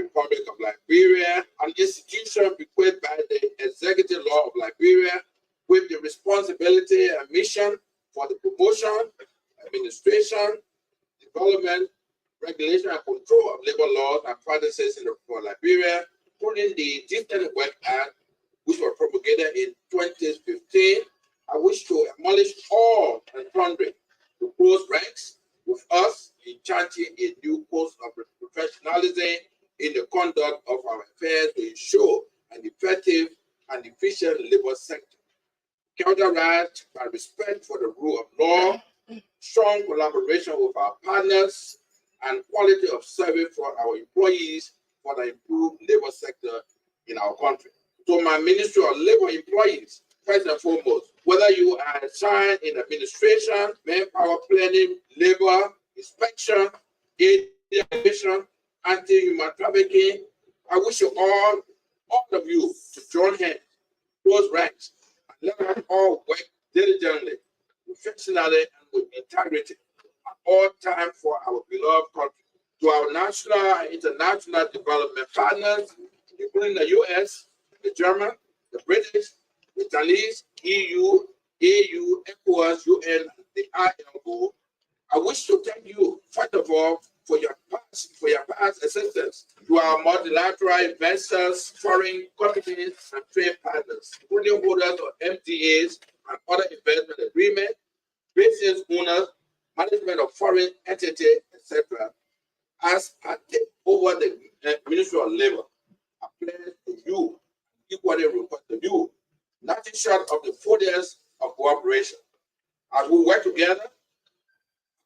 Republic of Liberia, an institution bequeathed by the Executive Law of Liberia with the responsibility and mission for the promotion, administration, development, regulation, and control of labor laws and practices in the Republic of Liberia, including the Decent Work Act, which was promulgated in 2015. I wish to acknowledge all and sundry to close ranks with us in charting a new course of professionalism in the conduct of our affairs to ensure an effective and efficient labor sector, characterized by respect for the rule of law, strong collaboration with our partners, and quality of service for our employees for the improved labor sector in our country. So my Ministry of Labor employees, first and foremost, whether you are assigned in administration, manpower planning, labor, inspection, education, anti-human trafficking, I wish you all of you to join hands, close ranks, and let us all work diligently, professionally, and with integrity at all times for our beloved country. To our national and international development partners, including the US, the German, the British, the Chinese, EU, AU, ECOWAS, UN, the ILO, I wish to thank you, first of all, for your past assistance to our multilateral investors, foreign companies, and trade partners, including holders of MTAs and other investment agreements, business owners, management of foreign entities, etc. As I take over the Ministry of Labor, I pledge to you, equally request to you, nothing short of the 4 years of cooperation. As we work together,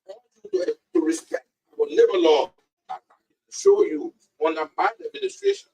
I want you to respect our labor law and show you under my administration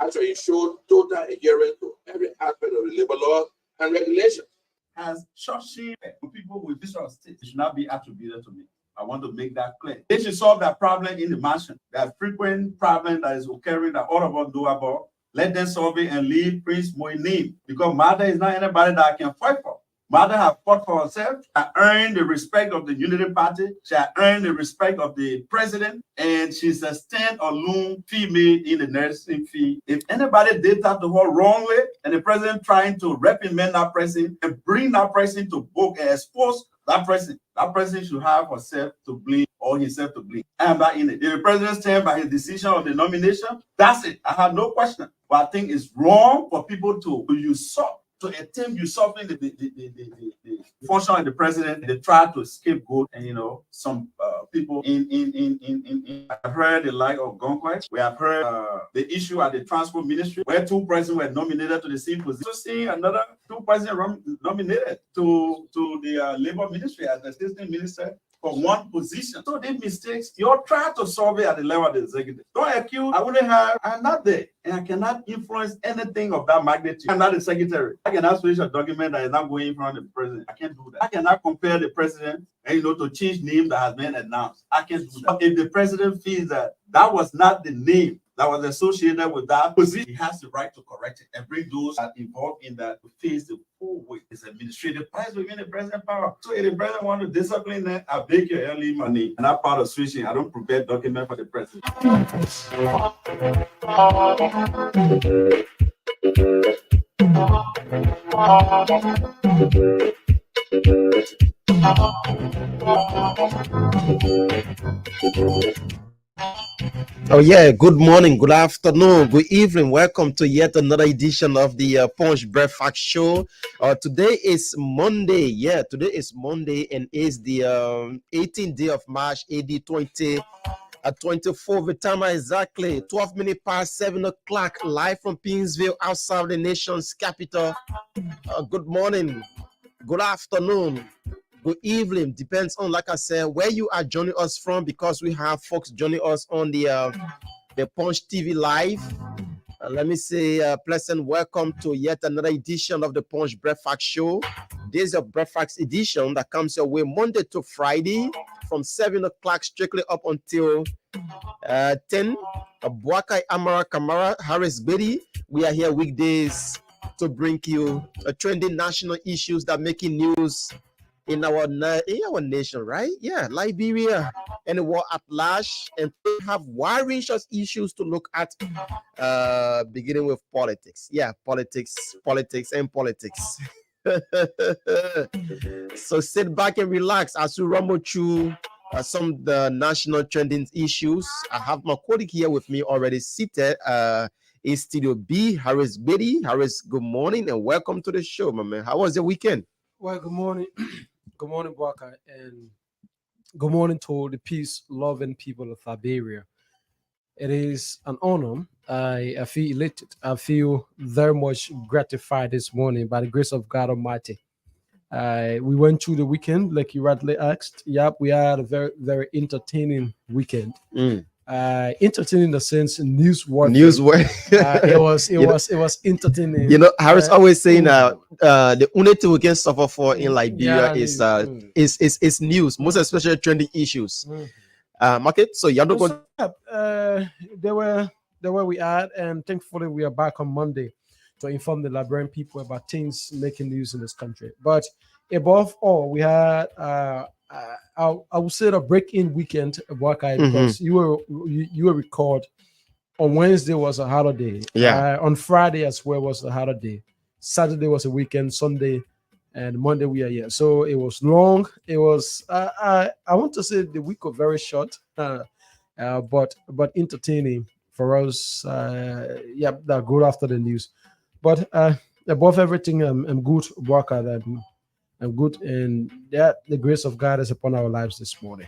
as to ensure total adherence to every aspect of the labor law and regulations. As short-shifted people with visual state, it should not be attributed to me. I want to make that clear. They should solve that problem in the mansion. That frequent problem that is occurring that all of us know about. Let them solve it and leave Prince Moinim, because Mother is not anybody that I can fight for. Mother has fought for herself. She earned the respect of the Unity Party. She earned the respect of the president, and she's a stand-alone female in the nursing field. If anybody did that to her wrongly, and the president trying to reprimand that person and bring that person to book and expose that person should have herself to blame or himself to blame. I am not in it. If the president stands by his decision of the nomination, that's it. I have no question. But I think it's wrong for people to usurp, to attempt usurping the function of the president. They try to scapegoat, and some people I've heard the like of Gonquest. We have heard the issue at the transport ministry where 2 presidents were nominated to the same position. So seeing another 2 presidents nominated to the labor ministry as assistant minister for 1 position. So these mistakes, you're trying to solve it at the level of the executive. Don't accuse, I'm not there. And I cannot influence anything of that magnitude. I'm not the secretary. I cannot finish a document that is not going in front of the president. I can't do that. I cannot compare the president and to change name that has been announced. I can't do that. If the president feels that that was not the name that was associated with that position, he has the right to correct it and bring those that involved in that to face the full weight. It's administrative powers within the president power. So if the president wants to discipline that, I beg your early money. And that part of switching, I don't prepare document for the president. Oh yeah, good morning, good afternoon, good evening. Welcome to yet another edition of the Punch Breakfast Show. Today is Monday. Yeah, today is Monday and is the 18th day of March, AD 2024. The time is exactly 12 minutes past 7 o'clock, live from Pinsville, outside the nation's capital. Good morning, good afternoon, good evening, depends on, like I said, where you are joining us from, because we have folks joining us on the Punch TV Live. Let me say a pleasant welcome to yet another edition of the Punch Breakfast Show. This is a breakfast edition that comes your way Monday to Friday from 7 o'clock strictly up until 10. Buakai Amara Kamara, Harris Betty. We are here weekdays to bring you trending national issues that are making news in our nation, right? Yeah, Liberia and the world at large, and we have wide range of issues to look at. Beginning with politics. Yeah, politics, and politics. So sit back and relax as we rumble through some of the national trending issues. I have my colleague here with me already seated in Studio B, Harris Biddy. Harris, good morning and welcome to the show, my man. How was your weekend? Well, good morning. Good morning, Waka, and good morning to the peace-loving people of Liberia. It is an honor. I feel elated. I feel very much gratified this morning by the grace of God Almighty. We went through the weekend, like you rightly asked. Yep, we had a very, very entertaining weekend. Entertaining in the sense newsworthy. It was entertaining. You know, Harris always saying the only thing we can suffer for in Liberia is news, most especially trending issues. Market. So you're not going. There were we at, and thankfully we are back on Monday to inform the Liberian people about things making news in this country. But above all, we had I would say a break-in weekend because you were record on Wednesday was a holiday. Yeah. On Friday as well was a holiday. Saturday was a weekend. Sunday and Monday we are here. So it was long. It was I want to say the week was very short, but entertaining for us. That good after the news. But above everything, I'm good worker. I'm good, and that the grace of God is upon our lives this morning.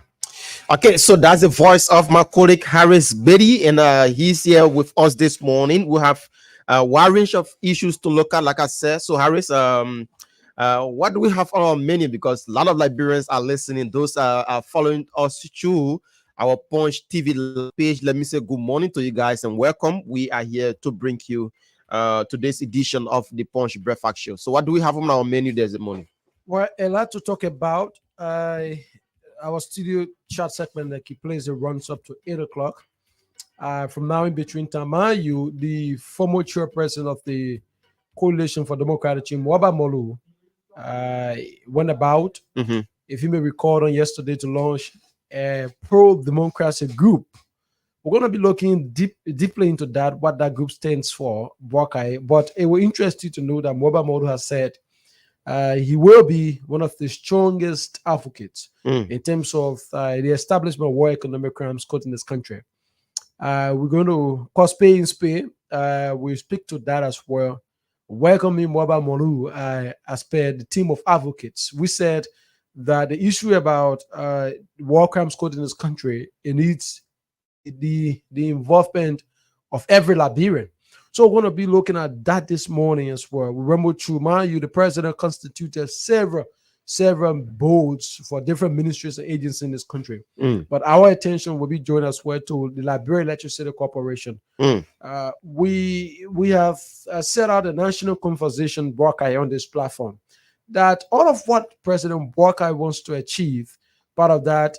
Okay, so that's the voice of my colleague Harris Biddy, and he's here with us this morning. We have a wide range of issues to look at, like I said. So Harris, what do we have on our menu? Because a lot of Liberians are listening. Those are following us through our Punch TV page. Let me say good morning to you guys and welcome. We are here to bring you today's edition of the Punch Breakfast Show. So what do we have on our menu this morning? Well, a lot to talk about. Our studio chat segment that he plays, it runs up to 8 o'clock. From now in between time, the former chairperson of the Coalition for Democratic Change, Mwaba Molu, went about, if you may recall, on yesterday to launch a pro-democracy group. We're going to be looking deeply into that, what that group stands for, but it will interest you to know that Mwaba Molu has said he will be one of the strongest advocates in terms of the establishment of war economic crimes court in this country. We're going to cause pay in Spain. We speak to that as well. Welcoming Mwaba Molu as per the team of advocates. We said that the issue about war crimes court in this country, it needs the involvement of every Liberian. So we're going to be looking at that this morning as well. We remember Truman, the president constituted several boards for different ministries and agencies in this country. But our attention will be joined as well to the Liberia Electricity Corporation. We have set out a national conversation, Buakai, on this platform, that all of what President Buakai wants to achieve, part of that,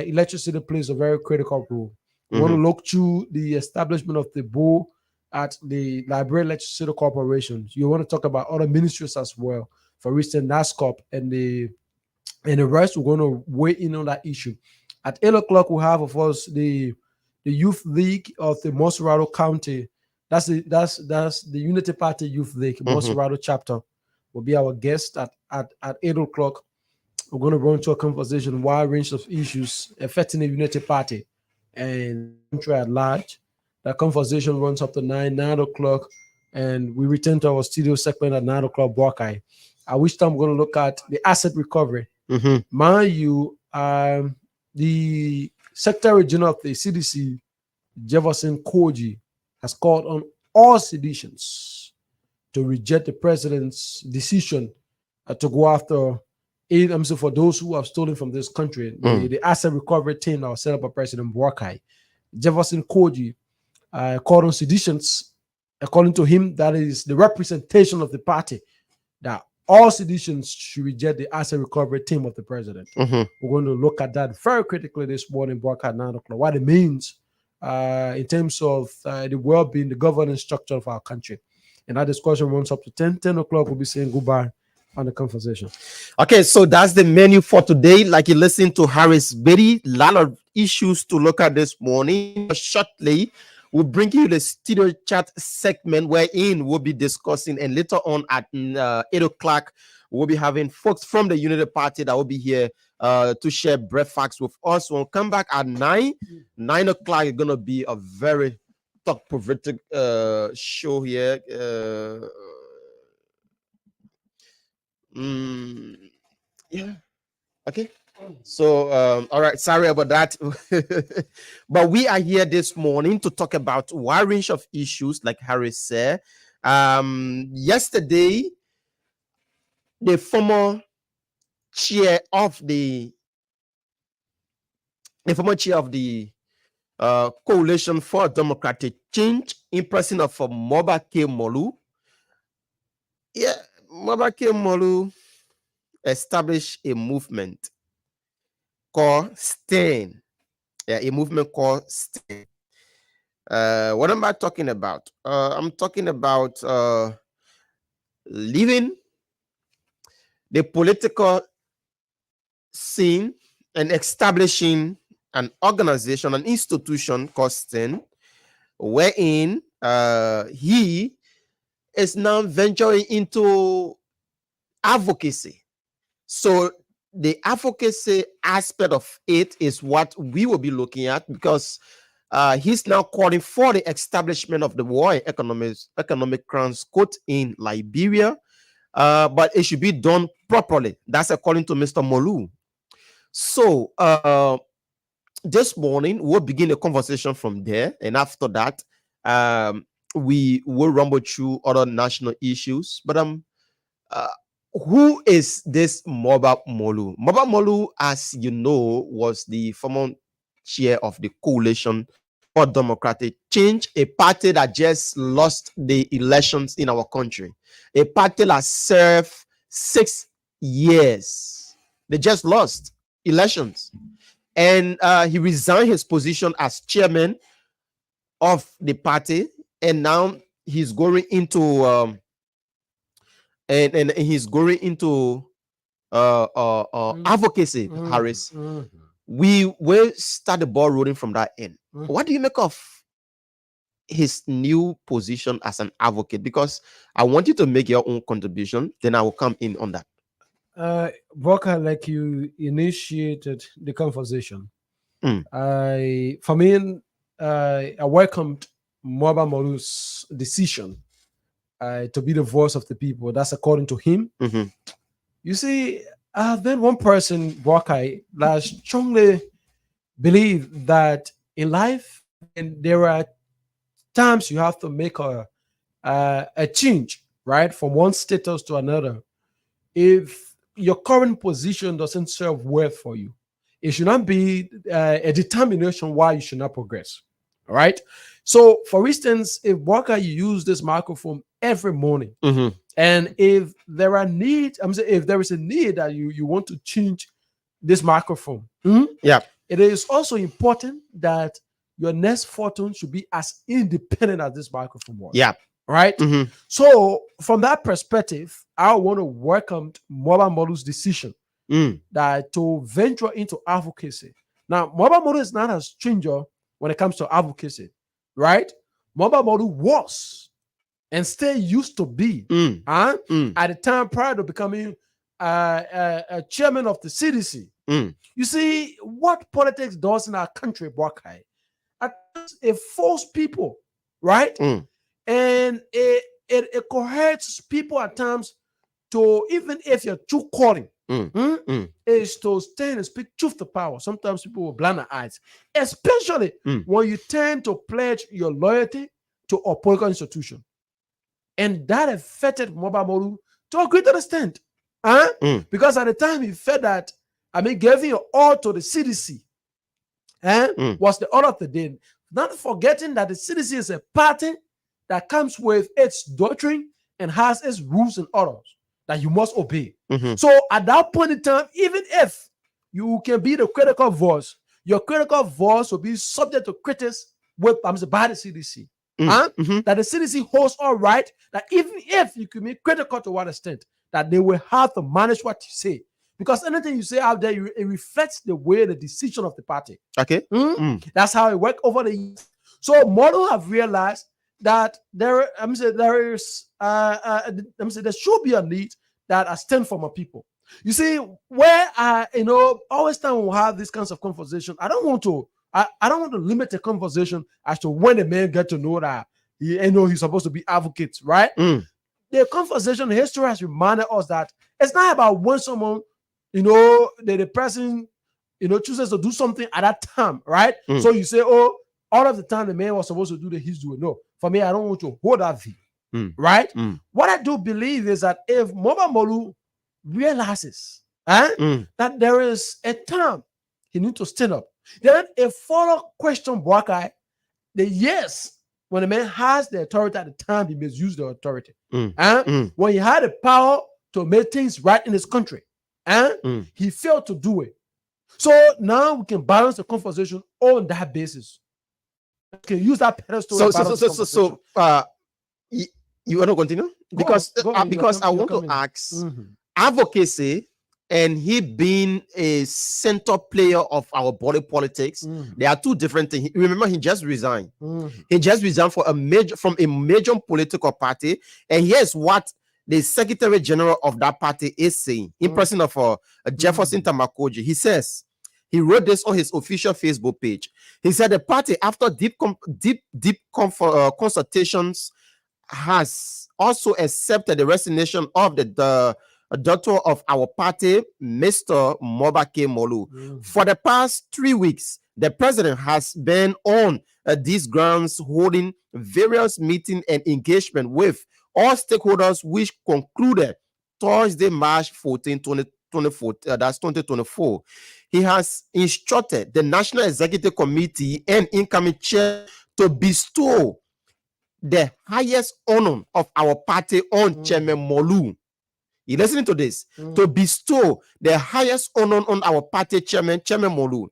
electricity plays a very critical role. We want to look through the establishment of the board at the Liberia Electricity Corporation. You want to talk about other ministries as well. For instance, NASCOP and the rest. We're going to weigh in on that issue. At 8 o'clock, we have, of course, the Youth League of the Mosurado County. That's the Unity Party Youth League, Mosurado chapter. Will be our guest at 8 o'clock. We're going to run into a conversation, wide range of issues affecting the Unity Party and country at large. That conversation runs up to 9 o'clock, and we return to our studio segment at 9 o'clock, Buakai. At which time we're going to look at the asset recovery. Mind you, the Secretary General of the CDC, Jefferson Koji, has called on all seditions to reject the president's decision to go after aid for those who have stolen from this country. The asset recovery team that was set up by President Buakai. Jefferson Koji called on seditions. According to him, that is the representation of the party, that all seditions should reject the asset recovery team of the president. We're going to look at that very critically this morning, at 9 o'clock, what it means in terms of the well-being, the governance structure of our country. And that discussion runs up to 10 o'clock. We'll be saying goodbye on the conversation. Okay, so that's the menu for today. Like you listened to Harris Betty, a lot of issues to look at this morning. Shortly, we'll bring you the studio chat segment wherein we'll be discussing, and later on at 8 o'clock, we'll be having folks from the Unity Party that will be here to share breakfast with us. We'll come back at 9 o'clock. It's gonna be a very thought-provoking show here. Yeah. Okay. So, all right. Sorry about that. But we are here this morning to talk about a wide range of issues, like Harris said. Yesterday, the former chair of the Coalition for Democratic Change, in person of Moba K. Molu. Yeah, Moba K. Molu established a movement called STAN. Yeah, a movement called STAN. What am I talking about? I'm talking about leaving the political scene and establishing an organization, an institution called STAN, wherein he is now venturing into advocacy. So the advocacy aspect of it is what we will be looking at, because he's now calling for the establishment of the War and Economic Crimes Court in Liberia, but it should be done properly. That's according to Mr. Molu. So this morning we'll begin a conversation from there, and after that we will rumble through other national issues. But who is this Moba Molu? Moba Molu, as you know, was the former chair of the Coalition for Democratic Change, a party that just lost the elections in our country, a party that served 6 years. They just lost elections, and he resigned his position as chairman of the party, and now he's going into and he's going into advocacy. Harris, we will start the ball rolling from that end. What do you make of his new position as an advocate? Because I want you to make your own contribution, then I will come in on that. Walker, like you initiated the conversation. I welcomed Moba Molu's decision to be the voice of the people. That's according to him. You see, then one person, Walker, that strongly believe that in life, and there are times you have to make a change, right, from one status to another. If your current position doesn't serve well for you, it should not be a determination why you should not progress. All right. So, for instance, if Walker, you use this microphone every morning, and if there are needs, if there is a need that you want to change this microphone, it is also important that your next fortune should be as independent as this microphone was. Yeah. Right. So, from that perspective, I want to welcome Moba Molu's decision that to venture into advocacy. Now, Moba Molu is not a stranger when it comes to advocacy, right? Moba Molu was and still used to be at the time prior to becoming a chairman of the CDC. You see, what politics does in our country, Bokai, it forces people, right? And it coerces people at times to, even if you're true calling, is to stand and speak truth to power. Sometimes people will blind their eyes, especially when you tend to pledge your loyalty to a political institution. And that affected Moba Molu to a greater extent. Because at the time he felt that, giving all to the CDC was the order of the day. Not forgetting that the CDC is a party that comes with its doctrine and has its rules and orders that you must obey. So at that point in time, even if you can be the critical voice, your critical voice will be subject to critics by the CDC. That the CDC holds all right, that even if you can be critical to what extent, that they will have to manage what you say. Because anything you say out there, it reflects the way the decision of the party. Okay. That's how it worked over the years. So Model have realized that there should be a need that I stand for my people. You see, where always time we have these kinds of conversation, I don't want to limit the conversation as to when the man get to know that he's supposed to be advocates, right? The conversation history has reminded us that it's not about when someone, the person, chooses to do something at that time, right? So you say, oh, all of the time the man was supposed to do he's doing. No, for me, I don't want to hold that view, right? What I do believe is that if Moba Molu realizes that there is a time he needs to stand up, then a follow question Boakai, the yes, when a man has the authority at the time, he misuse the authority. When he had the power to make things right in his country, he failed to do it. So now we can balance the conversation on that basis. We can use that pedestal. So you want to continue? Because I want to ask advocacy and he being a center player of our body politics, there are two different things. Remember, he just resigned. He just resigned from a major political party, and here's what the Secretary General of that party is saying in person of Jefferson Tamakoji. He says, he wrote this on his official Facebook page. He said the party, after deep consultations, has also accepted the resignation of the daughter of our party, Mr. Mobake Molu. For the past 3 weeks, the president has been on these grounds holding various meetings and engagement with all stakeholders, which concluded Thursday, March 14, 2024. That's 2024. He has instructed the National Executive Committee and incoming chair to bestow the highest honor of our party on Chairman Molu. You listening to this? To bestow the highest honor on our party chairman, Chairman Molu.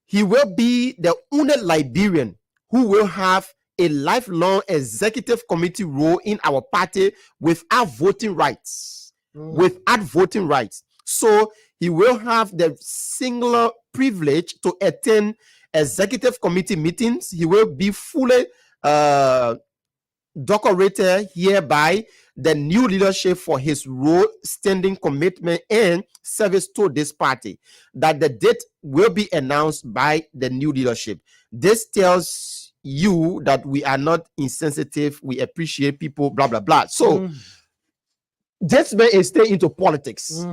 He will be the only Liberian who will have a lifelong executive committee role in our party without voting rights. Without voting rights. So he will have the singular privilege to attend executive committee meetings. He will be fully decorated hereby the new leadership for his role, standing commitment, and service to this party. That the date will be announced by the new leadership. This tells you that we are not insensitive. We appreciate people, blah, blah, blah. So this man is staying into politics.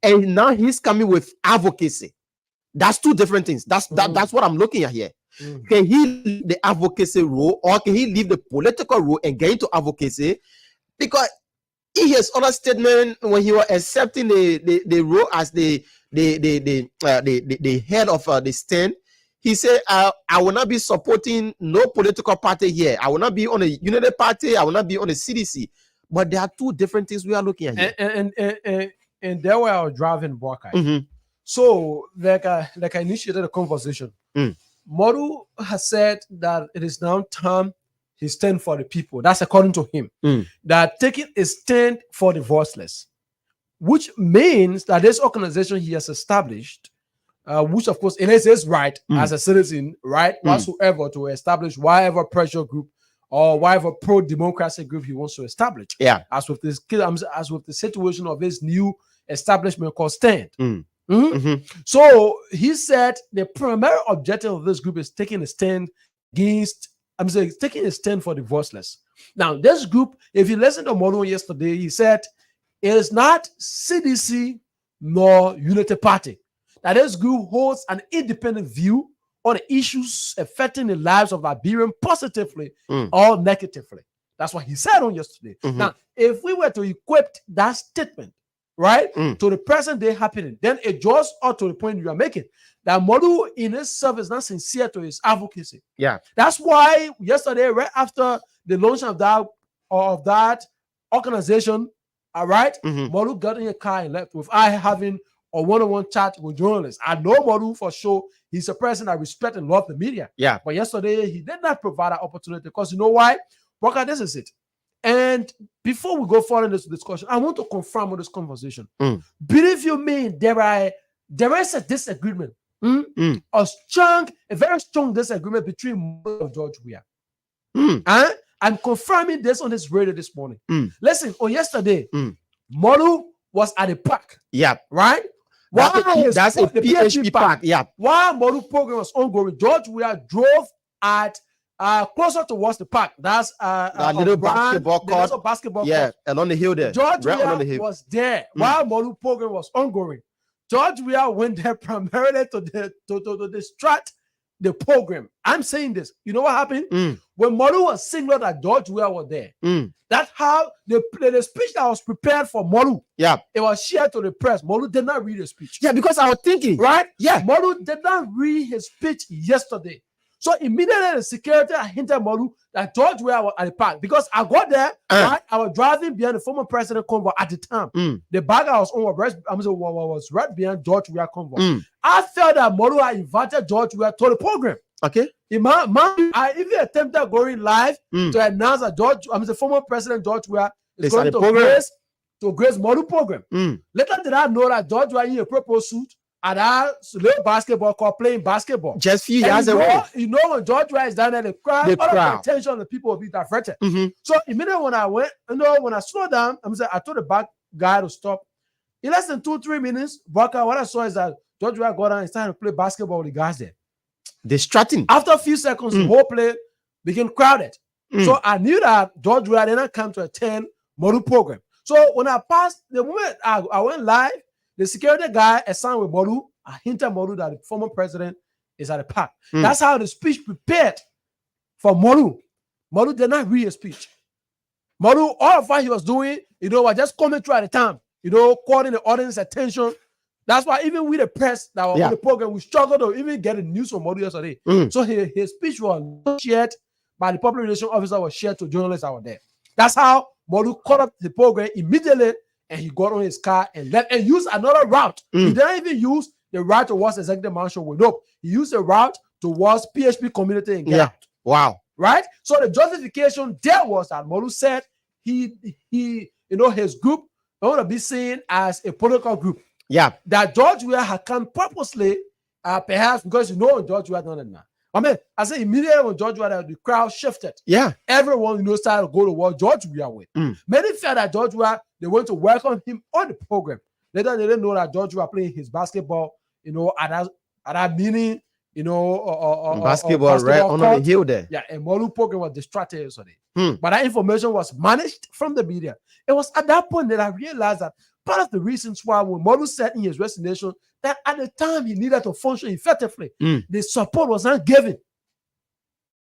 And now he's coming with advocacy. That's two different things. That's what I'm looking at here. Can he leave the advocacy role, or can he leave the political role and get into advocacy? Because in his other statement, when he was accepting the role as the head of the stand, he said, I will not be supporting no political party here. I will not be on a unity party. I will not be on a CDC. But there are two different things we are looking at here. And there were our driving Boakai. So, like I initiated a conversation. Modu has said that it is now time he stand for the people. That's according to him. That taking a stand for the voiceless, which means that this organization he has established, which of course it is his right as a citizen, right, whatsoever, to establish whatever pressure group or whatever pro-democracy group he wants to establish. Yeah. As with the situation of his new establishment called Stand. So he said the primary objective of this group is taking a stand against, taking a stand for the voiceless. Now, this group, if you listen to Mono yesterday, he said it is not CDC nor Unity Party. That this group holds an independent view on the issues affecting the lives of Liberians positively or negatively. That's what he said on yesterday. Now, if we were to equip that statement, right, to the present day happening, then it draws out to the point you are making that Modu in itself is not sincere to his advocacy. Yeah, that's why yesterday, right after the launch of that organization, all right, Modu got in a car and left without having a one-on-one chat with journalists. I know Modu for sure. He's a person I respect and love the media. Yeah, but yesterday he did not provide that opportunity because you know why? Walker, this is it. And before we go further in this discussion, I want to confirm with this conversation. Mm. Believe you me, there is a disagreement, a very strong disagreement between Molu and George Weah. And I'm confirming this on this radio this morning. Listen, on yesterday, Molu was at the park. Yeah. Right? That's a PHP park. Yeah. While Molu program was ongoing, George Weah drove at closer towards the park. That's a little basketball court. Basketball court. Court. Along the hill there. George right Weah on the hill. was there while Molu program was ongoing. George Weah went there primarily to distract the program. I'm saying this. You know what happened? When Molu was singled that George Weah was there, that's how the speech that was prepared for Molu, it was shared to the press. Molu did not read the speech. Yeah, because I was thinking. Right? Yeah. Molu did not read his speech yesterday. So immediately the security hinted Molu that George Weah was at the park. Because I got there, right? I was driving behind the former president convoy at the time. The bag I was on was right behind George Weah convoy. I felt that Molu had invited George Weah to the program. Okay. I even attempted going live to announce that the former president George Weah is going to grace Molu program. Later did I know that George Weah in a purple suit at our little basketball court playing basketball. Just few years away. You know when George Weah is down there, the crowd, all of the attention of the people will be diverted. So immediately when I went, when I slowed down, I told the back guy to stop. In less than 2-3 minutes, what I saw is that George Weah got down and started to play basketball with the guys there. Distracting. After a few seconds, the whole play became crowded. So I knew that George Weah did not come to attend Molu program. So when I passed, the moment I went live, the security guy assigned with Molu, I hinted Molu that the former president is at the park. That's how the speech prepared for Molu. Molu did not read a speech. Molu, all of what he was doing, was just coming through at the time, calling the audience attention. That's why even with the press that was on the program, we struggled to even get the news from Molu yesterday. So his speech was shared by the public relations officer, was shared to journalists that were there. That's how Molu caught up the program immediately, and he got on his car and left and used another route. He didn't even use the route towards Executive Mansion with Hope. He used the route towards PHP community and get out. Wow. Right? So the justification there was that Molu said his group don't want to be seen as a political group. Yeah. That George Weah had come purposely, perhaps because George Weah done it now. I said immediately when George Weah, the crowd shifted. Yeah. Everyone, started to go to what George Weah with. Many felt that George Weah, they went to welcome him on the program. Later, they didn't know that George Weah playing his basketball, at that meeting, basketball right on the hill there. Yeah, and Molu program was distracted yesterday. But that information was managed from the media. It was at that point that I realized that part of the reasons why when Molu said in his resignation that at the time he needed to function effectively, the support was not given.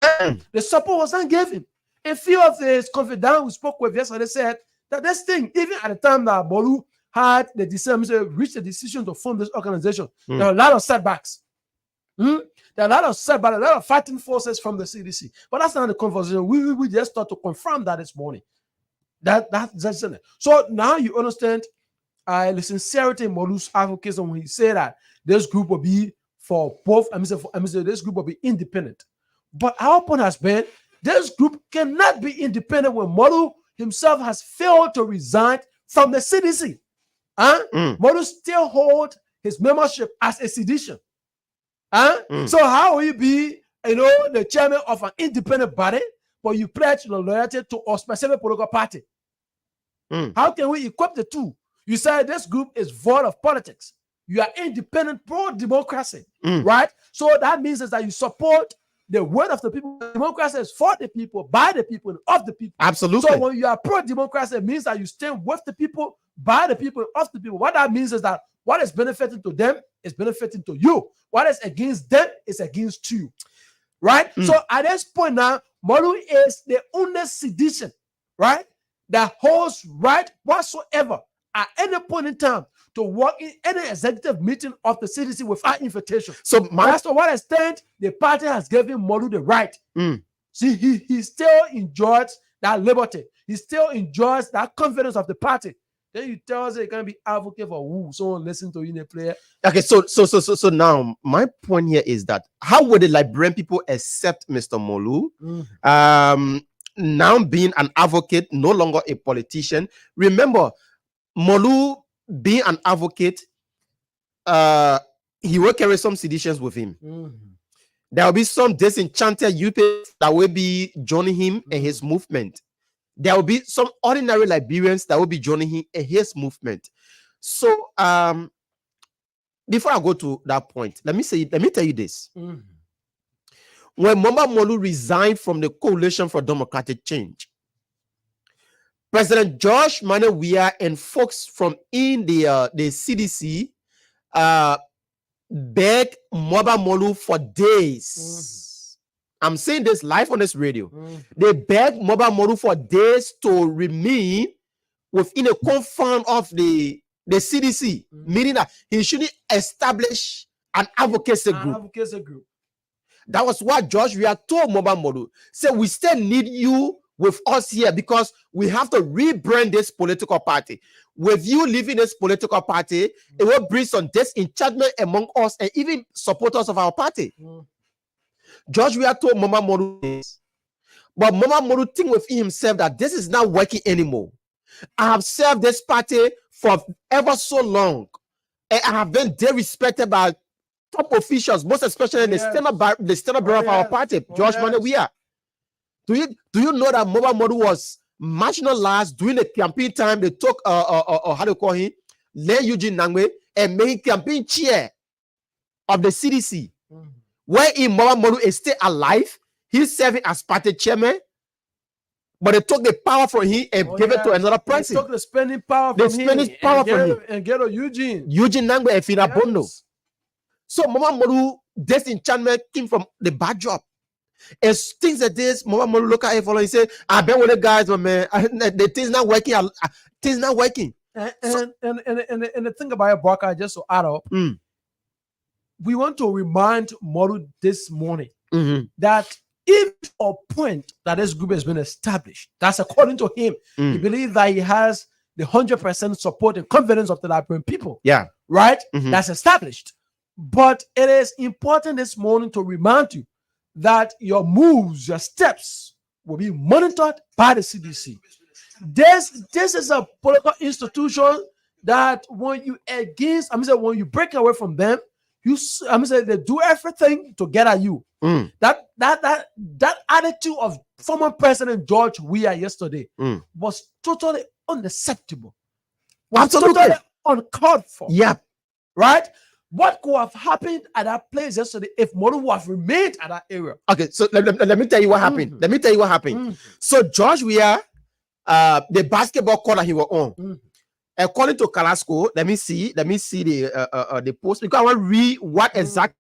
The support was not given. A few of his confidants we spoke with yesterday said that this thing, even at the time that Molu had reached the decision to form this organization, there were a lot of setbacks. There are a lot of setbacks, a lot of fighting forces from the CDC. But that's not the conversation. We just start to confirm that this morning. That's it. So now you understand the sincerity in Molu's advocacy when he said that this group will be for both. This group will be independent. But our point has been this group cannot be independent when Molu himself has failed to resign from the CDC. Molu still holds his membership as a sedition. So how will you be, the chairman of an independent body, but you pledge loyalty to a specific political party? How can we equip the two? You say this group is void of politics. You are independent, pro-democracy, right? So that means is that you support the word of the people. Democracy is for the people, by the people, and of the people. Absolutely. So when you are pro-democracy, it means that you stand with the people, by the people, and of the people. What that means is that what is benefiting to them is benefiting to you. What is against them is against you, right? So at this point now, Molu is the only sedition, right, that holds right whatsoever at any point in time to work in any executive meeting of the CDC without invitation. So that's to what extent the party has given Molu the right. See, he still enjoys that liberty. He still enjoys that confidence of the party. Then you tell us that you can be advocate for who someone listen to you in a player. Okay, so now my point here is that how would the Liberian people accept Mr. Molu? now being an advocate, no longer a politician. Remember, Molu being an advocate, he will carry some seditions with him. There will be some disenchanted youth that will be joining him in his movement. There will be some ordinary Liberians that will be joining him in his movement. So, before I go to that point, let me tell you this. When Mama Molu resigned from the Coalition for Democratic Change, President George Manneh Weah and folks from in the CDC begged Mama Molu for days. I'm saying this live on this radio. They begged Mama Molu for days to remain within the confines of the CDC, meaning that he shouldn't establish an advocacy group. That was what George Weah told Mama Molu. Said, we still need you with us here because we have to rebrand this political party. With you leaving this political party, it will bring some disenchantment among us and even supporters of our party. George Weah told Mama Molu this. But Mama Molu think within himself that this is not working anymore. I have served this party for ever so long, and I have been disrespected by top officials, most especially the standard bearer of our party, George Manneh Weah. Do you know that Mama Molu was marginalized during the campaign time? They took how do you call him, Len Eugene Nangwe, and made him campaign chair of the CDC. Where in Mama Molu is still alive, he's serving as party chairman. But they took the power from him and gave it to another person. They took the spending power from him and get Eugene Nangwe and Fina Bondo. So Mama Molu disenchantment came from the backdrop. As things like this, Mama Molu look at it and say, "I bet with the guys, but man, the thing's not working. Things not working." And the thing about it, Barker, just to add up, we want to remind Molu this morning that if a point that this group has been established, that's according to him, he believes that he has the 100% support and confidence of the Liberian people. Yeah, right. That's established. But it is important this morning to remind you that your moves, your steps will be monitored by the CDC. This is a political institution that when you when you break away from them, they do everything to get at you. That attitude of former President George Weah yesterday was totally unacceptable. Absolutely totally uncalled for. Yeah. Right? What could have happened at that place yesterday if Molu would have remained at that area? Okay, so let me tell you what happened. Let me tell you what happened. So George Weah, the basketball court that he was on, according to Kalasco, let me see the post because I want to read what exactly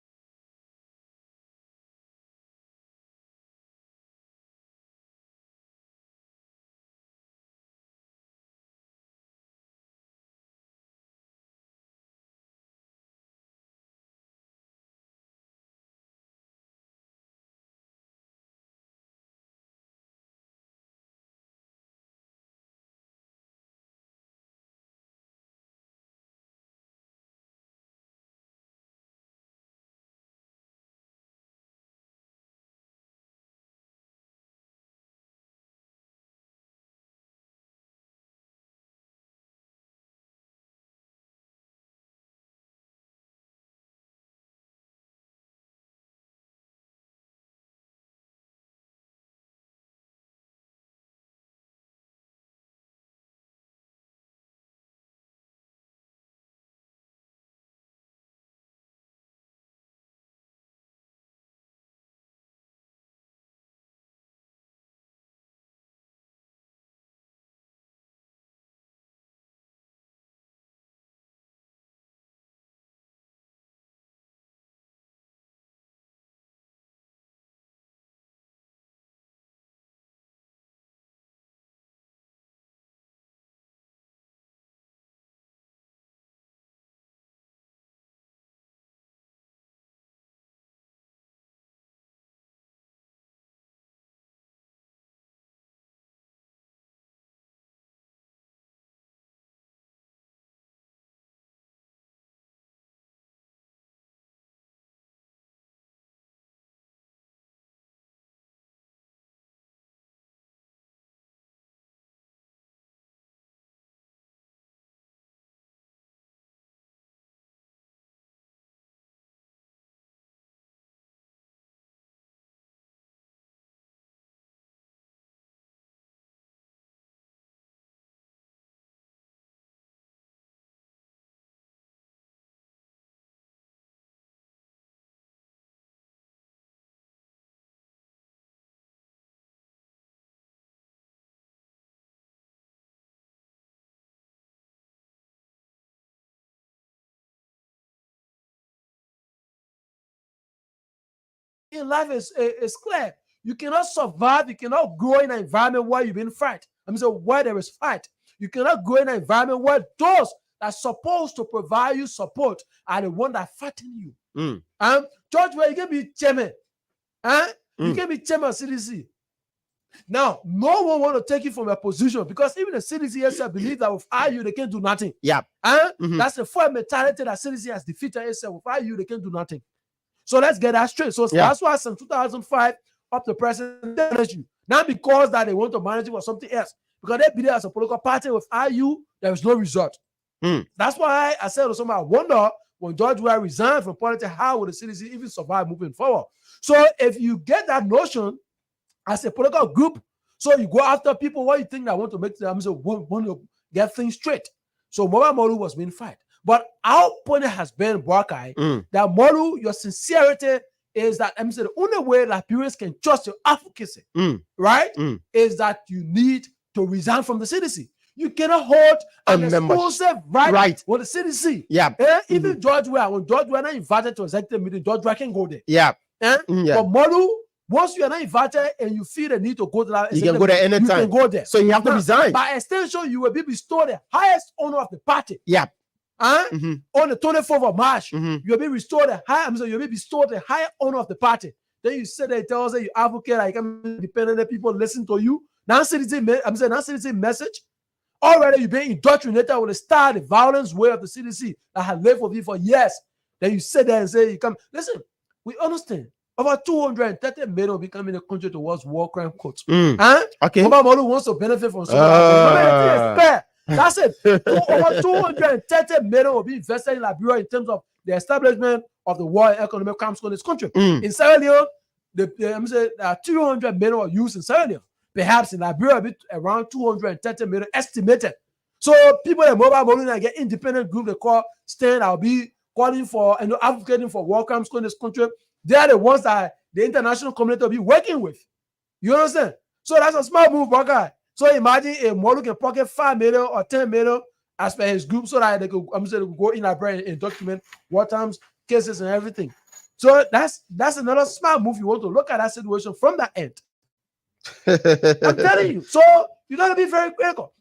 in life is clear. You cannot survive, you cannot grow in an environment where you've been fight. So where there is fight. You cannot grow in an environment where those that are supposed to provide you support are the one that fighting you. George, where you can be chairman. You can be chairman of CDC. Now, no one want to take you from your position because even the CDC itself believe that without you, they can't do nothing. Yeah. That's the full mentality that CDC has defeated itself. Without you, they can't do nothing. So let's get that straight. So that's why since 2005 up to present, they manage you. Not because that they want to manage you for something else. Because they believe as a political party without you, there is no result. That's why I said to somebody, I wonder when George Weah resigned from politics, how will the CDC even survive moving forward? So if you get that notion as a political group, so you go after people what you think that want to make them want to get things straight. So Mobile Molu was being fight. But our point has been, Boakai, that Molu, your sincerity is that the only way Liberians can trust your advocacy, right, is that you need to resign from the CDC. You cannot hold an exclusive right with the CDC. Yeah. Even George Weah, when George Weah not invited to executive meeting, George Weah can go there. Yeah. But Molu, once you are not invited and you feel the need to go to that, you can go there anytime. You can go there. So you have to resign. By extension, you will be bestowed the highest honor of the party. Yeah. On the 24th of March, you will be restored the high. You'll be bestowed the high honor of the party. Then you say that it tells you advocate, like independent people listen to you. Now citizen message. Already you've been indoctrinated with the style, the violence way of the CDC that has lived with you for years. Then you sit there and say you come. Listen, we understand. Over 230 men will be coming in the country towards war crime courts. Okay. Molu wants to benefit from something. That's it. Over 230 million will be invested in Liberia in terms of the establishment of the war and economic crimes in this country. In Sierra Leone, there are 200 million were used in Sierra Leone. Perhaps in Liberia, be around 230 million estimated. So people in Mobile Molu get independent group they call stand. I'll be calling for and advocating for war crimes in this country. They are the ones that the international community will be working with. You understand? So that's a smart move, guy. So imagine a Molu can pocket 5 million or 10 million as per his group so that they could go in Liberia and document war times, cases, and everything. So that's another smart move. You want to look at that situation from that end. I'm telling you. So you got to be very critical.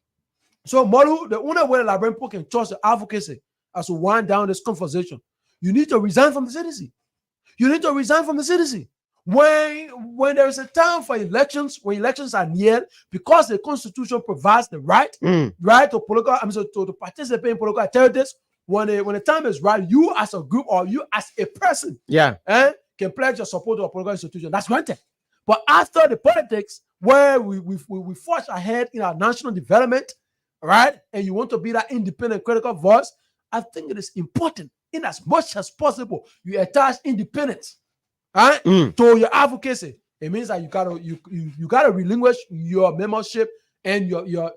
So Molu, the only way Liberian people can trust the advocacy as to wind down this conversation, you need to resign from the CDC. You need to resign from the CDC. When there is a time for elections, when elections are near, because the Constitution provides the right to to participate in political activities. When the time is right, you as a group or you as a person, can pledge your support to a political institution. That's granted. But after the politics, where we forge ahead in our national development, right, and you want to be that independent, critical voice, I think it is important, in as much as possible, you attach independence. Right? To your advocacy, it means that you gotta relinquish your membership and your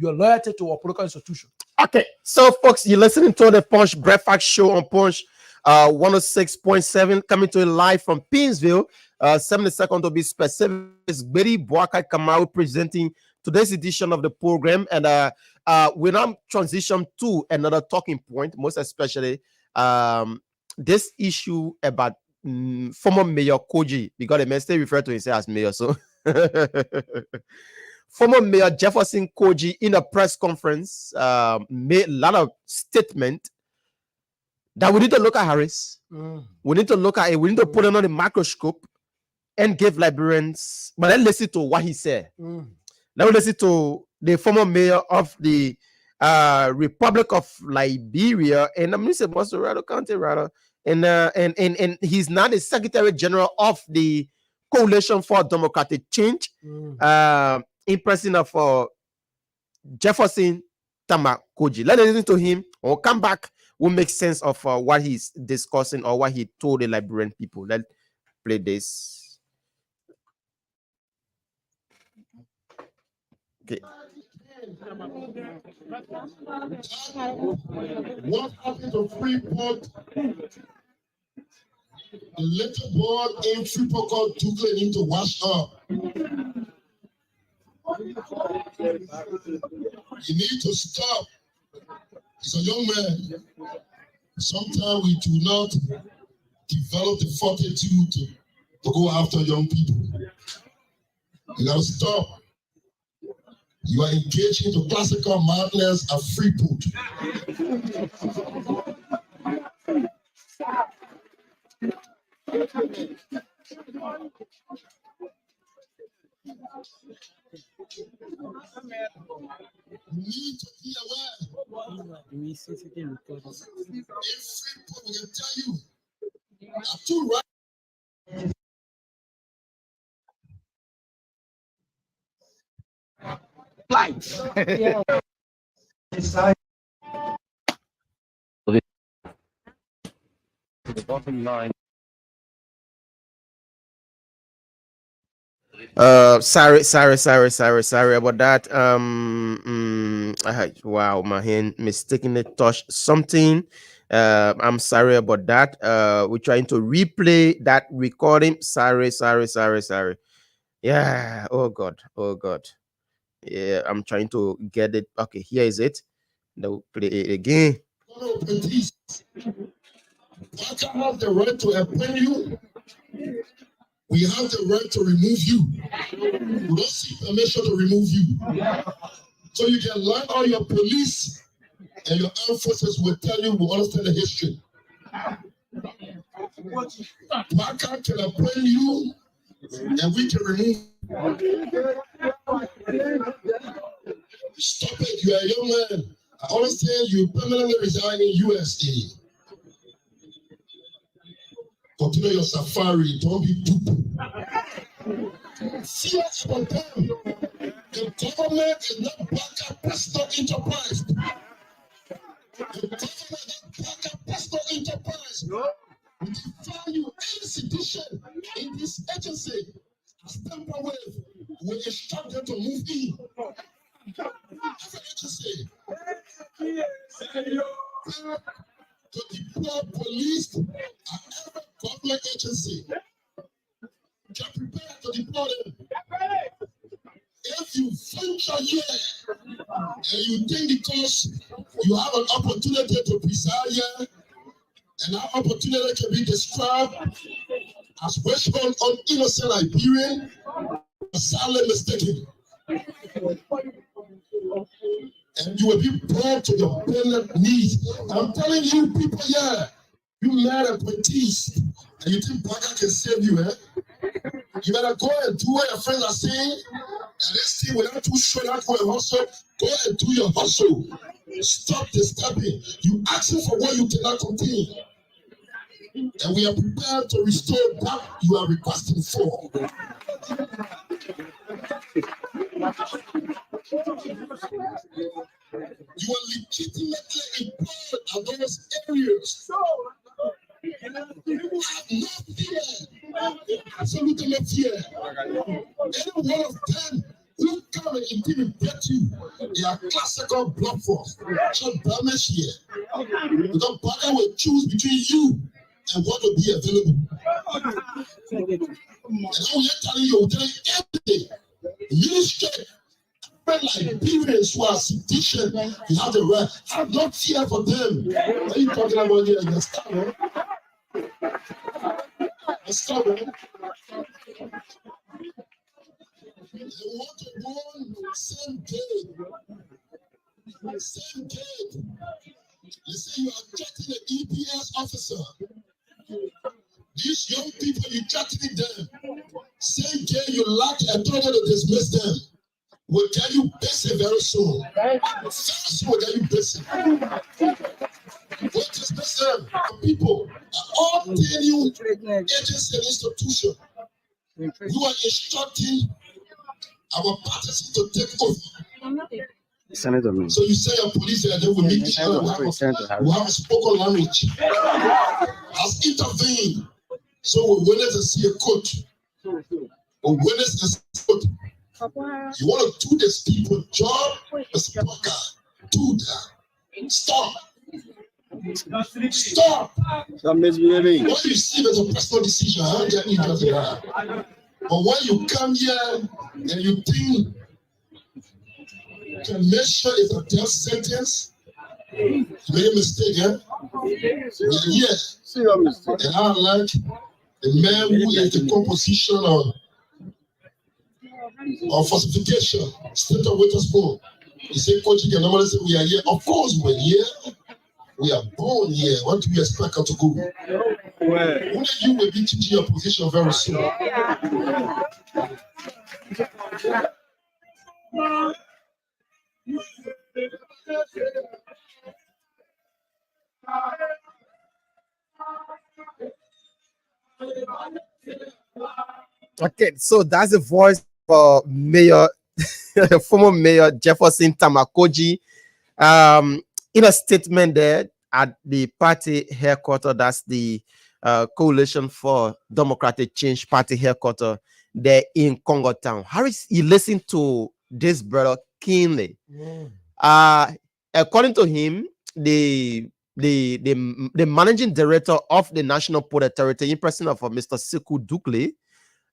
loyalty to a political institution. Okay, so folks, you're listening to the Punch Breakfast Show on Punch 106.7, coming to you live from Pinsville. 70 seconds to be specific. It's Betty Boakai Kamaru presenting today's edition of the program, and we now transition to another talking point, most especially this issue about former Mayor Koji, because the man still refer to himself as mayor. So former Mayor Jefferson Koji in a press conference made a lot of statement that we need to look at Harris. We need to look at it. We need to put it on the microscope and give Liberians. But let's listen to what he said. Let's listen to the former mayor of the Republic of Liberia, and I'm going to say Montserrat County, rather. And he's now the Secretary General of the Coalition for Democratic Change, in person of Jefferson Tamakoji. Let's listen to him. We'll come back. We'll make sense of what he's discussing or what he told the Liberian people. Let's play this. Okay. What happened to Freeport? The little boy in Freeport took him to wash up. You need to stop. As a young man, sometimes we do not develop the fortitude to go after young people. You gotta stop. You are engaging into classical madness and free food. You need to be aware. If free food, we can tell you, are too right. The bottom line. Sorry about that. Wow, my hand mistakenly touched something. I'm sorry about that. We're trying to replay that recording. Sorry. Yeah. Oh God. Yeah, I'm trying to get it. Okay, here is it. Now play it again. Baka have the right to appoint you. We have the right to remove you. We don't seek permission to remove you. So you can learn all your police and your armed forces will tell you, we understand the history. Baka can appoint you and we can remove you. Stop it, you are a young man. I understand you permanently reside in USA. Continue your safari, don't be poo-poo. Fear about them. The government is not Baka personal enterprise. The government is Baka personal enterprise. We value any sedition in this agency. As Tampa Wave will instruct them to move in. Every agency. To deploy police and every government agency. Get prepared to deploy them. If you venture here and you think because you have an opportunity to preside here, and that opportunity can be described as wishful on innocent Liberian, sadly mistaken. And you will be brought to your brilliant knees. I'm telling you, people here, you mad at police, and you think Baka can save you, eh? You better go and do what your friends are saying, and this thing without too sure that go and hustle, go and do your hustle. Stop disturbing. You asking for what you cannot contain. And we are prepared to restore that you are requesting for. You are legitimately employed at those areas. You have no fear. Absolutely no fear. Any one of them who come and intimidate you, they are classical blood force. So damage here. Because Baka will choose between you and what will be available. And now we are telling you everything. Ministry. Liberians who are sedition, you have the right. Have no fear for them. What are you talking about here? You stop, man. Stop, man. They want to warn same day. Same day. You say you are chatting an EPS officer. These young people, you chatting them. Same day you lack authority to dismiss them. We'll tell you busy very soon. Very soon we'll tell you busy. What is this? People are all telling you agencies and institutions. You are instructing our parties to take over. Senator, so you say your police and they will make sure we have a spoken language. Has intervened. So we willing to see a court. We willing to see a court. You want to do this people job as a worker. Do that. Stop. Stop. Stop misbehaving. What you see as a personal decision, how can you do that? But when you come here and you think commission is a death sentence, you made a mistake, eh? Yeah. See your mistake. And I like The man who is the composition of falsification, state of Witherspoon. He said, Coach, you can normally say we are here. Of course, we're here. We are born here. What do we expect her to go? One of you will be teaching your position very soon. Okay, so that's the voice for Mayor, former Mayor Jefferson Tamakoji. In a statement there at the party headquarters, that's the Coalition for Democratic Change Party headquarters there in Congo Town. Harris, you listen to this brother keenly. According to him, the managing director of the National Port Authority, in person of Mr. Sekou Dukle,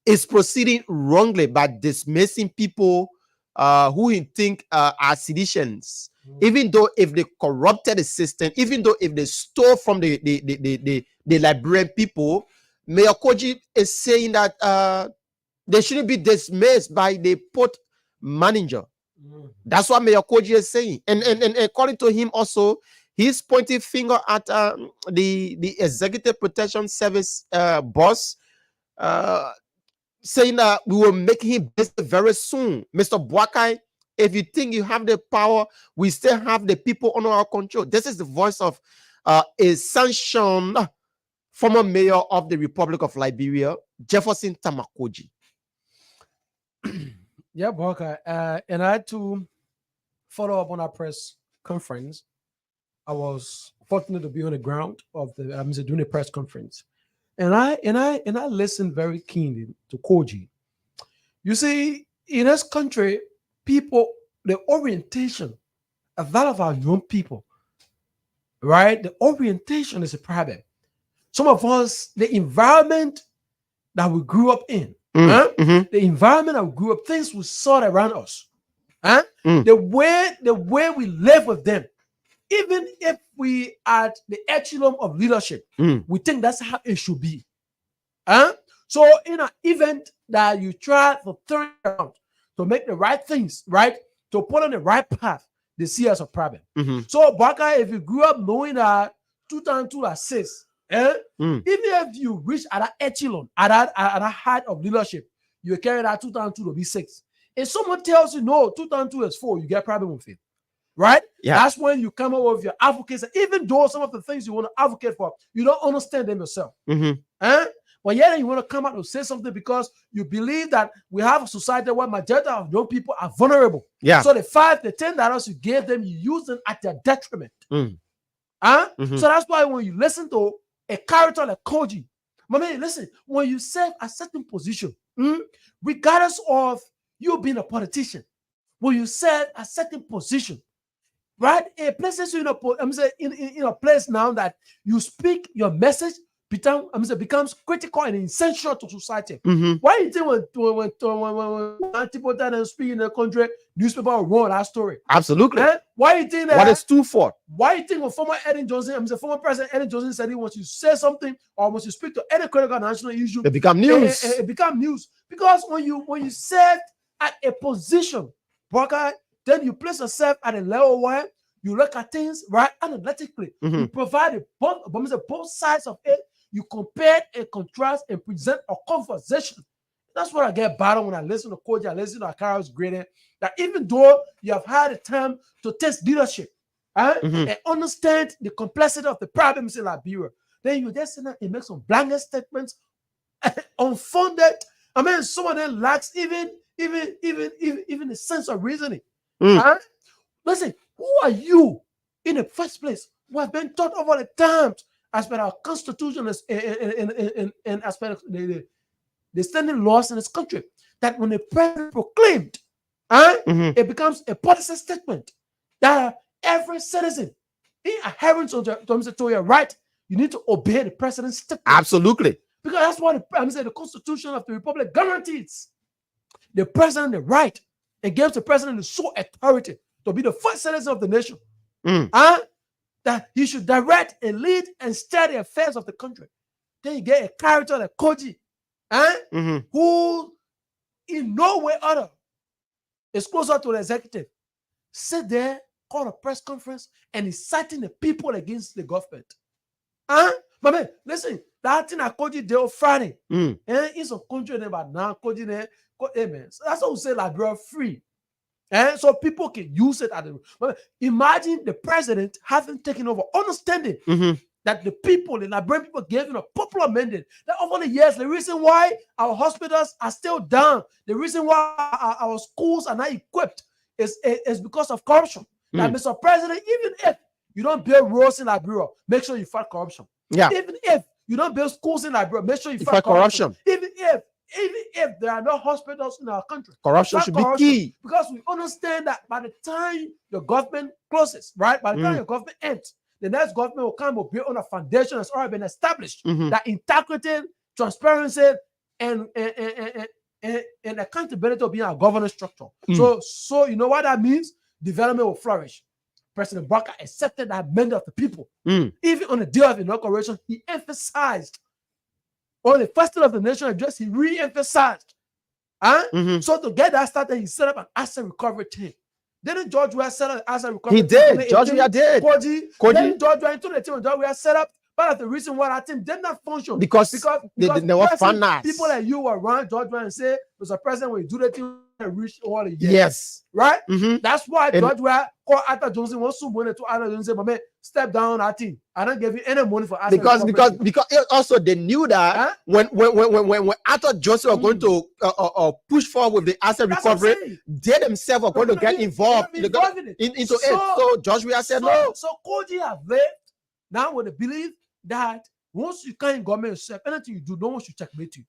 is proceeding wrongly by dismissing people who he think are seditions, even though if they corrupted the system, even though if they stole from the Liberian people. Mayor Koji is saying that they shouldn't be dismissed by the port manager. That's what Mayor Koji is saying, and according to him also, he's pointing finger at the Executive Protection Service boss, saying that we will make him busy very soon. Mr. Boakai, if you think you have the power, we still have the people under our control. This is the voice of a sanctioned former mayor of the Republic of Liberia, Jefferson Tamakoji. Yeah, Boakai. And I had to follow up on our press conference. I was fortunate to be on the ground of doing a press conference. And I listened very keenly to Koji. You see, in this country, people, the orientation of that of our young people, right? The orientation is a problem. Some of us, the environment that we grew up in, the environment that we grew up, things we saw around us, the way we live with them, even if we are at the echelon of leadership, we think that's how it should be. So in an event that you try to turn around, to make the right things, right, to put on the right path, they see as a problem. So Baka, if you grew up knowing that 2 times 2 are 6, even if you reach at that echelon, at that height of leadership, you carry that 2 times 2 to be 6. If someone tells you no, 2 times 2 is 4, you get a problem with it. Right? Yeah. That's when you come up with your advocates. Even though some of the things you want to advocate for, you don't understand them yourself. But yet you want to come out and say something because you believe that we have a society where majority of young people are vulnerable. Yeah. So the $5, the $10 you gave them, you use them at their detriment. So that's why when you listen to a character like Koji, I mean, listen, when you serve a certain position, regardless of you being a politician, when you serve a certain position, right? It places you in a place now that you speak your message becomes critical and essential to society. Why do you think when people that speak in the country, newspaper will run that story? Absolutely. Why do you think that? What is 2 for? Why do you think when former President Ellen Johnson said he wants to say something or wants to speak to any critical national issue, it become news. It become news because when you serve at a position, then you place yourself at a level where you look at things right analytically. You provide both sides of it. You compare and contrast and present a conversation. That's what I get battled when I listen to Koji, I listen to Akaro's grading. That even though you have had a time to test leadership and understand the complexity of the problems in Liberia, then you just sit there and make some blanket statements, unfounded. I mean, some of them lacks even the sense of reasoning. Listen, who are you in the first place? We have been taught over the times as per our constitution and as per the standing laws in this country, that when the president proclaimed, it becomes a policy statement that every citizen, in adherence to your right, you need to obey the president's statement. Absolutely. Because that's what the Constitution of the Republic guarantees the president the right and gives the president the sole authority to be the first citizen of the nation. That he should direct and lead and steer the affairs of the country. Then you get a character like Koji, who in no way other is closer to the executive. Sit there, call a press conference, and inciting the people against the government. But man, listen, that thing I Koji did on Friday. It's a country about now, Koji there. Amen. So that's what we say Liberia free. So people can use it at the imagine the president having taken over, understanding that the people, the Liberian people gave him a popular mandate. That over the years, the reason why our hospitals are still down, the reason why our schools are not equipped is because of corruption. That Mr. President, even if you don't build roads in Liberia, make sure you fight corruption. Yeah. Even if you don't build schools in Liberia, make sure you fight corruption. Even if there are no hospitals in our country, Corruption should be key. Because we understand that by the time the government closes, right? By the time the government ends, the next government will come will build on a foundation that's already been established. That integrity, transparency, and accountability will be our governance structure. So you know what that means? Development will flourish. President Barker accepted that mandate of the people. Even on the day of inauguration, he emphasized on the festival of the nation address, he re-emphasized. So to get that started, he set up an asset recovery team. Didn't George Weah set up an asset recovery team? He did. George Weah did. Koji. Then George Weah into the team. George Weah set up. Part of the reason why that team did not function because they were finance. People like you were around George Weah and say, Mr. President, when you do the thing, reach all the years. Yes. Right? That's why George Weah called Arthur Johnson wants to money to Arthur Johnson, but man, step down that team. I don't give you any money for asset because also they knew that when Arthur Johnson was going to push forward with the asset recovery, they themselves were going to get involved into it. So George Weah said no. So Koji have left now with the belief that once you can't government yourself, anything you do, no one should checkmate you.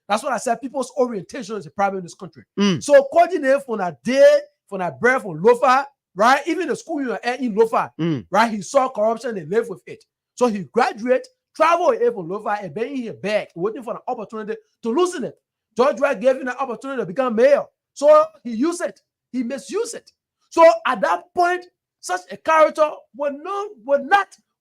That's what I said. People's orientation is a problem in this country. So coordinate for that day, for that breath, for Lofa, right? Even the school you are in Lofa, right? He saw corruption and lived with it. So he graduated, traveled here from Lofa, and been here back, waiting for an opportunity to loosen it. George Weah gave him an opportunity to become mayor. So he used it. He misused it. So at that point, such a character would not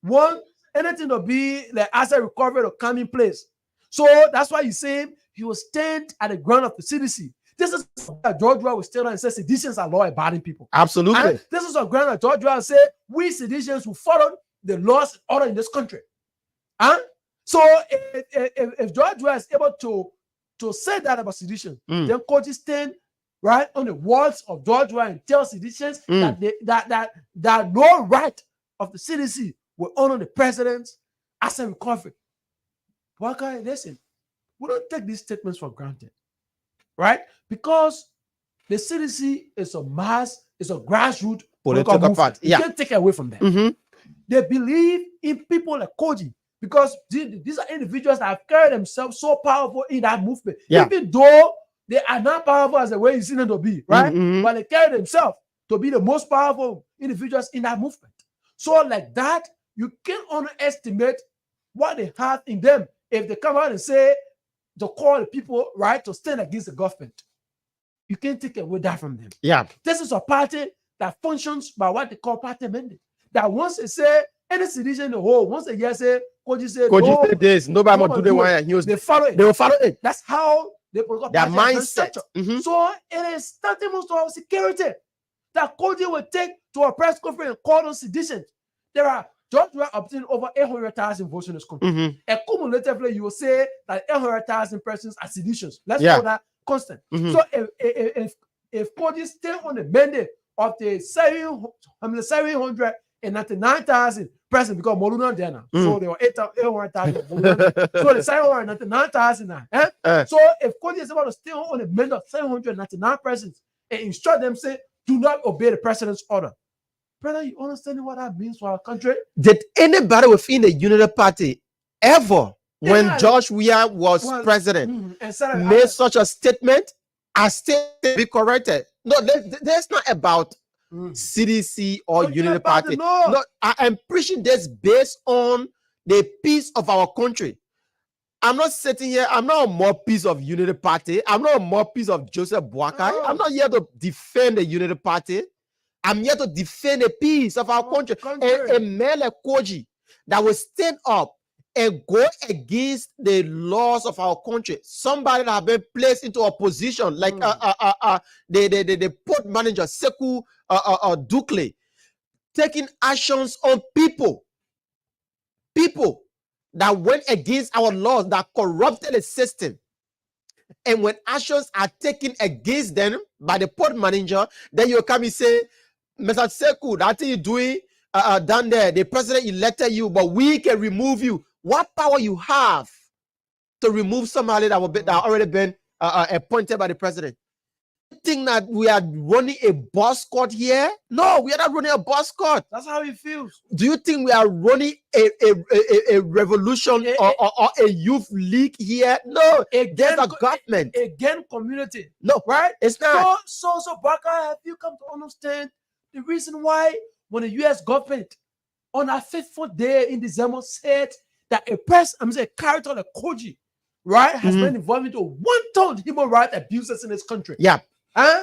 want anything to be the asset recovery to come in place. So that's why he's saying he will stand at the ground of the CDC. This is what George Weah will stand on and say seditions are law-abiding people. Absolutely. And this is a ground that George Weah will say we seditions will follow the laws and order in this country. So if George Weah is able to say that about sedition, then Koji stand right on the walls of George Weah and tell seditions that no right of the CDC will honor the president's asset recovery. Why can't listen? We don't take these statements for granted, right? Because the CDC is a grassroots political party. You can't take it away from them. They believe in people like Koji because these are individuals that have carried themselves so powerful in that movement. Even though they are not powerful as the way you see them to be, right? But they carry themselves to be the most powerful individuals in that movement. So like that, you can't underestimate what they have in them if they come out and say to call the people right to stand against the government. You can't take away that from them. This is a party that functions by what they call party mandate. That once they say any citizen in the whole, once they hear say Koji said this, nobody will do the one and they follow it. They will follow it. That's how they their mindset. So it is tantamount to our security that Koji will take to a press conference and call on sedition. There are George Weah obtained over 800,000 votes in this country. And cumulatively, you will say that 800,000 persons are seditions. Let's call that constant. So if Koji stay on the mandate of the 799,000 persons, because Moluna there now, so there were 800,000. So the 799,000 now. So if Koji is able to stay on the mandate of 799 persons and instruct them, say, do not obey the president's order. Brother, you understand what that means for our country? Did anybody within the Unity Party ever, when George Weah was president, made such a statement? I still be corrected. No, that's not about CDC or Unity Party. No, I am preaching this based on the peace of our country. I'm not sitting here. I'm not a mouthpiece of Unity Party. I'm not a mouthpiece of Joseph Boakai. I'm not here to defend the Unity Party. I'm here to defend the peace of our country. A man like Koji that will stand up and go against the laws of our country, somebody that have been placed into a position like the port manager Sekou Dukle, taking actions on people that went against our laws, that corrupted the system. And when actions are taken against them by the port manager, then you come and say, Mr. Sekou, that thing you're doing down there, the president elected you, but we can remove you. What power you have to remove somebody that already been appointed by the president? You think that we are running a boss court here? No, we are not running a boss court. That's how it feels. Do you think we are running a revolution or a youth league here? No, there's a government. Again, community. No, Right? it's not. So, Baka, have you come to understand the reason why when the U.S. government on a fateful day in December said that a character like Koji, right, has been involved into one-ton human rights abuses in this country? Yeah. Huh?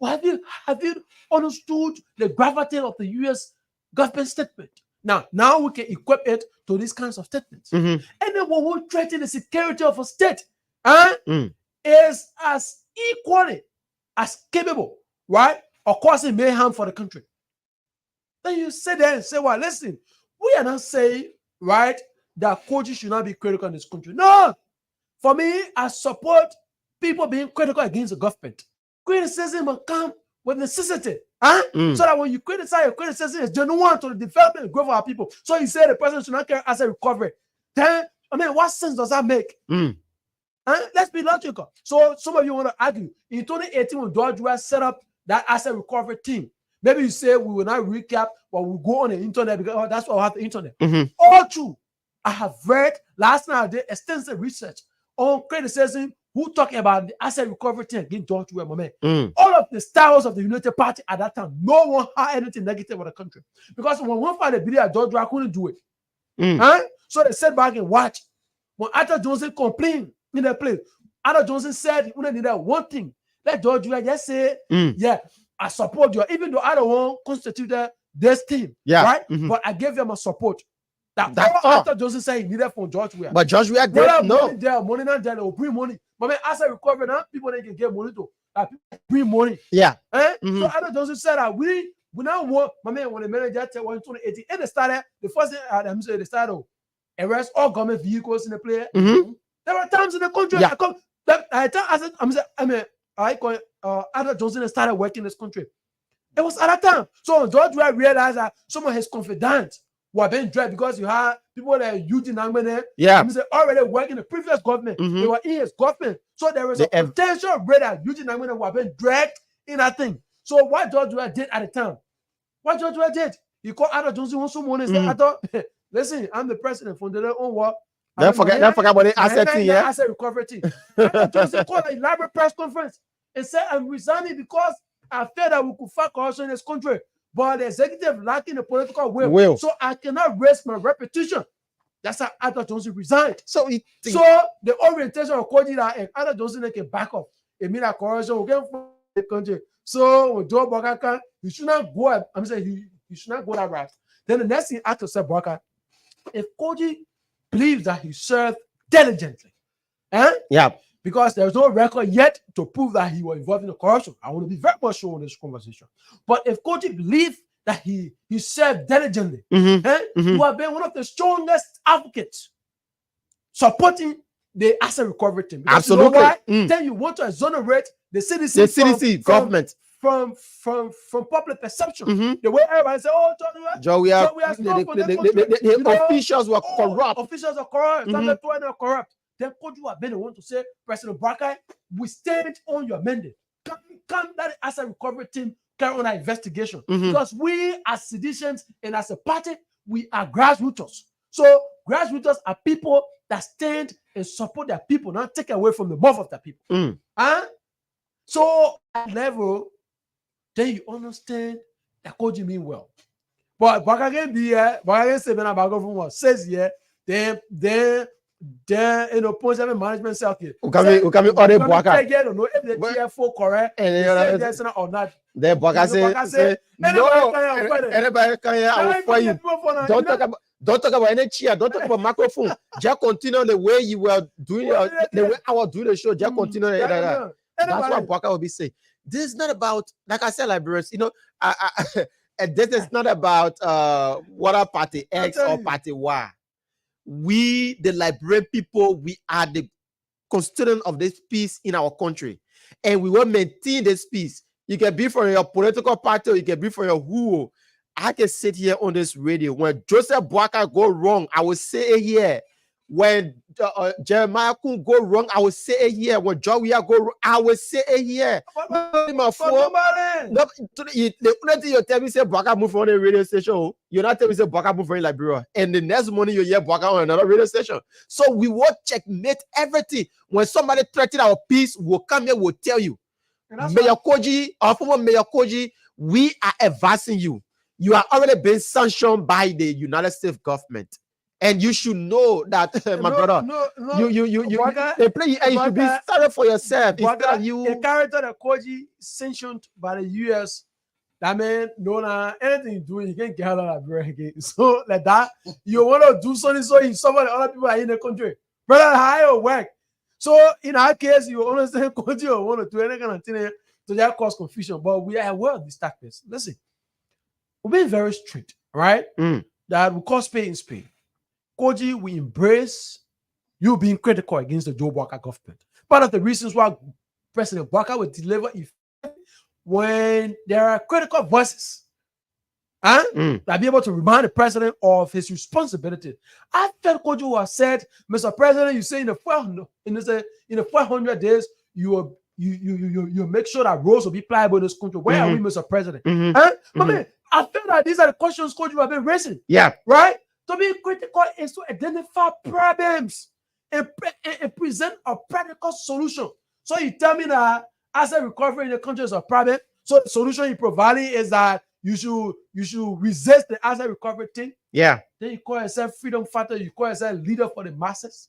Well, have you understood the gravity of the U.S. government statement? Now we can equip it to these kinds of statements. And then when we threaten the security of a state, is as equally as capable, right, of causing mayhem for the country. Then you sit there and say, well, listen, we are not saying, right, that coaches should not be critical in this country. No. For me, I support people being critical against the government. Criticism will come with necessity. So that when you criticize, your criticism is genuine to the development and growth of our people. So you say the president should not carry asset recovery. Then, what sense does that make? Let's be logical. So some of you want to argue. In 2018, when George Weah set up that asset recovery team, maybe you say we will not recap, but we'll go on the internet because that's what we have the internet. All true. I have read, last night I did extensive research on criticism who talking about the asset recovery team against George Weah. All of the stars of the United Party at that time, no one had anything negative with the country. Because when one found a video, George Weah couldn't do it. So they sat back and watched. When Arthur Johnson complained in the place, Arthur Johnson said, we need that one thing. Let George Weah just say, yeah, I support you, even though I don't want to constitute this team. Yeah. Right? But I gave them a support. That's all Arthur Johnson said he needed from George Weah. But George Weah didn't know. Money not there, they'll bring money. But when asset recovery, now people they can get money to bring money. Yeah. So Arthur Johnson said that we now want, when the manager said 2018, and they started, the first thing they started arrest all government vehicles in the play. There were times in the country. Arthur Johnson started working in this country. It was at that time. So George Weah realized that some of his confidants were being dragged because you had people like Eugene Angmene, already working in the previous government. They were in his government. So there was a potential rate that Eugene Angmene were being dragged in that thing. So what George Weah did at the time, he called Arthur Johnson one morning and said, I thought, listen, I'm the president from the own war. Don't forget about the asset team, yeah? Asset recovery team. Arthur Johnson called an elaborate press conference and said, I'm resigning because I felt that we could fight corruption in this country. But the executive lacking the political will. So I cannot risk my reputation. That's how Arthur Johnson resigned. So the orientation of Koji that and Arthur Johnson can back up. It means that corruption will get from the country. So when Joe Baka, you should not go. I'm saying you should not go that route. Then the next thing Arthur said, Baka, if Koji believes that he served diligently, because there's no record yet to prove that he was involved in the corruption. I want to be very much sure on this conversation. But if Koji believes that he served diligently, you have been one of the strongest advocates supporting the asset recovery team. Because absolutely. You know why? Then you want to exonerate the CDC government from public perception. The way everybody say, oh, the officials were corrupt. Officials are corrupt. Are corrupt. Then could you have been the one to say, President Baka, we stand on your mandate. Come that asset recovery team carry on our investigation. Because we as citizens and as a party, we are grassroots. So grassroots are people that stand and support their people, not take away from the mouth of their people. So at level, then you understand that Koji mean well. But Baka can be here, Baka can say Baka says here, then in the point of management circle. We can order Baka. I don't know if the TFO correct or not. Then Baka say, no, anybody can hear for you. Don't talk about. Don't talk about any chair. Don't talk about microphone. Just continue the way you were doing the way I was doing the show. Just continue like that. That's what Bwaka will be saying. This is not about, like I said, Liberians, this is not about whether party X or party Y. We, the Liberian people, we are the constituent of this peace in our country. And we will maintain this peace. You can be from your political party, or you can be from your who. I can sit here on this radio. When Joseph Bwaka go wrong, I will say it here. When Jeremiah Kun go wrong, I will say it here. When John Weah go wrong, I will say it here. The only thing you tell me say Bwaka move on the radio station. You not tell me say Bwaka move from Liberia. And the next morning you hear Bwaka on another radio station. So we will checkmate everything. When somebody threaten our peace, we'll come here, we'll tell you. Mayor Koji, our former Mayor Koji, we are advising you. You are already being sanctioned by the United States government. And you should know that, my brother, they play, and you should be sorry for yourself. A character that Koji sanctioned by the US, that man, anything you do, you can't get out of that break again. So, like that, you want to do something so you somebody other people are in the country. Brother, how you work? So, in our case, you understand Koji or want to do any kind of thing to that cause confusion. But we are aware of these tactics. Listen, we're being very strict, right? That we call spade in spade. Koji, we embrace you being critical against the Joe Bwaka government. Part of the reasons why President Bwaka will deliver when there are critical voices that be able to remind the president of his responsibility. I felt Koji who has said, Mr. President, you say in the 400 days, you make sure that roads will be pliable in this country. Where are we, Mr. President? I feel that these are the questions Koji have been raising. Yeah. Right? To be critical is to identify problems and present a practical solution. So you tell me that asset recovery in the country is a problem. So the solution you're providing is that you should resist the asset recovery thing. Yeah. Then you call yourself freedom fighter. You call yourself leader for the masses.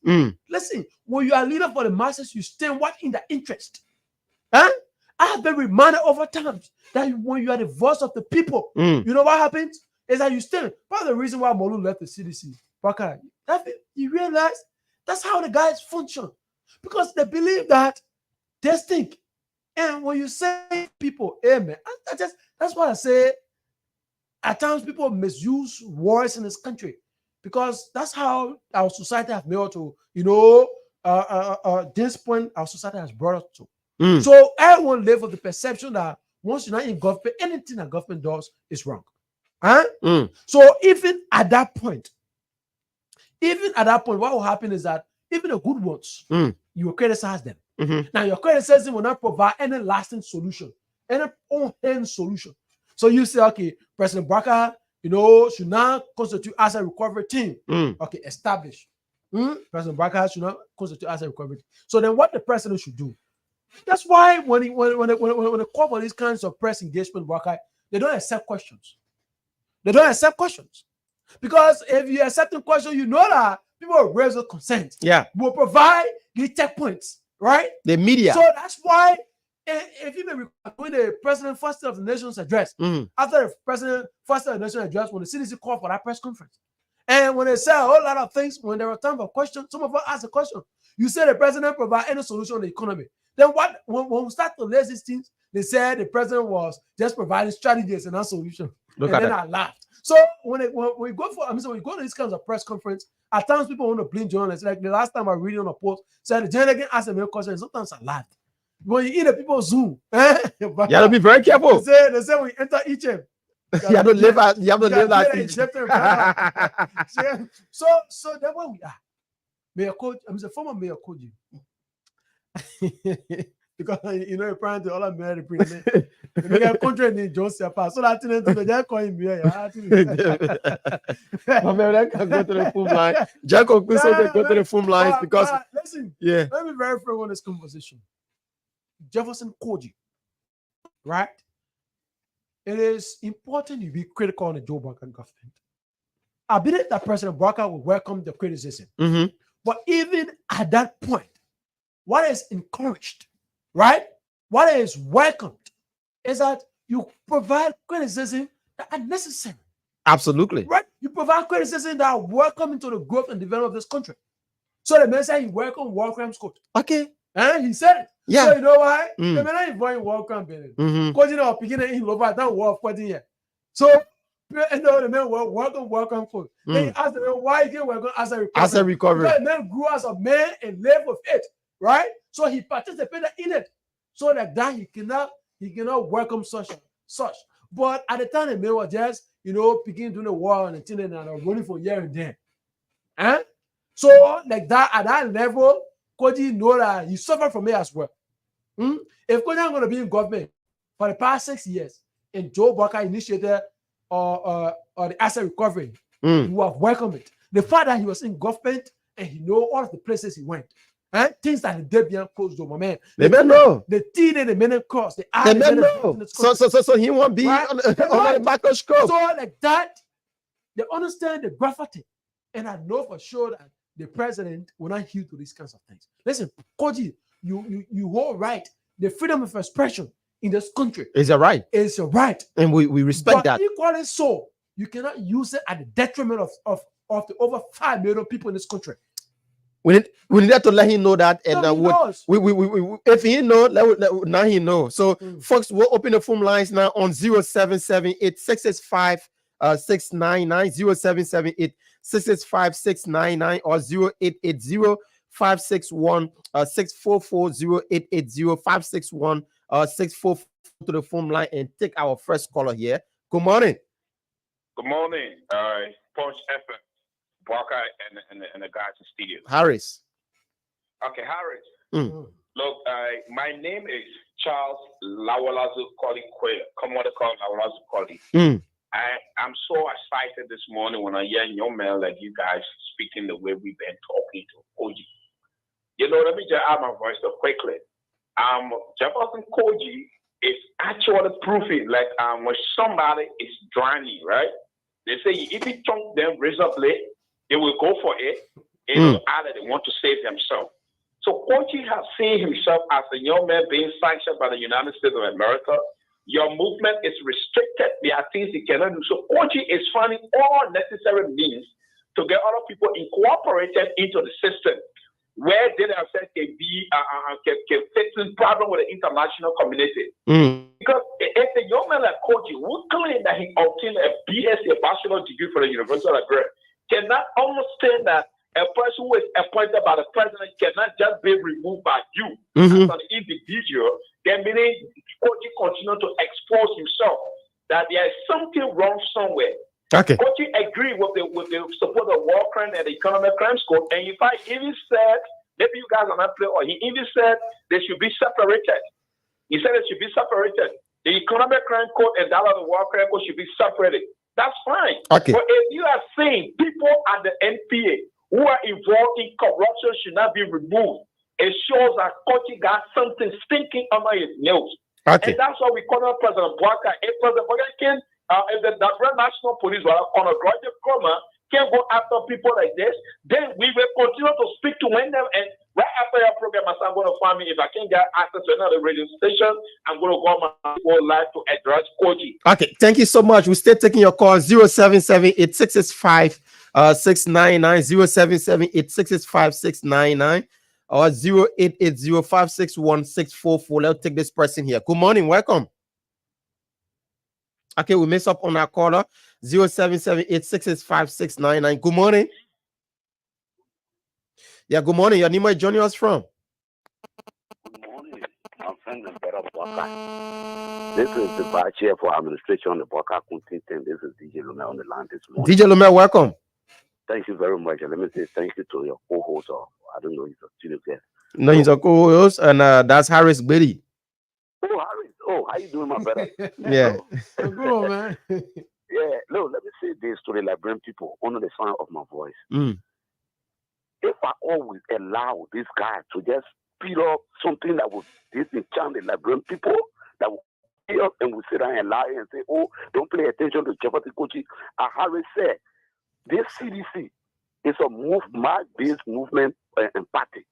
Listen, when you are leader for the masses, you stand what in the interest. I have been reminded over time that when you are the voice of the people, you know what happens? Is that you still part of the reason why Molu left the CDC. You realize that's how the guys function, because they believe that they stink. And when you say people, amen, that's why I say at times people misuse words in this country, because that's how our society has made to, this point our society has brought us to. So everyone live with the perception that once you're not in government, anything that government does is wrong. So even at that point, what will happen is that even the good ones, you will criticize them. Now your criticism will not provide any lasting solution, any on-hand solution. So you say, okay, President Bwaka, should not constitute as a recovery team. Okay, establish. President Bwaka should not constitute as a recovery team. So then what the president should do? That's why when they call for these kinds of press engagement, Bwaka, they don't accept questions. They don't accept questions. Because if you accept a question, you know that people will raise a consent. Yeah. Will provide the checkpoints, right? The media. So that's why if you may recall when the president first of the nation's address, after the president first of the nation's address, when the CDC called for that press conference, and when they say a whole lot of things, when there was time for questions, some of us ask a question. You say the president provide any solution on the economy. Then what? When we start to list these things, they said the president was just providing strategies and not solution. And then I laughed. So when we go to these kinds of press conference, at times people want to blame journalists. Like the last time I read on a post, said the journalist can ask a main question, and sometimes I laughed. When you eat the people Zoom, you have to be very careful. They say when you enter each you have to live that. You have to live that. So that's where we are. Mayor Koji, I'm a former Mayor Koji. Because you're trying to all of me pretty. You get country in Joseph, so that they just call him here. I can go to the phone line. Jack go to the phone lines because listen, yeah. Let me verify on this conversation. Jefferson Koji, right? It is important to be critical on the Joe Bwaka government. I believe that President Bwaka will welcome the criticism. But even at that point, what is encouraged, right? What is welcomed is that you provide criticism that are necessary. Absolutely. Right? You provide criticism that are welcome into the growth and development of this country. So the man said he welcomed war crimes court. Okay. And he said it. Yeah. So you know why? Mm. The man ain't involved in war crime. Mhm. Because you know, beginning in Lova, that war of here. So you know, the man welcome war crime court. Then he asked the man why he didn't welcome as a recovery. As a recovery. Because the man grew as a man and lived with it. Right? So he participated in it. So that he cannot welcome such. But at the time, the man was just, begin doing the war and thing and running for here and there. Eh? So like that, at that level, Koji know that he suffered from it as well. If Koji is going to be in government for the past 6 years, and Joe Walker initiated the asset recovery, you have welcomed it. The fact that he was in government and he know all of the places he went. Things that he did behind closed door, my man. They may know. The tea and the men cross. They may know. So he won't be on the microscope. So like that, they understand the gravity. And I know for sure that the president will not heal to these kinds of things. Listen, Koji, you hold right. The freedom of expression in this country is a right. It's a right. And we respect that. Equally so, you cannot use it at the detriment of the over 5 million people in this country. We need to let him know that, and if he know, now he know. So, folks, we'll open the phone lines now on 0778 665 699 0778 665 699 or 0880 561 644 0880 561 644 to the phone line and take our first caller here. Good morning. Good morning, Punch FM. Walker and the guys in studio. Harris. Okay, Harris. Look, my name is Charles Lawalazu Koli Quayle. Come on, call Lawalazu Koli. I'm so excited this morning when I hear in your mail that you guys speaking the way we've been talking to Koji. Let me just add my voice up quickly. Jefferson Koji is actually proving like when somebody is drowning, right? They say if you chunk them razor blade, they will go for it, and either they want to save themselves. So Koji has seen himself as a young man being sanctioned by the United States of America. Your movement is restricted. There are things he cannot do. So Koji is finding all necessary means to get other people incorporated into the system where they themselves can be can fixing problem with the international community. Because if a young man like Koji who claim that he obtained a BS, a bachelor's degree from the University of Liberia, cannot understand that a person who is appointed by the president cannot just be removed by you as an individual, then meaning Koji continue to expose himself that there is something wrong somewhere. Okay. Koji agree with the support of war crime and the economic crimes code, and in fact even said, maybe you guys are not clear, or he even said they should be separated. He said they should be separated. The economic crime code and that of the war crime code should be separated. That's fine. Okay. But if you are saying people at the NPA who are involved in corruption should not be removed, it shows that Koji got something stinking under his nose. Okay. And that's why we call on President Bwaka. If President Bwaka can, if the National Police or on a graduate comma can go after people like this, then we will continue to speak to them. And right after your program, I'm going to find me. If I can get access to another radio station, I'm going to go on my whole life to address Koji. Okay, thank you so much. We're still taking your call 0778 665 699 0778 665 699 or 0880 561 644. Let's take this person here. Good morning, welcome. Okay, we mess up on our caller 0778 665 699. Good morning. Yeah, good morning. Your name is joining us from? Good morning. I'm from the Bwaka. This is the vice chair for administration on the Bwaka County team. This is DJ Lume on the line this morning. DJ Lume, welcome. Thank you very much. And let me say thank you to your co-host, or I don't know, he's a studio guest. No, he's a co-host, and that's Harris Betty. Oh, Harris. Oh, how you doing, my brother? Yeah. Good on, man. Yeah, look, let me say this to the Liberian people under the sound of my voice. If I always allow this guy to just speed up something that will disenchant the Liberian people, that will speed up and we sit down and lie and say, oh, don't pay attention to Jefferson Koji. As Harris said, this CDC is a mass-based movement and party.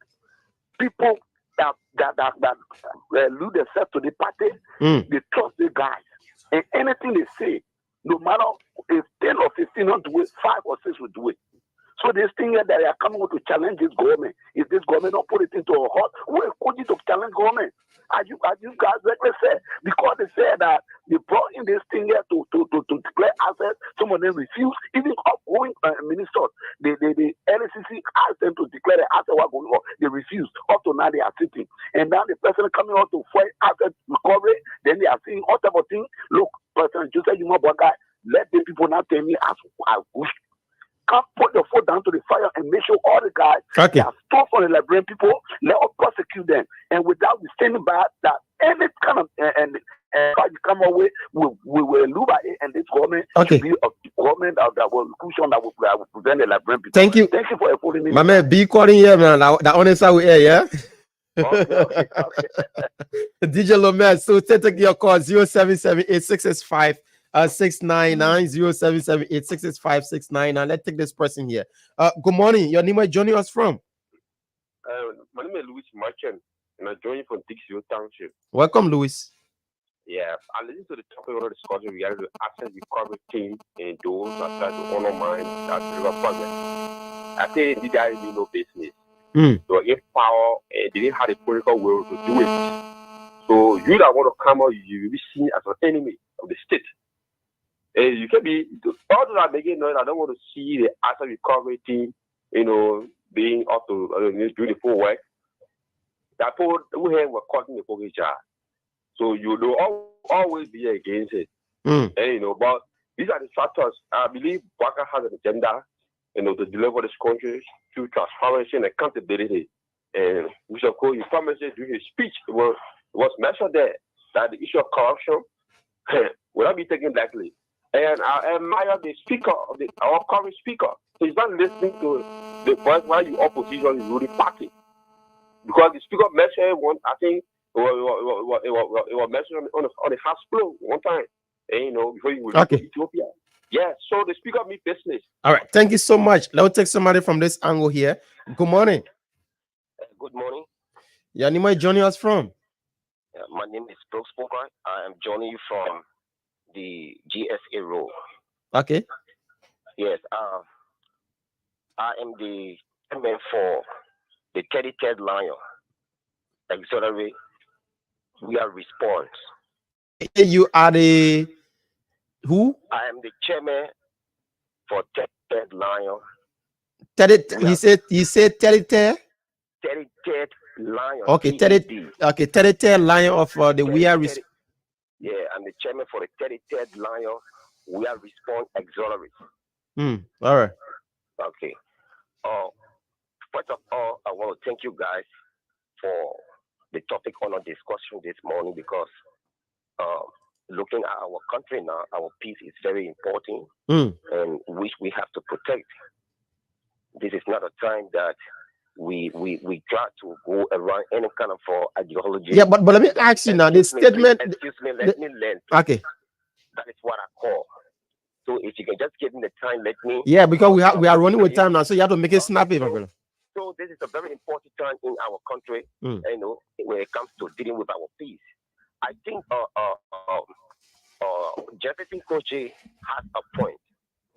People that lose themselves to the party, they trust the guys. And anything they say, no matter if 10 or 15 don't do it, 5 or 6 will do it. So this thing here that they are coming to challenge this government, if this government don't put it into a hot, where could you to challenge government? As you guys rightly said, because they said that they brought in this thing here to declare assets, some of them refuse, even outgoing ministers. The LCC asked them to declare the asset were going on. They refused. Up to now they are sitting. And now the person coming out to fight asset recovery, then they are saying all type of things. Look, President Joseph Yuma Boakai, let the people now tell me as I wish. Come put your foot down to the fire and make sure all the guys that are tough on the Liberian people, let us prosecute them. And without we standing back, that any kind of and you come away, we will look at it, and this government should be a government that will cushion that will prevent the Liberian people. Thank you. Thank you for putting me. My man, be calling here, man. That honest how we are, yeah. Okay. DJ Lomel, so take your call 0778 699 0778 699. Let's take this person here. Good morning. Your name is joining us from? My name is Louis Merchant, and I'm joining from Dixie Township. Welcome, Louis. Yeah, I listened to the topic of the discussion regarding the asset recovery team and those that try to undermine that river project. I think these guys do no business. So if power, they didn't have the political will to do it. So you that want to come out, you will be seen as an enemy of the state. You can be all that making noise. I don't want to see the asset recovery team, being up to do the full work. That people who were causing the focus jar. So you will always be against it. And, but these are the factors. I believe Boakai has an agenda, to deliver this country through transparency and accountability. And Bishop Cole, you promised it during his speech. It was mentioned there that the issue of corruption will not be taken lightly. And I admire the speaker, our current speaker. He's not listening to the voice while you opposition is ruling party. Because the speaker mentioned one, I think it was mentioned on the house floor one time. And, before you were to Ethiopia. Yeah, so the speaker means business. All right, thank you so much. Let's take somebody from this angle here. Good morning. Good morning. Your name is joining us from? My name is Brooks Boakai. I am joining you from the GSA Road. Okay. Yes, I am the chairman for the 33rd Lion Auxiliary. We are response. You are the who? I am the chairman for 33rd Lion. He said 33rd? 33rd Lion. Okay, 33rd Lion of the We Are Response. Yeah, I'm the chairman for the 33rd Lion We Are Response Auxiliary. All right. Okay. First of all, I want to thank you guys for the topic on our discussion this morning, because looking at our country now, our peace is very important, and which we have to protect. This is not a time that we try to go around any kind of ideology. Yeah, but let me ask you now, this statement. Excuse me, let me learn. Okay. That is what I call. So if you can just give me the time, let me. Yeah, because we are running with time now, so you have to make it snappy, my brother. So this is a very important time in our country, when it comes to dealing with our peace. I think Jefferson Koche has a point,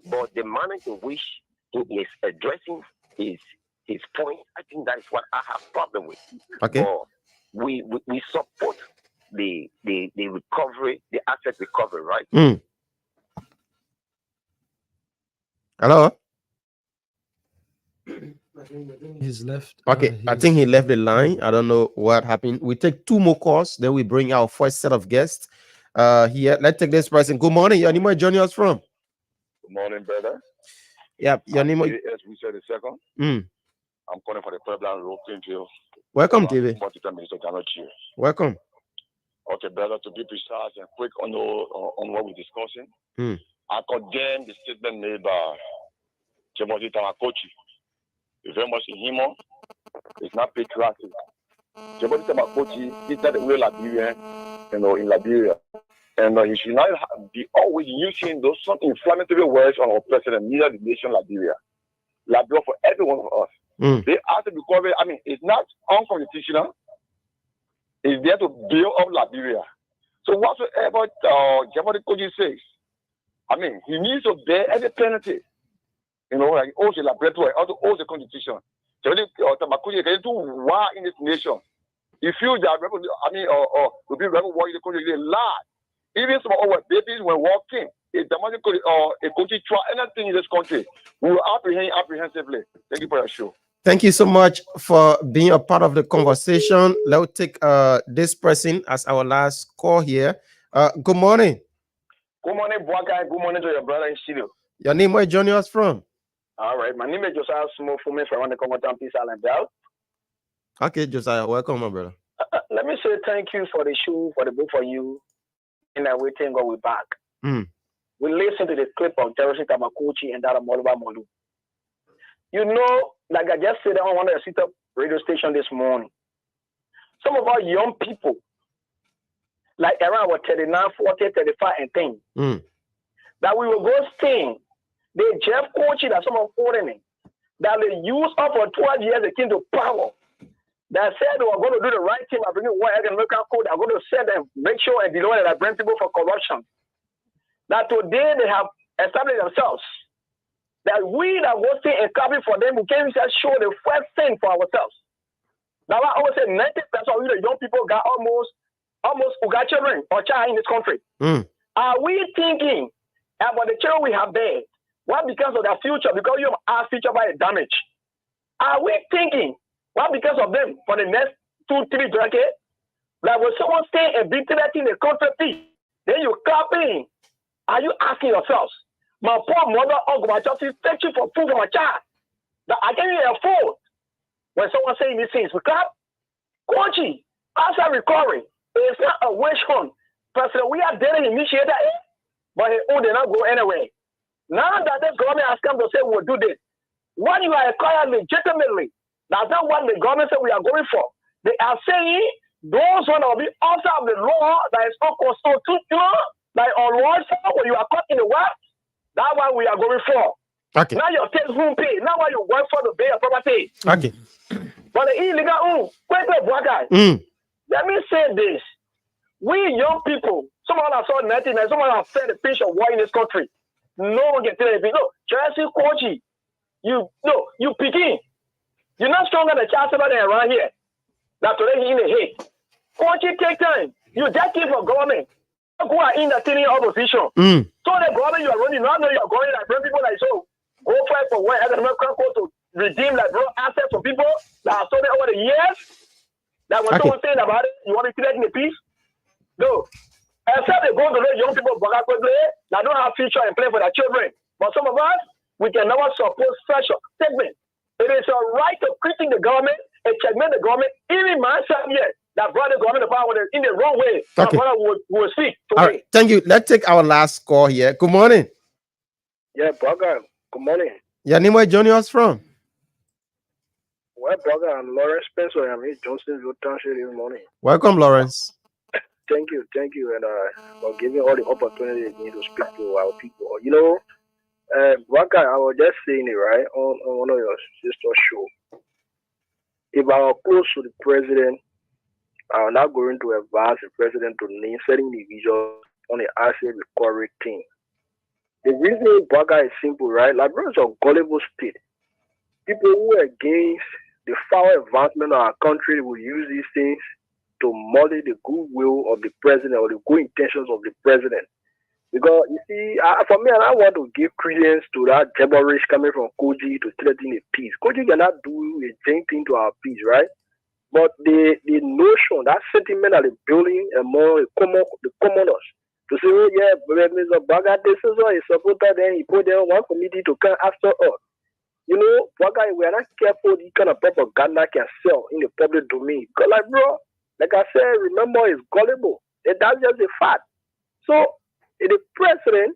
but the manner in which he is addressing his point, I think that is what I have problem with. Okay. We support the recovery, the asset recovery, right? Hello. He's left. Okay, I think he left the line. I don't know what happened. We take 2 more calls, then we bring our first set of guests. Here, let's take this person. Good morning. Your name is joining us from? Good morning, brother. Yeah, your name is. As we said a second. I'm calling for the Puebla Road, Plainfield. Welcome, David. Welcome. Okay, brother. To be precise and quick on what we're discussing, I condemn the statement made by Timothy Tamakochi. It's very much inhuman. It's not patriotic. Timothy Tamakochi is not a real Liberian, in Liberia. And he should not be always using those some inflammatory words on our president, neither the nation Liberia. Liberia for every one of us. They have to recover. I mean, it's not unconstitutional. It's there to build up Liberia. So whatsoever Timothy Kochi says, I mean, he needs to bear every penalty. You know, like owes the laboratory, also owes the constitution. So, Tamakuji can do war in this nation. He feels that, I mean, or will be rebel war in the country, they lie. Even some of our babies were walking. If the money could, a country try anything in this country, we will apprehend apprehensively. Thank you for your show. Thank you so much for being a part of the conversation. Let's take this person as our last call here. Good morning. Good morning, Bwaka. Good morning to your brother in studio. Your name, where you joining us from? All right, my name is Josiah Small for me from the Common Peace Island Bell. Okay, Josiah, welcome, my brother. Let me say thank you for the show, for the book for you. And we thank God we're back. We listened to the clip of Terrorist Tamakuchi and Dara Moluba Molu. You know, like I just said on one of the sit-up radio station this morning, some of our young people, like around 39, 40, 35, and 10, that we will go sting. They Jeff Kochi that some of them that they use up for 12 years they came to power. That said they were going to do the right thing by bringing one economical code. They're going to set them, make sure and below that bring people for corruption. That today they have established themselves. That we that was stay and copy for them, we can't just show the first thing for ourselves. Now I always say 90% of the young people got almost got children or child in this country. Are we thinking about the children we have there? What because of their future? Because you our future by damage. Are we thinking what because of them for the next 2-3 decades? Like when someone stay and be in the country, then you copying. Are you asking yourselves, my poor mother or my child is searching for food for my child that I can't even afford? When someone saying these things, we clap. Kochi, after recovery, it's not a wish fund. President, we are daily initiated, but he did not go anywhere. Now that the government has come to say we'll do this, what you are acquired legitimately, that's not what the government said we are going for. They are saying those who will be outside of the law that is unconstitutional, like unlawful, when you are caught in the work, that's what we are going for. Okay. Now your tax won't pay. Now what you work for to pay your property. Okay. But the illegal, let me say this. We young people, some of us saw nothing, and some of us felt the pinch of war in this country. No one can tell anything. No, Chelsea Kochi, you picking. You're not stronger than Charles than around here. That today he in the hate. Kochi take time. You just keep for government. Who are in the senior opposition. So the government you are running, not know you are going like bring people like so. Go fight for one economic code to redeem like bro assets for people that are stolen over the years. That when someone saying about it, you want to see that in the peace? No. Except they go to let young people that don't have future and play for their children. But some of us, we can never support such a statement. It is a right to critique the government and checkmate the government. Even myself here, that brought the government to power in the wrong way. Okay. My brother will speak. All right. Thank you. Let's take our last call here. Good morning. Yeah, brother. Good morning. Your name, where you joining us from? Well, brother, I'm Lawrence Spencer. I'm in Johnsonville Township this morning. Welcome, Lawrence. Thank you, and for giving all the opportunity to speak to our people. You know, Waka, I was just saying it right on one of your sister show. If I were close to the president, I'm not going to advise the president to name certain individuals on the asset recovery team. The reason Waka is simple, right? Liberia is a gullible state. People who are against the foul advancement of our country will use these things to muddy the goodwill of the president or the good intentions of the president. Because, you see, for me, I want to give credence to that gibberish coming from Koji to threaten a peace. Koji cannot do a same thing to our peace, right? But the notion, that sentiment that is building among the commoners, to say, oh, yeah, Mr. Baga, this is what he supported, then he put them one committee to come after us. You know, Baga, we are not careful, the kind of propaganda can sell in the public domain. Because, like, bro, like I said, remember, it's gullible. That's just a fact. So, the president,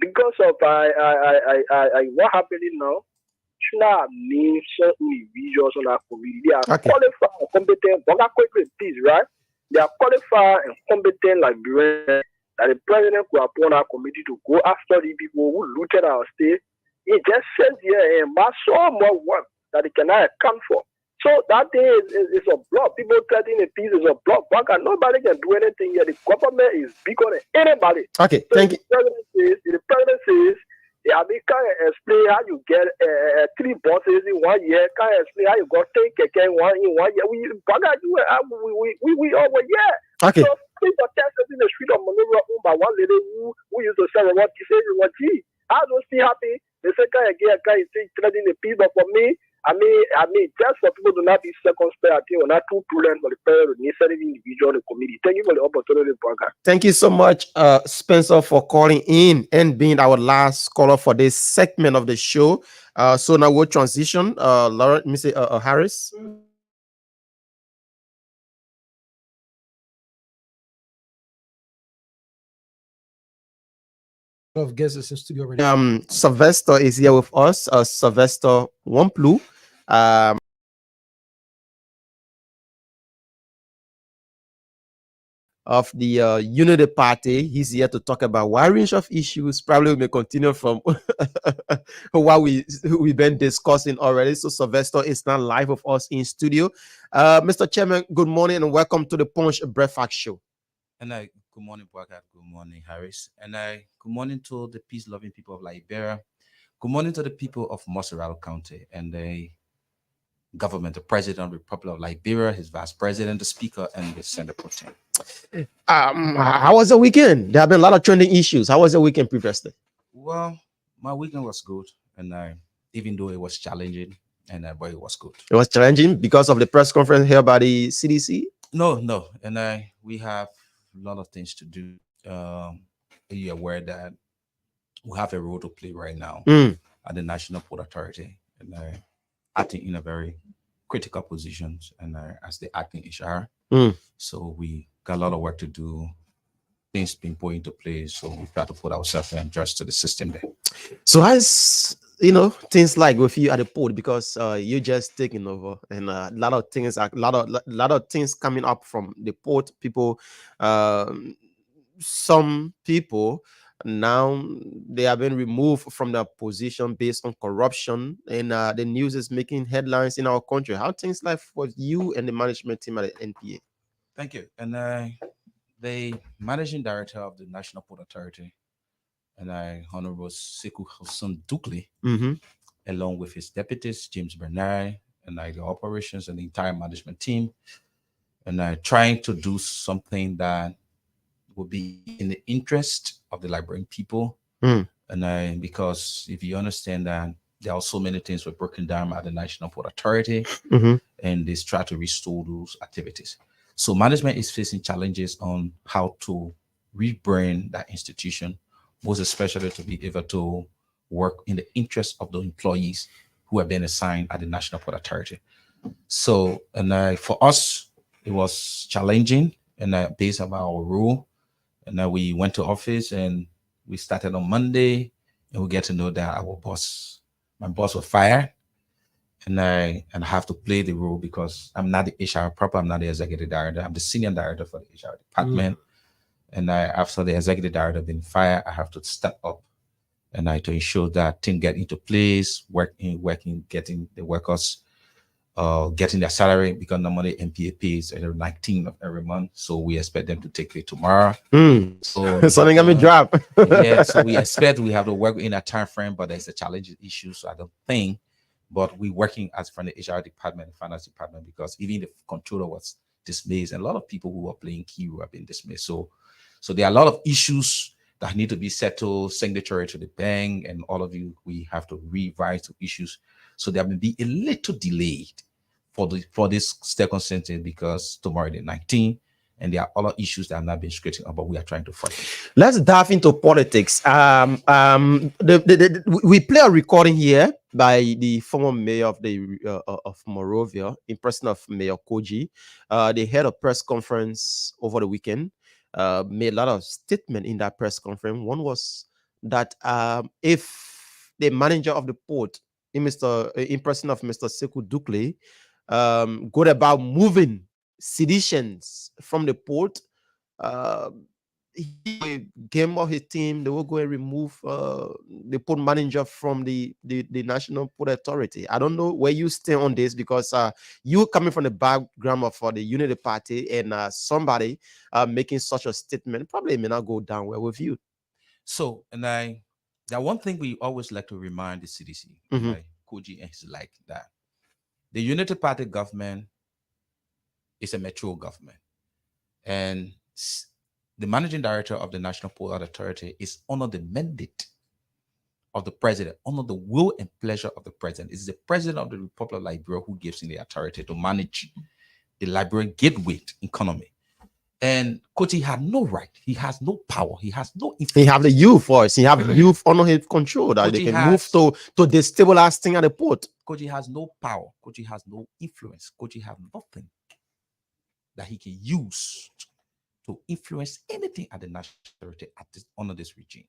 because of what happening now, should not name certain individuals on our community. They are qualified and competent. Please, right? They are qualified and competent Liberians that the president could appoint our committee to go after the people who looted our state. It just says here and so more work that it cannot account for. So that thing is a block. People threatening a peace is a block. Nobody can do anything here. The government is bigger than anybody. Okay, so thank you. The president the president says, I mean, can you explain how you get 3 buses in 1 year? Can you explain how you got 10 keke in 1 year? We all were, yeah. Okay. So, people tested in the street of Monrovia owned by one lady who used to sell what he said, what gee, I don't see happy. They say, can you get a guy threatening the people? But for me, I mean, just for people to not be circumspect, I think we're not too prudent for the parent, necessarily individual, the committee. Thank you for the opportunity, Parker. Thank you so much, Spencer, for calling in and being our last caller for this segment of the show. So now we'll transition. Laura, Mr. Harris. Of guests in studio already. Sylvester is here with us. Sylvester Wamplu. Of the Unity Party. He's here to talk about a wide range of issues. Probably we may continue from what we've been discussing already. So Sylvester is now live with us in studio. Mr. Chairman, good morning and welcome to the Punch Breakfast Show. And good morning, Bwagat. Good morning, Harris. And good morning to the peace-loving people of Liberia. Good morning to the people of Moserado County and the government, the President of the Republic of Liberia, his Vice President, the Speaker, and the Senate Pro Tem. How was the weekend? There have been a lot of trending issues. How was the weekend previously? Well, my weekend was good, and even though it was challenging, but it was good. It was challenging because of the press conference held by the CDC? No, and we have a lot of things to do. Are you aware that we have a role to play right now at the National Port Authority, and acting in a very critical position, and as the acting HR. So we got a lot of work to do. Things being put into place, so we try to put ourselves and adjust to the system there. So as things like with you at the port, because you're just taking over, and a lot of things, lot of things coming up from the port. People, some people now they have been removed from their position based on corruption, and the news is making headlines in our country. How things like for you and the management team at the NPA? Thank you. And the managing director of the National Port Authority, and Honorable Sekou Hassan Dukli, along with his deputies, James Bernard, and the operations and the entire management team, and trying to do something that would be in the interest of the Liberian people. And because if you understand that there are so many things were broken down at the National Port Authority, and they try to restore those activities. So management is facing challenges on how to rebrand that institution, most especially to be able to work in the interest of the employees who have been assigned at the National Port Authority. So, and for us, it was challenging, and based on our rule, and we went to office and we started on Monday, and we get to know that my boss was fired, and I have to play the role because I'm not the HR proper, I'm not the executive director, I'm the senior director for the HR department. And after the executive director been fired, I have to step up and to ensure that things get into place, working, getting the workers getting their salary, because normally NPA pays at the 19th of every month. So we expect them to take it tomorrow. So something got me drop. Yeah, so we expect we have to work in a time frame, but there's a challenging issue. So I don't think, but we're working as from the HR department, finance department, because even the controller was dismissed, and a lot of people who are playing key role have been dismissed. So there are a lot of issues that need to be settled, signatory to the bank, and all of you, we have to revise the issues. So there may be a little delayed for this circumstance, because tomorrow the 19th, and there are other issues that have not been straightened out, but we are trying to fight. Let's dive into politics. We play a recording here by the former mayor of Monrovia, in person of Mayor Koji. They had a press conference over the weekend, made a lot of statement in that press conference. One was that if the manager of the port, in person of Mr. Sekou Dukli, go about moving seditions from the port, he came of his team, they will go and remove the port manager from the National Port Authority. I don't know where you stand on this, because you coming from the background of the Unity Party, and somebody making such a statement probably may not go down well with you. So, that one thing we always like to remind the CDC, like Koji and his like that, the Unity Party government is a mature government, and the managing director of the National Port Authority is under the mandate of the president, under the will and pleasure of the president. It's the president of the Republic of Liberia who gives him the authority to manage the Liberian gateway economy. And Koji had no right. He has no power. He has no influence. He have the youth voice. He have youth under his control that they can move to destabilize things at the port. Koji has no power. Koji has no influence. Koji has nothing that he can use to influence anything at the national authority under this regime.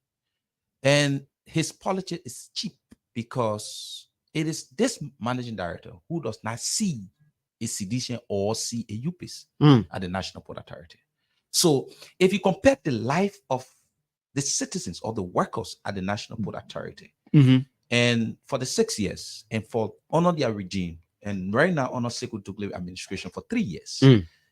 And his policy is cheap because it is this managing director who does not see a sedition or see a UPIS at the National Port Authority. So if you compare the life of the citizens or the workers at the National Port Authority, and for the 6 years, and for under their regime, and right now under Sekou Dougle administration for 3 years,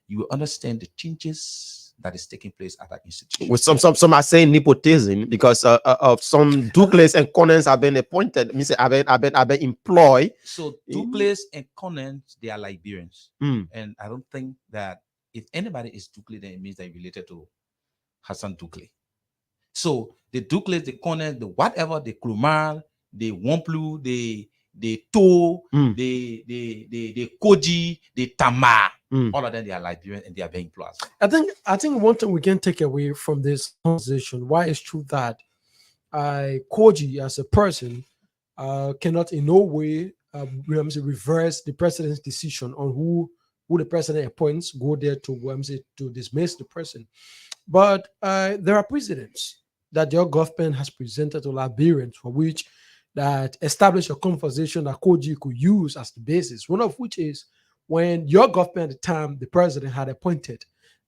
you will understand the changes that is taking place at that institution. With some are saying nepotism because of some Douglas and Connens have been appointed, have been employed. So Douglas and Connens, they are Liberians, and I don't think that if anybody is Douglas, then it means they're related to Hassan Dougle. So the Douglas, the Connens, the whatever, the Klumar, the Wamplu, the To, the Koji, the Tamar. All of them, they are Liberian and they are being employed. I think one thing we can take away from this conversation, why it's true that Koji as a person cannot in no way reverse the president's decision on who the president appoints, go there to dismiss the person. But there are precedents that your government has presented to Liberians for which that establish a conversation that Koji could use as the basis. One of which is when your government at the time, the president had appointed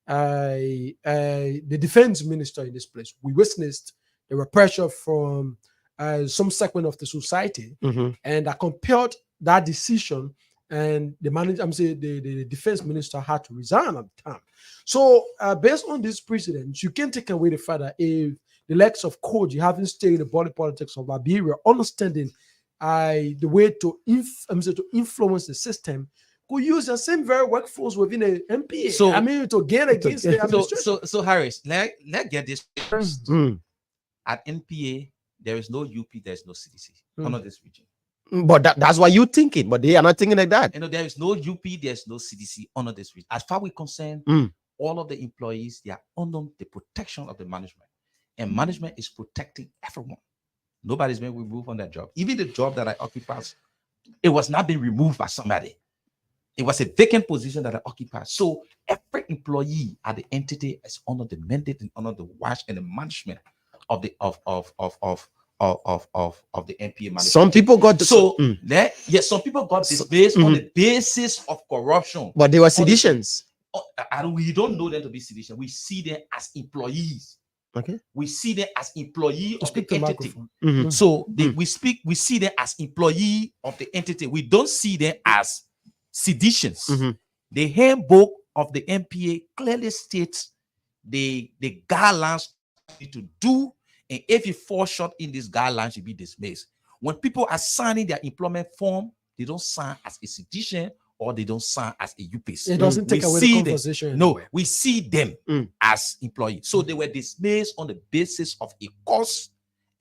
the defense minister in this place. We witnessed there were pressure from some segment of the society, and I compared that decision, and the defense minister had to resign at the time. So based on this precedent, you can take away the fact that if the likes of Koji having stayed in the body politics of Liberia, understanding the way to influence the system, could use the same very workforce within the MPA. So to get against the administration. So Harris, let's get this first. At NPA, there is no UP, there is no CDC under this region. But that's what you're thinking, but they are not thinking like that. There is no UP, there's no CDC under this region. As far as we're concerned, all of the employees, they are under the protection of the management. And management is protecting everyone. Nobody's been removed on that job. Even the job that I occupy, it was not being removed by somebody. It was a vacant position that I occupied. So every employee at the entity is under the mandate and under the watch and the management of the MPA management. Some people got some people got displaced on the basis of corruption. But they were seditions. We don't know them to be sedition. We see them as employees. Okay. We see them as employee of the entity. So we see them as employee of the entity. We don't see them as seditions. The handbook of the MPA clearly states the guidelines to do, and if you fall short in these guidelines, you'll be dismissed. When people are signing their employment form, they don't sign as a sedition or they don't sign as a UPIS. It doesn't take away the conversation. No, we see them as employees. So they were dismissed on the basis of a course,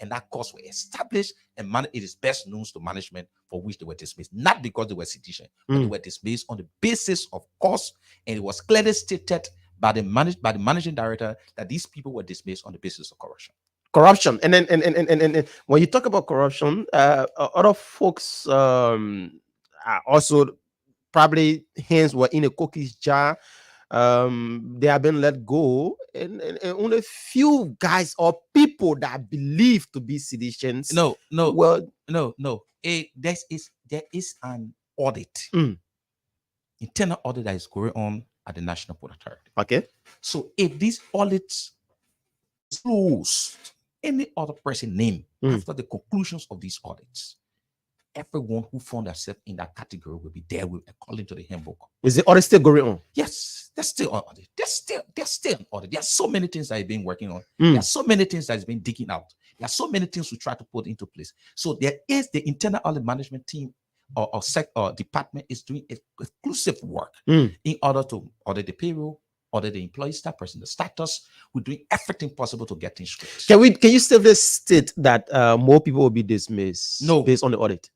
and that course was established, and it is best known to management for which they were dismissed, not because they were sedition, but they were dismissed on the basis of course, and it was clearly stated by the managing director that these people were dismissed on the basis of corruption. And then when you talk about corruption, other folks are also probably hands were in a cookies jar. They have been let go, and only few guys or people that believe to be seditions. No. There is an audit, internal audit that is going on at the National Port Authority. Okay. So if these audits close any other person name after the conclusions of these audits, everyone who found themselves in that category will be there with according to the handbook. Is the audit still going on? Yes, they're still on audit. They're still on audit. There are so many things that I've been working on. There are so many things that has been digging out. There are so many things we try to put into place. So there is the internal audit management team or department is doing exclusive work in order to audit the payroll, audit the employee status, the status. We're doing everything possible to get things straight. Can you still state that more people will be dismissed? No, based on the audit.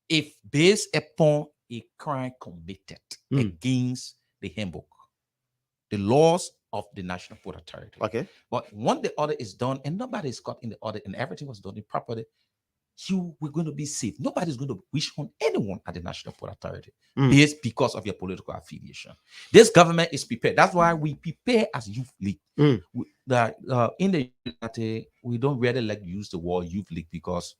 If based upon a crime committed against the handbook, the laws of the National Port Authority. Okay. But when the audit is done and nobody is caught in the audit and everything was done properly, you were going to be safe. Nobody's going to wish on anyone at the National Port Authority based because of your political affiliation. This government is prepared. That's why we prepare as Youth League. In the United, we don't really like to use the word Youth League because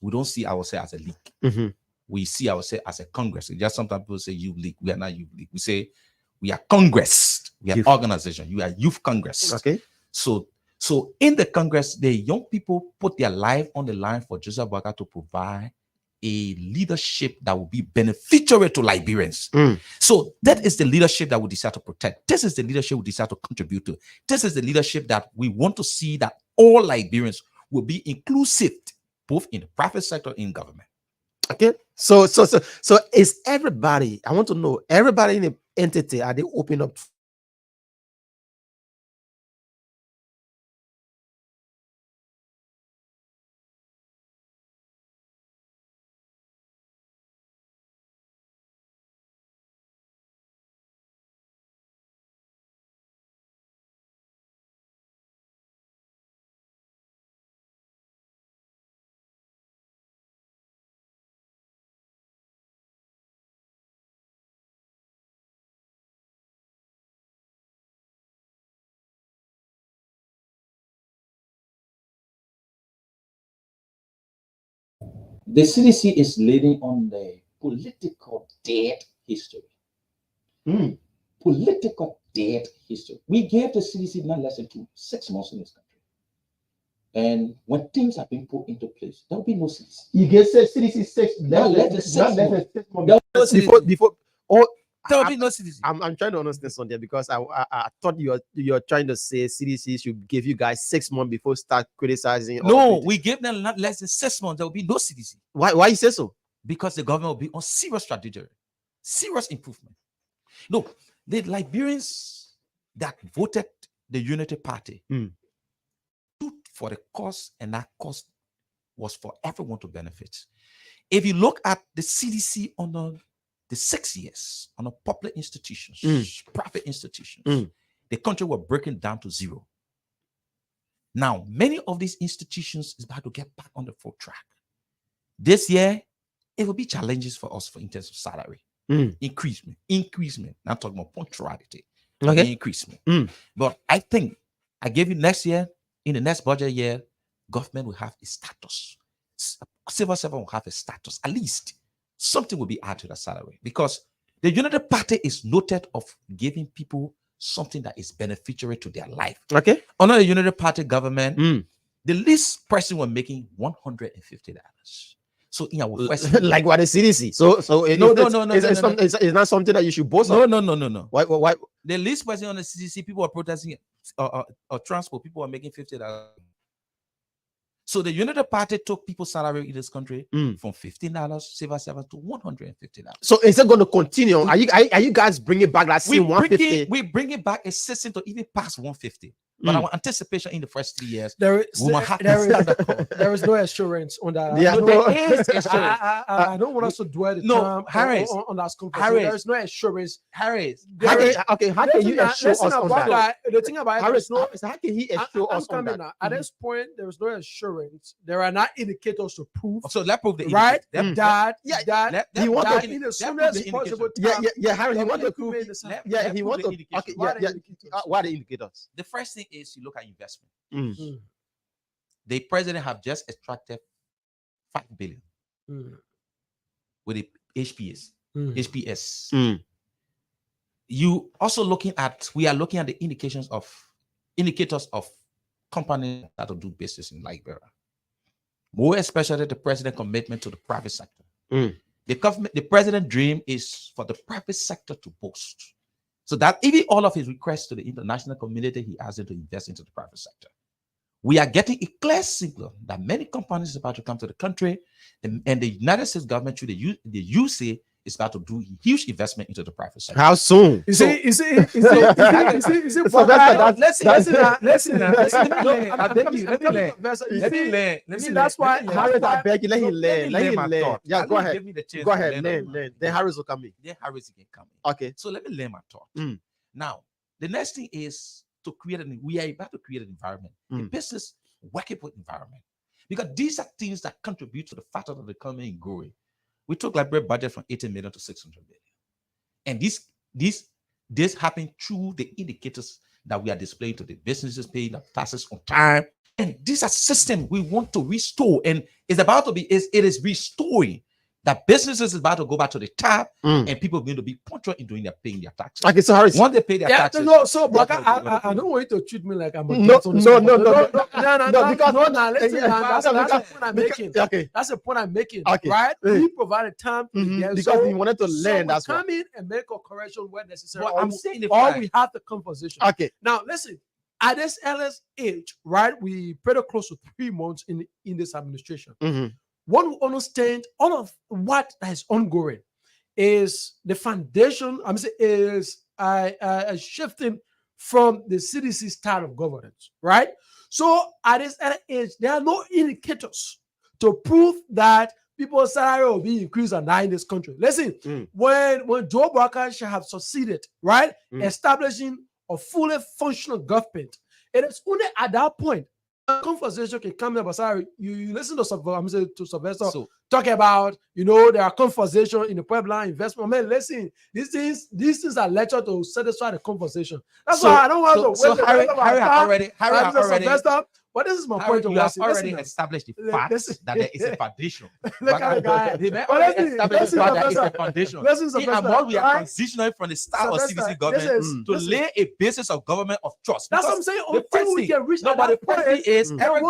we don't see ourselves as a league. We see ourselves as a Congress. Just sometimes people say Youth League. We are not Youth League. We say we are Congress. We are organization. You are Youth Congress. Okay. So in the Congress, the young people put their life on the line for Joseph Boakai to provide a leadership that will be beneficial to Liberians. So that is the leadership that we decide to protect. This is the leadership we decide to contribute to. This is the leadership that we want to see that all Liberians will be inclusive, both in the private sector and in government. Okay. So is everybody, I want to know, everybody in the entity, are they open up? The CDC is leading on the political dead history. Political dead history. We gave the CDC not less than 6 months in this country. And when things have been put into place, there will be no CDC. You get CDC 6 before. There will be no CDC. I'm trying to understand something because I thought you're trying to say CDC should give you guys 6 months before start criticizing. No, we gave them not less than 6 months. There will be no CDC. Why you say so? Because the government will be on serious strategy, serious improvement. Look, the Liberians that voted the Unity Party stood for the cause, and that cause was for everyone to benefit. If you look at the CDC on the 6 years on a public institutions, private institutions, the country were breaking down to zero. Now, many of these institutions is about to get back on the full track. This year, it will be challenges for us in terms of salary. Increasement. I'm talking about punctuality. Increasement. But I think I gave you next year, in the next budget year, government will have a status. Civil servant will have a status. At least something will be added to the salary, because the United Party is noted of giving people something that is beneficiary to their life. Okay. Under the United Party government, the least person was making $150. So in our first like what the CDC. So it's not something that you should boast of. No. Why? The least person on the CDC, people are protesting transport. People are making $50. So the United Party took people's salary in this country from $15, civil servant, to $150. So is it going to continue? Are you guys bringing back that same 150? We bring it back a system to even past 150. But our anticipation in the first 3 years, there is no assurance on that. I don't want us to dwell the term on that school. There is no assurance. Harris, how can you assure us on that? The thing about Harris, how can he assure us on that? At this point, there is no assurance. There are not indicators to prove. So let's prove the right indicators. That he wants that in the soonest possible time. Harris, he wants to prove. He wants to. Okay, what are the indicators? The first thing is you look at investment. The president have just extracted $5 billion with the HPS. You also we are looking at the indicators of companies that will do business in Liberia. More especially the president's commitment to the private sector. The government, the president dream is for the private sector to boast. So that even all of his requests to the international community, he asked them to invest into the private sector. We are getting a clear signal that many companies are about to come to the country, and the United States government through the UC is about to do a huge investment into the private sector. How soon? Listen. I beg that's why Harris, I beg you, let him learn. Yeah, go ahead. Go ahead, learn. Then Harris will come in. Then Harris can come in. Okay. So let me learn my thought. Now, the next thing is to we are about to create an environment, a business workable environment. Because these are things that contribute to the factor of the economy and growing. We took Liberia budget from 80 million to 600 million. And this happened through the indicators that we are displaying to the businesses paying the taxes on time. And these are systems we want to restore. And it is restoring that businesses is about to go back to the top and people are going to be punctual in doing paying their taxes. Okay, so Harris, once they pay their taxes. No, so but I don't want you to treat me like I'm a no. Because that's the point I'm making. Okay, that's the point I'm making. Okay, right? We provided time because we wanted to learn. That's come in and make a correction where necessary. But I'm saying or we have the conversation. Okay, now listen. At this earliest age, right? We pretty close to 3 months in this administration. One who understands all of what is ongoing is the foundation. I'm saying is shifting from the CDC style of governance, right? So at this age, there are no indicators to prove that people's salary will be increased or not in this country. Listen, when Joe Barker should have succeeded, right, establishing a fully functional government, it is only at that point a conversation can come about salary. You listen to Sylvester talk about, there are conversations in the pipeline investment. Man, listen, these things are lecture to satisfy the conversation. That's why I don't want to waste the Harry already. But this is my point. You have already established the fact that there is a foundation. Look at the guy. And what we are transitioning from the style of CDC government to lay a basis of government of trust. That's what I'm saying. Until we can reach that point, is every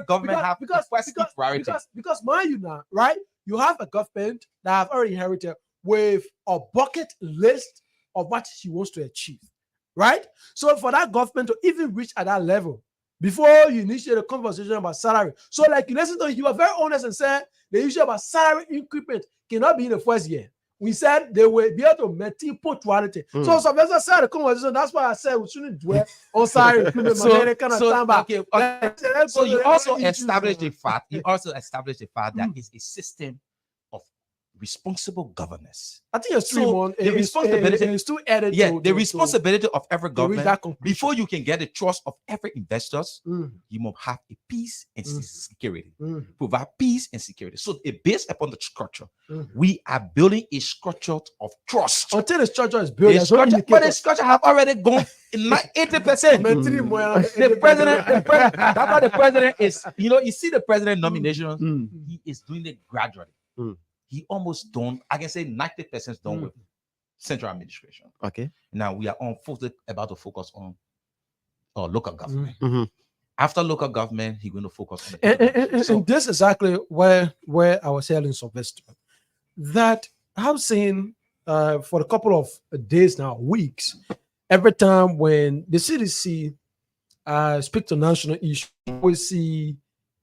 government have a first priority. Because mind you now, right? You have a government that have already inherited with a bucket list of what she wants to achieve, right? So for that government to even reach at that level, before you initiate a conversation about salary. So like you listen to it, you are very honest and said the issue about salary increment cannot be in the first year. We said they will be able to maintain punctuality. So Sylvester said the conversation, that's why I said we shouldn't dwell on salary increment. So you also established the fact, that it's a system of responsible governance. I think it's 3 months. The responsibility is too added. The responsibility of every government before you can get the trust of every investors, you must have a peace and security. Provide peace and security. So based upon the structure, we are building a structure of trust. Until the structure is built, but the structure have already gone in 80%. The president, that's why the president is. You see the president nomination. He is doing it gradually. He almost done. I can say 90% done with central administration. Okay. Now we are about to focus on local government. After local government, he's going to focus on. And this is exactly where I was telling Sylvester that I've seen for a couple of days now, weeks, every time when the CDC speak to national issues, we see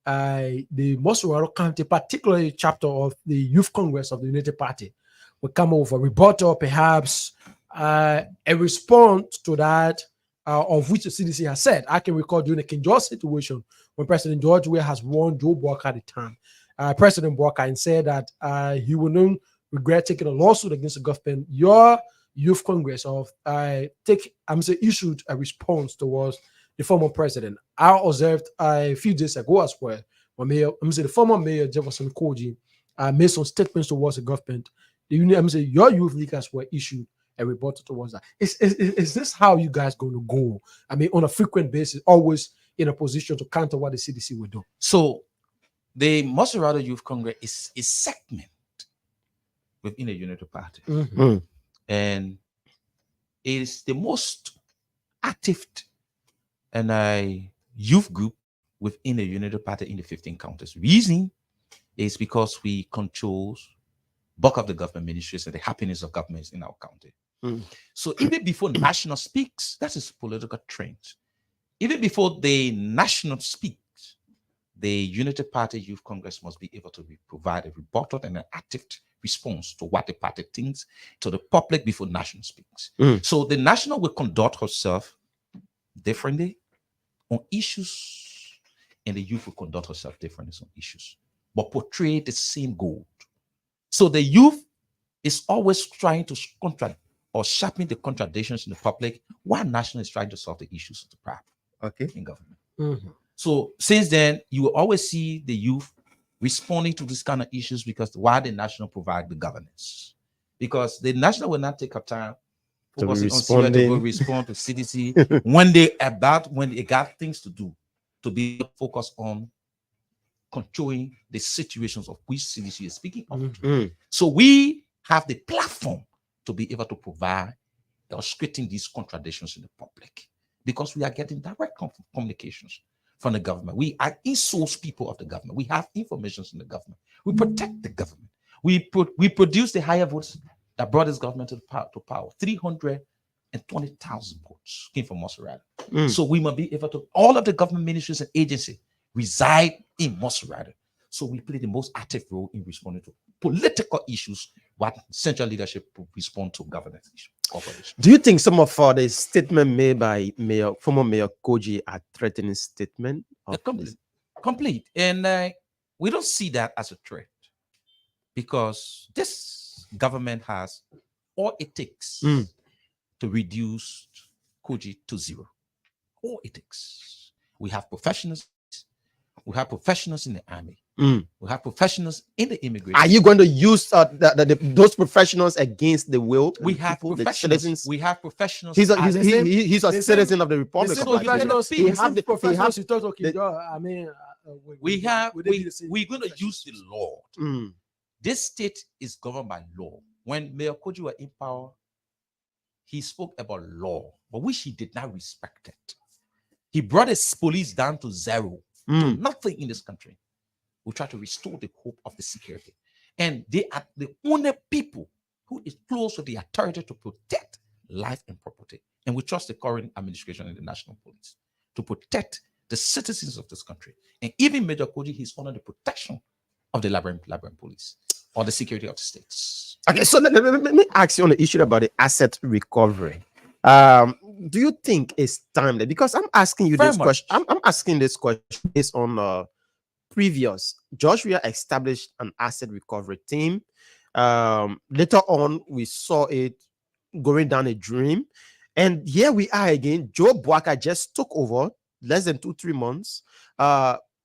the Mossoraro County, particularly chapter of the Youth Congress of the United Party, will come up with a rebuttal, perhaps a response to that, of which the CDC has said. I can recall during the King George situation when President George Weah has warned Joe Barker at the time, President Barker, and said that he will not regret taking a lawsuit against the government. Your Youth Congress issued a response towards the former president. I observed a few days ago as well, when the former mayor Jefferson Koji made some statements towards the government. Your youth leaders were issued a rebuttal towards that. Is this how you guys going to go? On a frequent basis, always in a position to counter what the CDC will do? So, the Mossoraro Youth Congress is a segment within the Unity Party, and it is the most active and a youth group within the Unity Party in the 15 counties. Reason is because we control bulk of the government ministries and the happiness of governments in our county. So even before national speaks, that is political trend. Even before the national speaks, the United Party Youth Congress must be able to provide a rebuttal and an active response to what the party thinks to the public before national speaks. So the national will conduct herself differently on issues, and the youth will conduct herself differently on issues, but portray the same goal. So the youth is always trying to contradict or sharpen the contradictions in the public, while national is trying to solve the issues of the problem in government. So since then, you will always see the youth responding to this kind of issues because while the national provide the governance, because the national will not take up time focusing on Syria to go respond to CDC when they got things to do, to be focused on controlling the situations of which CDC is speaking of. So we have the platform to be able to provide illustrating these contradictions in the public, because we are getting direct communications from the government. We are in-source people of the government. We have information in the government. We protect the government. We produce the higher votes that brought this government to power. 320,000 votes came from Maserati. So we must be able to, all of the government ministries and agencies reside in Maserati. So we play the most active role in responding to political issues, what central leadership respond to governance issues. Do you think some of the statement made by former Mayor Kogi are threatening statement? Complete. And we don't see that as a threat, because this government has all it takes to reduce Kogi to zero. All it takes. We have professionals. We have professionals in the army. We have professionals in the immigration. Are you going to use those professionals against the will? We have professionals. We have professionals. He's a citizen of the Republic. We're going to use the law. This state is governed by law. When Mayor Kogi was in power, he spoke about law, but which he did not respect it. He brought his police down to zero. Nothing in this country. We try to restore the hope of the security. And they are the only people who is close to the authority to protect life and property. And we trust the current administration and the national police to protect the citizens of this country. And even Major Kogi, he's under the protection of the Liberian police or the security of the states. Okay, so let me ask you on the issue about the asset recovery. Do you think it's timely? Because I'm asking you this question. I'm asking this question based on previous. Joshua established an asset recovery team. Later on, we saw it going down a dream. And here we are again. Joe Boakai just took over less than 2-3 months.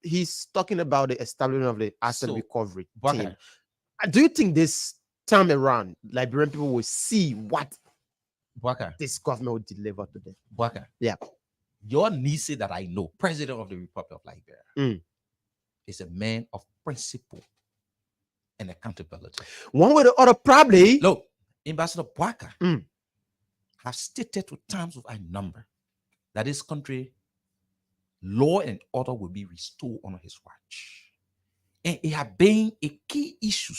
He's talking about the establishment of the asset recovery team. Do you think this time around, Liberian people will see what this government will deliver to them? Yeah. Your niece that I know, President of the Republic of Liberia, is a man of principle and accountability. One way or the other, probably. Look, Ambassador Boakai have stated with times of a number that this country, law and order will be restored on his watch. And it has been a key issue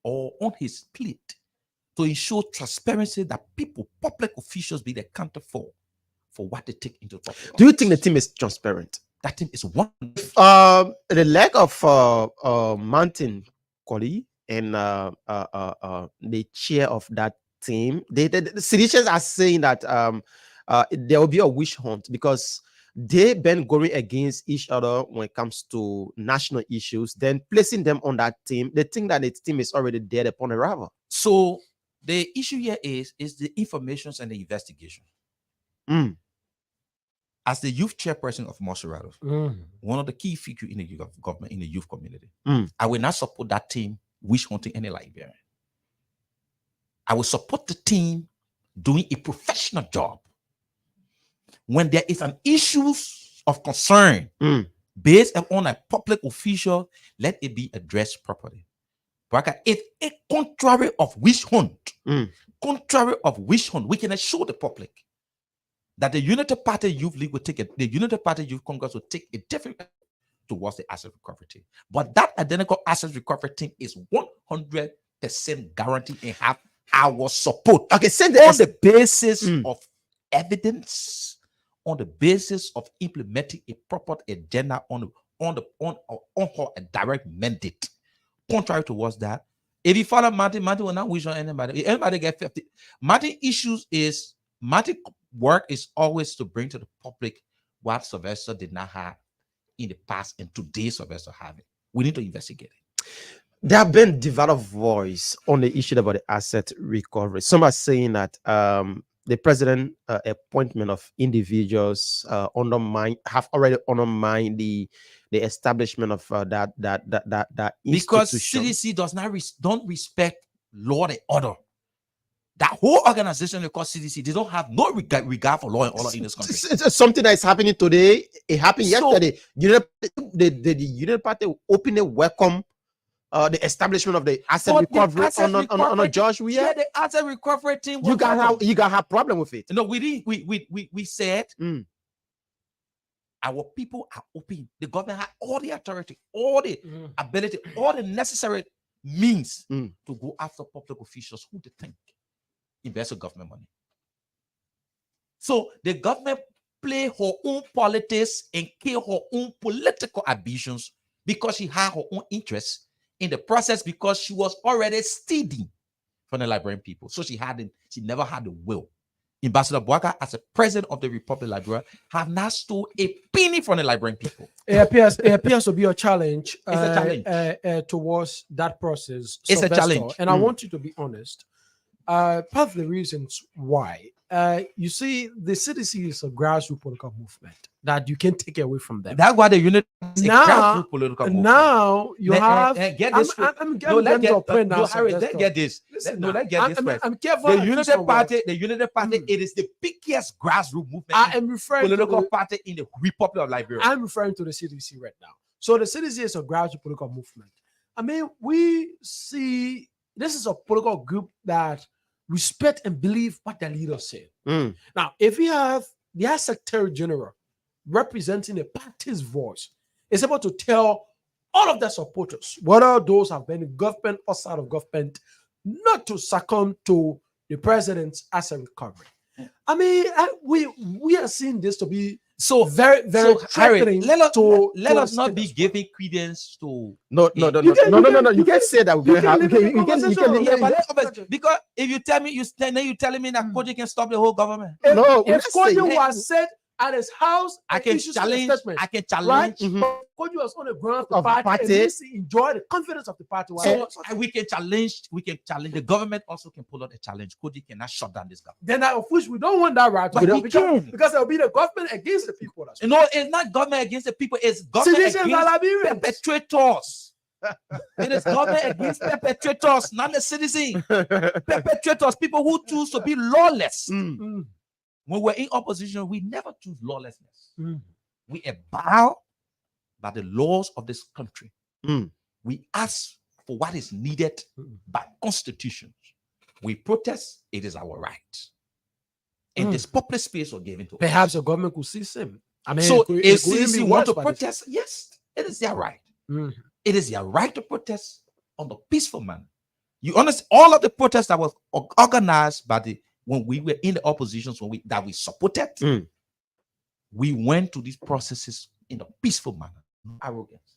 or on his plate to ensure transparency that people, public officials, be accountable for what they take into public. Do you think the team is transparent? That team is one. The lack of Mountain Koli and the chair of that team, the citizens are saying that there will be a witch hunt because they've been going against each other when it comes to national issues, then placing them on that team. They think that the team is already dead upon arrival. So the issue here is the informations and the investigation. As the youth chairperson of Maserati, one of the key figures in the youth government, in the youth community, I will not support that team witch hunting any Liberian. I will support the team doing a professional job. When there is an issue of concern based on a public official, let it be addressed properly. It's a contrary of witch hunt. Contrary of witch hunt, we can assure the public that the United Party Youth League will take it, the United Party Youth Congress will take a different towards the asset recovery team. But that identical asset recovery team is 100% guaranteed and have our support. Okay, send on the basis of evidence, on the basis of implementing a proper agenda on her direct mandate. Contrary towards that, if you follow Martin will not wish on anybody. Anybody get 50. Martin work is always to bring to the public what Sylvester did not have in the past, and today Sylvester have it. We need to investigate it. There have been developed voice on the issue about the asset recovery. Some are saying that the president appointment of individuals have already undermined the establishment of that because institution. CDC don't respect law and order. That whole organization they call CDC, they don't have no regard for law and order in this country. It's something that is happening today. It happened yesterday. The Union Party openly welcome the establishment of the asset recovery on a George Weah. Yeah, the asset recovery team. You got have problem with it. No, we said our people are open. The government had all the authority, all the ability, all the necessary means to go after public officials who they think invest government money. So the government play her own politics and kill her own political ambitions because she had her own interests in the process, because she was already stealing from the Liberian people. So she never had the will. Ambassador Bouaka, as a president of the Republic of Liberia, have not stole a penny from the Liberian people. It appears to be a challenge, it's a challenge. Towards that process. It's a challenge. And I want you to be honest. Part of the reasons why, you see, the CDC is a grassroots political movement that you can't take away from them. That's why the unit now, political movement. Now you have. Get this. Let's get this. Let's get this. I'm careful. The United Party. It is the biggest grassroots movement. I am referring political to party in the Republic of Liberia. I'm referring to the CDC right now. So the CDC is a grassroots political movement. I mean, we see this is a political group that respect and believe what their leaders say. Now, if we have the Secretary General representing a party's voice, is able to tell all of their supporters, whether those have been in government or out of government, not to succumb to the president's asset recovery. I mean, we are seeing this to be so very Harry, let us not be giving credence to no. You can't say that. Because if you tell me you telling me that Koji can stop the whole government. If Koji was said at his house, I can challenge. Right? Koji was on the ground of the party. And enjoy the confidence of the party. So we can challenge. The government also can pull out a challenge. Koji cannot shut down this government. Then of which we don't want that right. Because it will be the government against the people. No, it's not government against the people. It's government against perpetrators. It is government against perpetrators, not the citizen. Perpetrators, people who choose to be lawless. When we're in opposition, we never choose lawlessness. We abide by the laws of this country. We ask for what is needed by constitution. We protest, it is our right. And this public space was given to us. Perhaps the government could see him. I mean, so if CDC want to protest, yes, it is their right. It is their right to protest on the peaceful manner. You understand? All of the protests that was organized by when we were in the oppositions, that we supported, we went to these processes in a peaceful manner. No arrogance,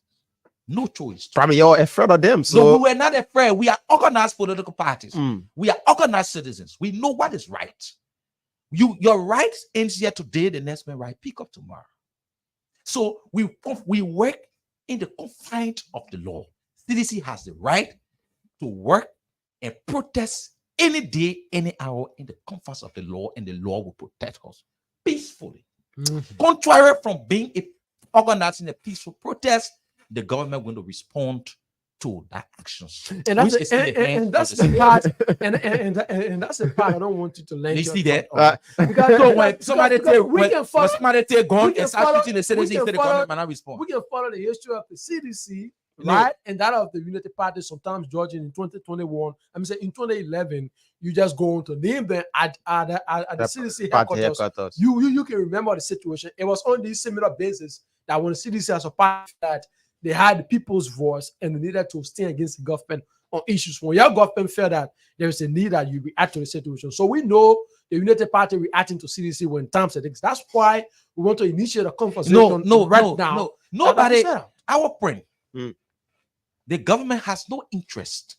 no choice. From you're afraid of them. So no, we were not afraid. We are organized political parties. We are organized citizens. We know what is right. Your right ends here today, the next man right pick up tomorrow. So we work in the confines of the law. CDC has the right to work and protest any day, any hour in the confines of the law, and the law will protect us peacefully. Contrary from being organizing a peaceful protest, the government will respond to that action. And that's the part. And that's the part I don't want you to learn. You see that? Because so when somebody take gun and start shooting the citizens, the government might not respond. We can follow the history of the CDC. Right, and that of the United Party. Sometimes, George, in 2021, I'm saying in 2011, you just go on to name them at the CDC headquarters. You can remember the situation. It was on this similar basis that when the CDC as a party that they had the people's voice and they needed to stand against the government on issues. When your government felt that there is a need that you react to the situation. So we know the United Party reacting to CDC when times and things. That's why we want to initiate a conversation now. Nobody, our friend, the government has no interest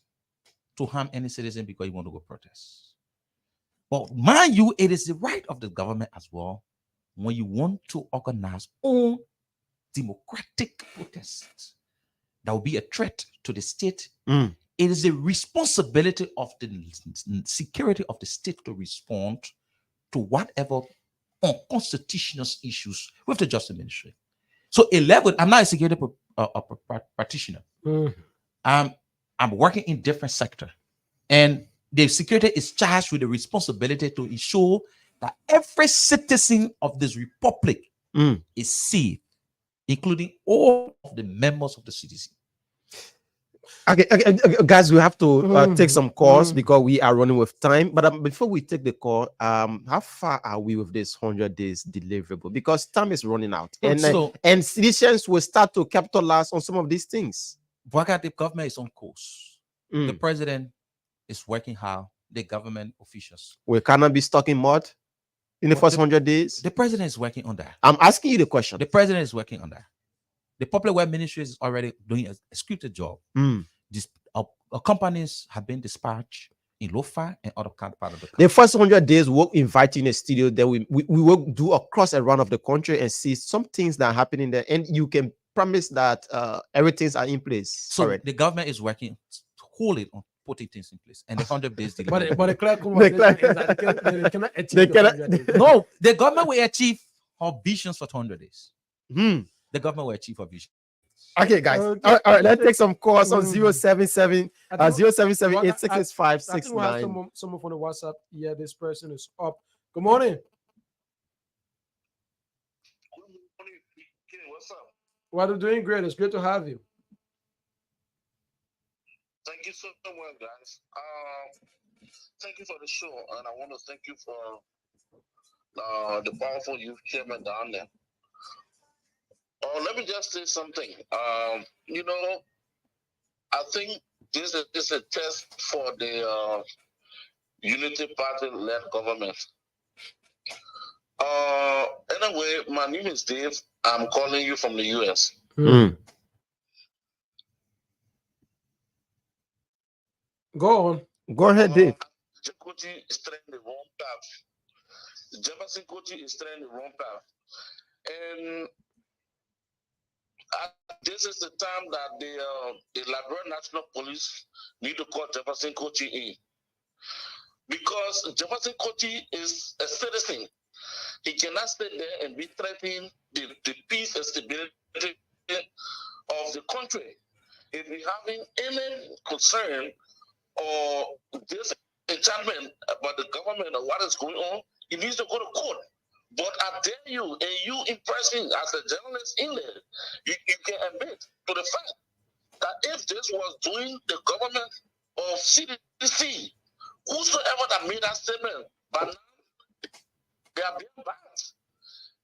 to harm any citizen because you want to go protest. But mind you, it is the right of the government as well when you want to organize own democratic protests that will be a threat to the state. It is the responsibility of the security of the state to respond to whatever unconstitutional issues with the justice ministry. So I'm not a security practitioner. I'm working in different sector, and the security is charged with the responsibility to ensure that every citizen of this republic is safe, including all of the members of the CDC. Okay, guys, we have to take some calls because we are running with time. But before we take the call, how far are we with this 100 days deliverable? Because time is running out, and citizens will start to capitalize on some of these things. The government is on course. The president is working hard. The government officials. We cannot be stuck in mud in the first 100 days. The president is working on that. I'm asking you the question. The president is working on that. The Public Works Ministry is already doing a scripted job. Companies have been dispatched in Lofa and other part of the country. The first 100 days, we'll invite you in a studio that we will do across and around of the country and see some things that are happening there. And you can promise that everything's are in place. So the government is working wholly on putting things in place. And the 100 days. But the No, the government will achieve our visions for 200 days. The government will achieve our vision. Okay, guys. All right, let's take some calls on 077 865 Someone from the WhatsApp. Yeah, this person is up. Good morning. What's up? What are you doing? Great. It's great to have you. Thank you so much, guys. Thank you for the show, and I want to thank you for the powerful youth chairman down there. Let me just say something. I think this is a test for the Unity Party-led government. Anyway, my name is Dave. I'm calling you from the US. Go on. Go ahead, Dave. Kuti is treading the wrong path. Jefferson Kuti is treading the wrong path. And this is the time that the Liberian National Police need to call Jefferson Kuti in. Because Jefferson Kuti is a citizen. He cannot stay there and be threatening the peace and stability of the country. If we having any concern or disenchantment about the government or what is going on, he needs to go to court. But I dare you, and you impressing as a journalist in there, you can admit to the fact that if this was doing the government of CDC, whosoever that made that statement, but now they are being banned.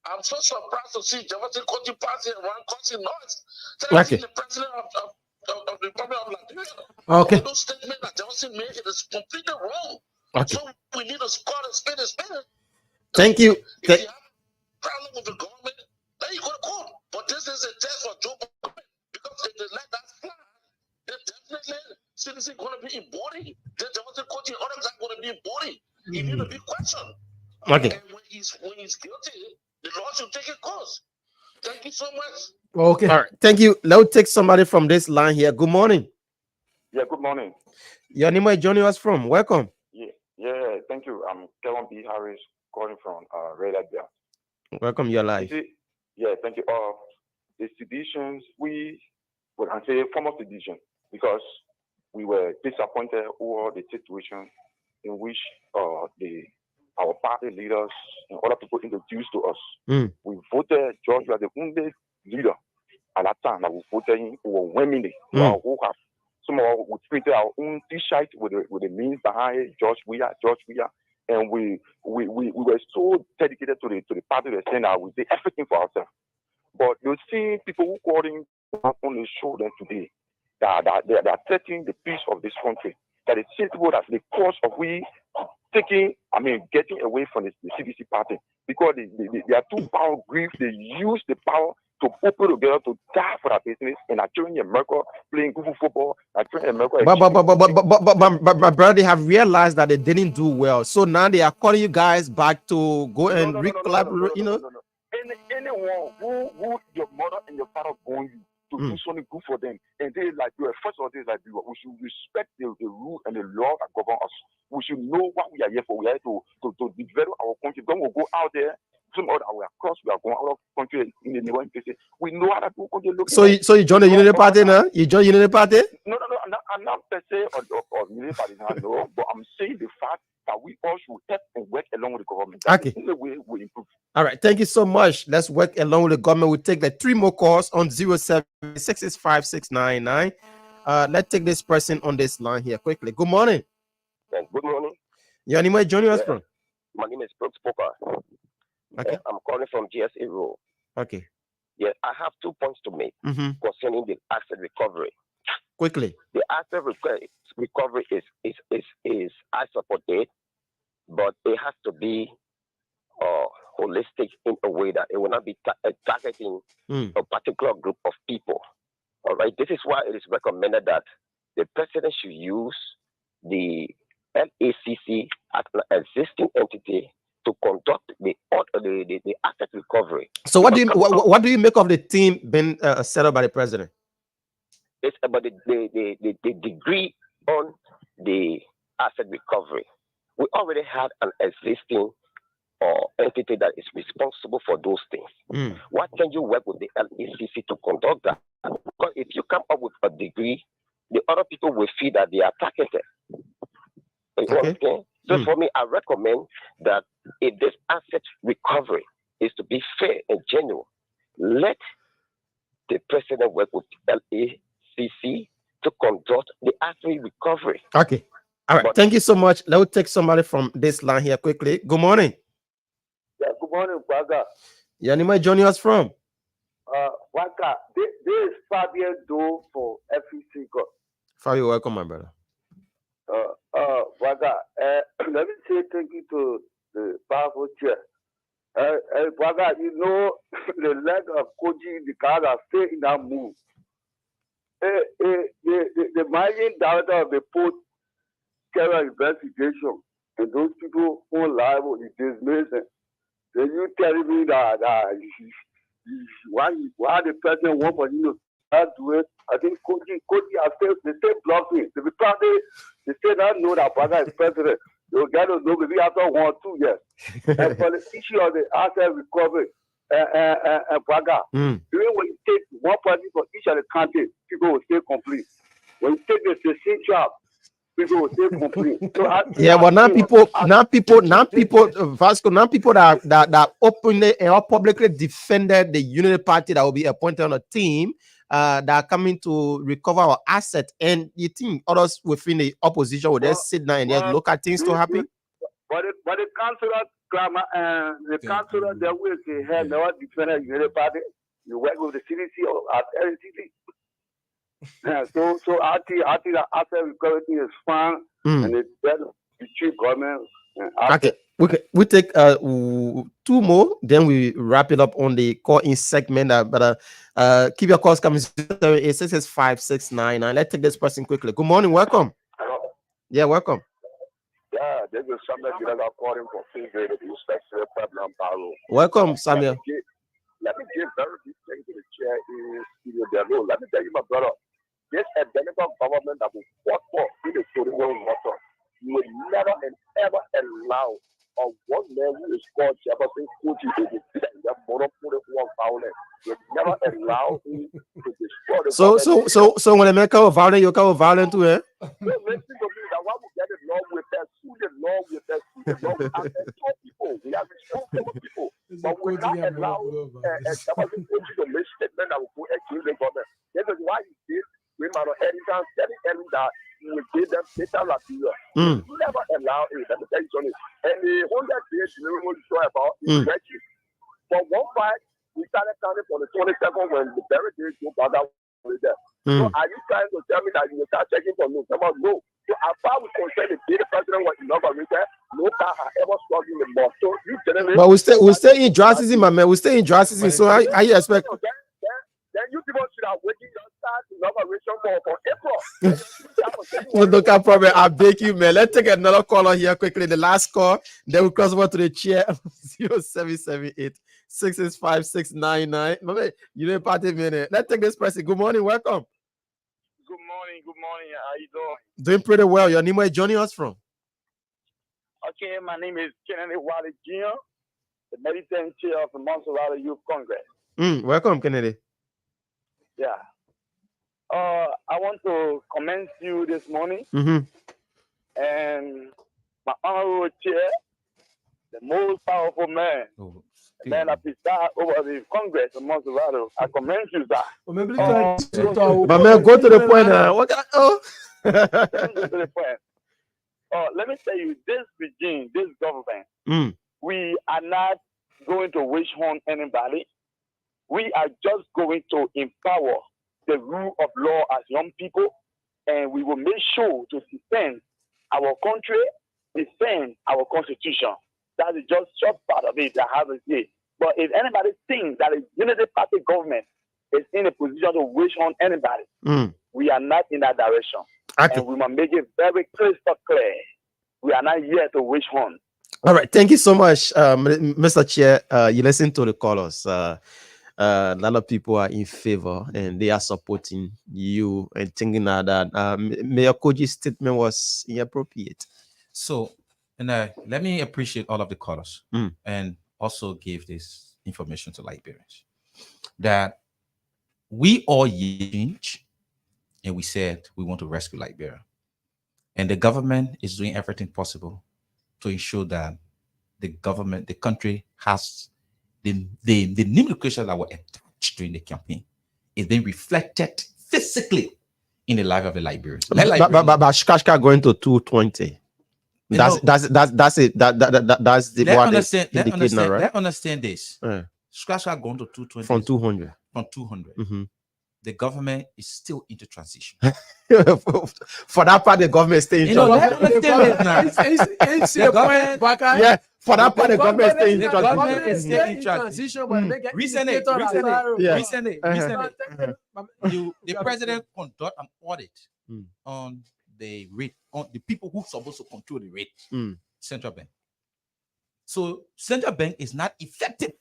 I'm so surprised to see Jefferson Kuti Party and Ron Kosi noise. Okay. The president of the Republic of Liberia. Okay. Those statements that Jefferson made, it is completely wrong. Okay. So we need to score a spin and spin it. Thank you. If you have a problem with the government, then you go to court. But this is a test for Joe Biden. Because if they let that slide, then definitely citizens going to be embodied. Then Jefferson Kuti and others are going to be embodied. He need to be questioned. Okay. And when he's guilty, the law should take a course. Thank you so much. Okay. All right. Thank you. Let's take somebody from this line here. Good morning. Yeah, good morning. Your name is Johnny was from. Welcome. Yeah, thank you. I'm Kevin B. Harris calling from Red Abia. Welcome, your life. Yeah, thank you. The seditions, I say former sedition, because we were disappointed over the situation in which our party leaders and other people introduced to us. We voted George was the only leader at that time that we voted in overwhelmingly. Who have some of us we printed our own T-shirt with the means behind George Weah, and we were so dedicated to the party that saying that we did everything for ourselves. But you see people who calling on the show them today that they are threatening the peace of this country. That it seems people that's the cause of we getting away from the CDC party because they are too power grief. They use the power to people together to die for their business. And are training America playing good football. Are training America. But my brother, they have realized that they didn't do well. So now they are calling you guys back to go and recollaborate. Anyone who your mother and your father born you to do something good for them, and they like you. First of all, they like you. We should respect the rule and the law that govern us. We should know what we are here for. We are here to develop our country. Don't we go out there. Some other way across, we are going out of country in the neighboring places. We know how to do country. So you join the Unity Party now? You join Unity Party? No. I'm not per se or Unity Party now, no. But I'm saying the fact that we all should help and work along with the government. That's the only way we improve. All right, thank you so much. Let's work along with the government. We'll take the 3 more calls on 07-665-699. Let's take this person on this line here quickly. Good morning. Good morning. Your name is joining us from? My name is Brooks Poker. Okay. I'm calling from GSA Road. Okay. Yeah, I have 2 points to make concerning the asset recovery. Quickly. The asset recovery is I support it, but it has to be holistic in a way that it will not be targeting a particular group of people. All right. This is why it is recommended that the president should use the LACC as an existing entity to conduct the asset recovery. So what do you make of the team being set up by the president? It's about the degree on the asset recovery. We already had an existing entity that is responsible for those things. Why can't you work with the LACC to conduct that? Because if you come up with a degree, the other people will feel that they are targeted. Okay. So for me, I recommend that if this asset recovery is to be fair and genuine, let the president work with LACC to conduct the asset recovery. Okay. All right. Thank you so much. Let's take somebody from this line here quickly. Good morning. Yeah, good morning, Waga. Your name is joining us from? Waga, this is Fabian Do for FEC. Fabio, welcome, my brother. Waga, let me say thank you to the powerful chair. Waga, you know the leg of Koji, the guy that stay in that move. The managing director of the post terror investigation and those people who are liable is dismissing. Then you telling me that why the president want for you to do it? I think Koji has said they stay blocking. They say that know that Waga is president. They'll get to know maybe after 1 or 2 years. And for the issue of the asset recovery, Waga, even when you take one person for each of the counties, people will stay complete. When you take the same job, people will stay complete. So but now people, Vasco, now people that openly and publicly defended the Unity Party that will be appointed on a team that are coming to recover our assets, and you think others within the opposition will just sit down and just look at things to happen? But the councillor, the councillor that will say, hey, never defended the Unity Party. You work with the CDC or at LCC. So I think that asset recovery is fine, and it's better to treat government. Okay, we take 2 more, then we wrap it up on the call-in segment. But keep your calls coming. 866-5699. Let's take this person quickly. Good morning, welcome. Hello. Yeah, welcome. Yeah, this is Samuel Giraga calling for Finville, the Inspector Problem Barrow. Welcome, Samuel. Let me give very big thanks to the chair in Studio Dello. Let me tell you, my brother, this identical government that will fought for in the tourism water, you will never and ever allow a one man who is called Jefferson Koji to be the monopoly of violence. You will never allow him to destroy the So when they make a violent, you come violent too, eh? So listen to me, that one will get the law with us, sue the law with us, sue the law with us, and talk people. We are responsible people. But we not allow Jefferson Koji to make statement that will go against the government. This is why he did. We might have intelligence telling that we will give them data material. Never allow it. Let me tell you something. And the 100 days we will show about is working. For one part, we started counting for the 22nd when the very day Joe Biden was there. So are you trying to tell me that you will start checking for me? No. So as far as concerned, the day the president was inaugurated, no car has ever struck in the bus. So you generally, but we stay in dry season, my man. We stay in dry season. So how you expect? Then you people should have waited your start inauguration for April. Well, look, problem. I beg you, man. Let's take another caller here quickly. The last call. Then we cross over to the chair. 0778 665 699. Man, you didn't party minute. Let's take this person. Good morning. Welcome. Good morning. How you doing? Doing pretty well. Your name, where you joining us from? Okay, my name is Kennedy Wally Jr., the medical chair of the Montserrat Youth Congress. Welcome, Kennedy. Yeah. I want to commend you this morning and my honorable chair, the most powerful man, the man that presides over the Congress of Montserrat. I commend you, sir. But man, go to the point. Let me tell you, this regime, this government, we are not going to wish on anybody. We are just going to empower the rule of law as young people, and we will make sure to defend our country, defend our constitution. That is just short part of it that I have to say. But if anybody thinks that a unity party government is in a position to wish on anybody, we are not in that direction. And we must make it very crystal clear. We are not here to wish on. All right. Thank you so much, Mr. Chair. You listen to the callers. A lot of people are in favor and they are supporting you and thinking that Mayor Koji's statement was inappropriate. So, and let me appreciate all of the callers and also give this information to Liberians that we all change and we said we want to rescue Liberia. And the government is doing everything possible to ensure that the government, the country has the negotiations that were attached during the campaign is being reflected physically in the life of the Liberians. But Shkashka going to 220. That's it. That's the what right? Let's understand this. Shkashka going to 220 from 200. From 200. The government is still into transition. For that part, the government is staying in transition. Yeah, for that part, the government is staying in transition. Recently, the president conduct an audit on the rate, on the people who are supposed to control the rate, central bank. So central bank is not effective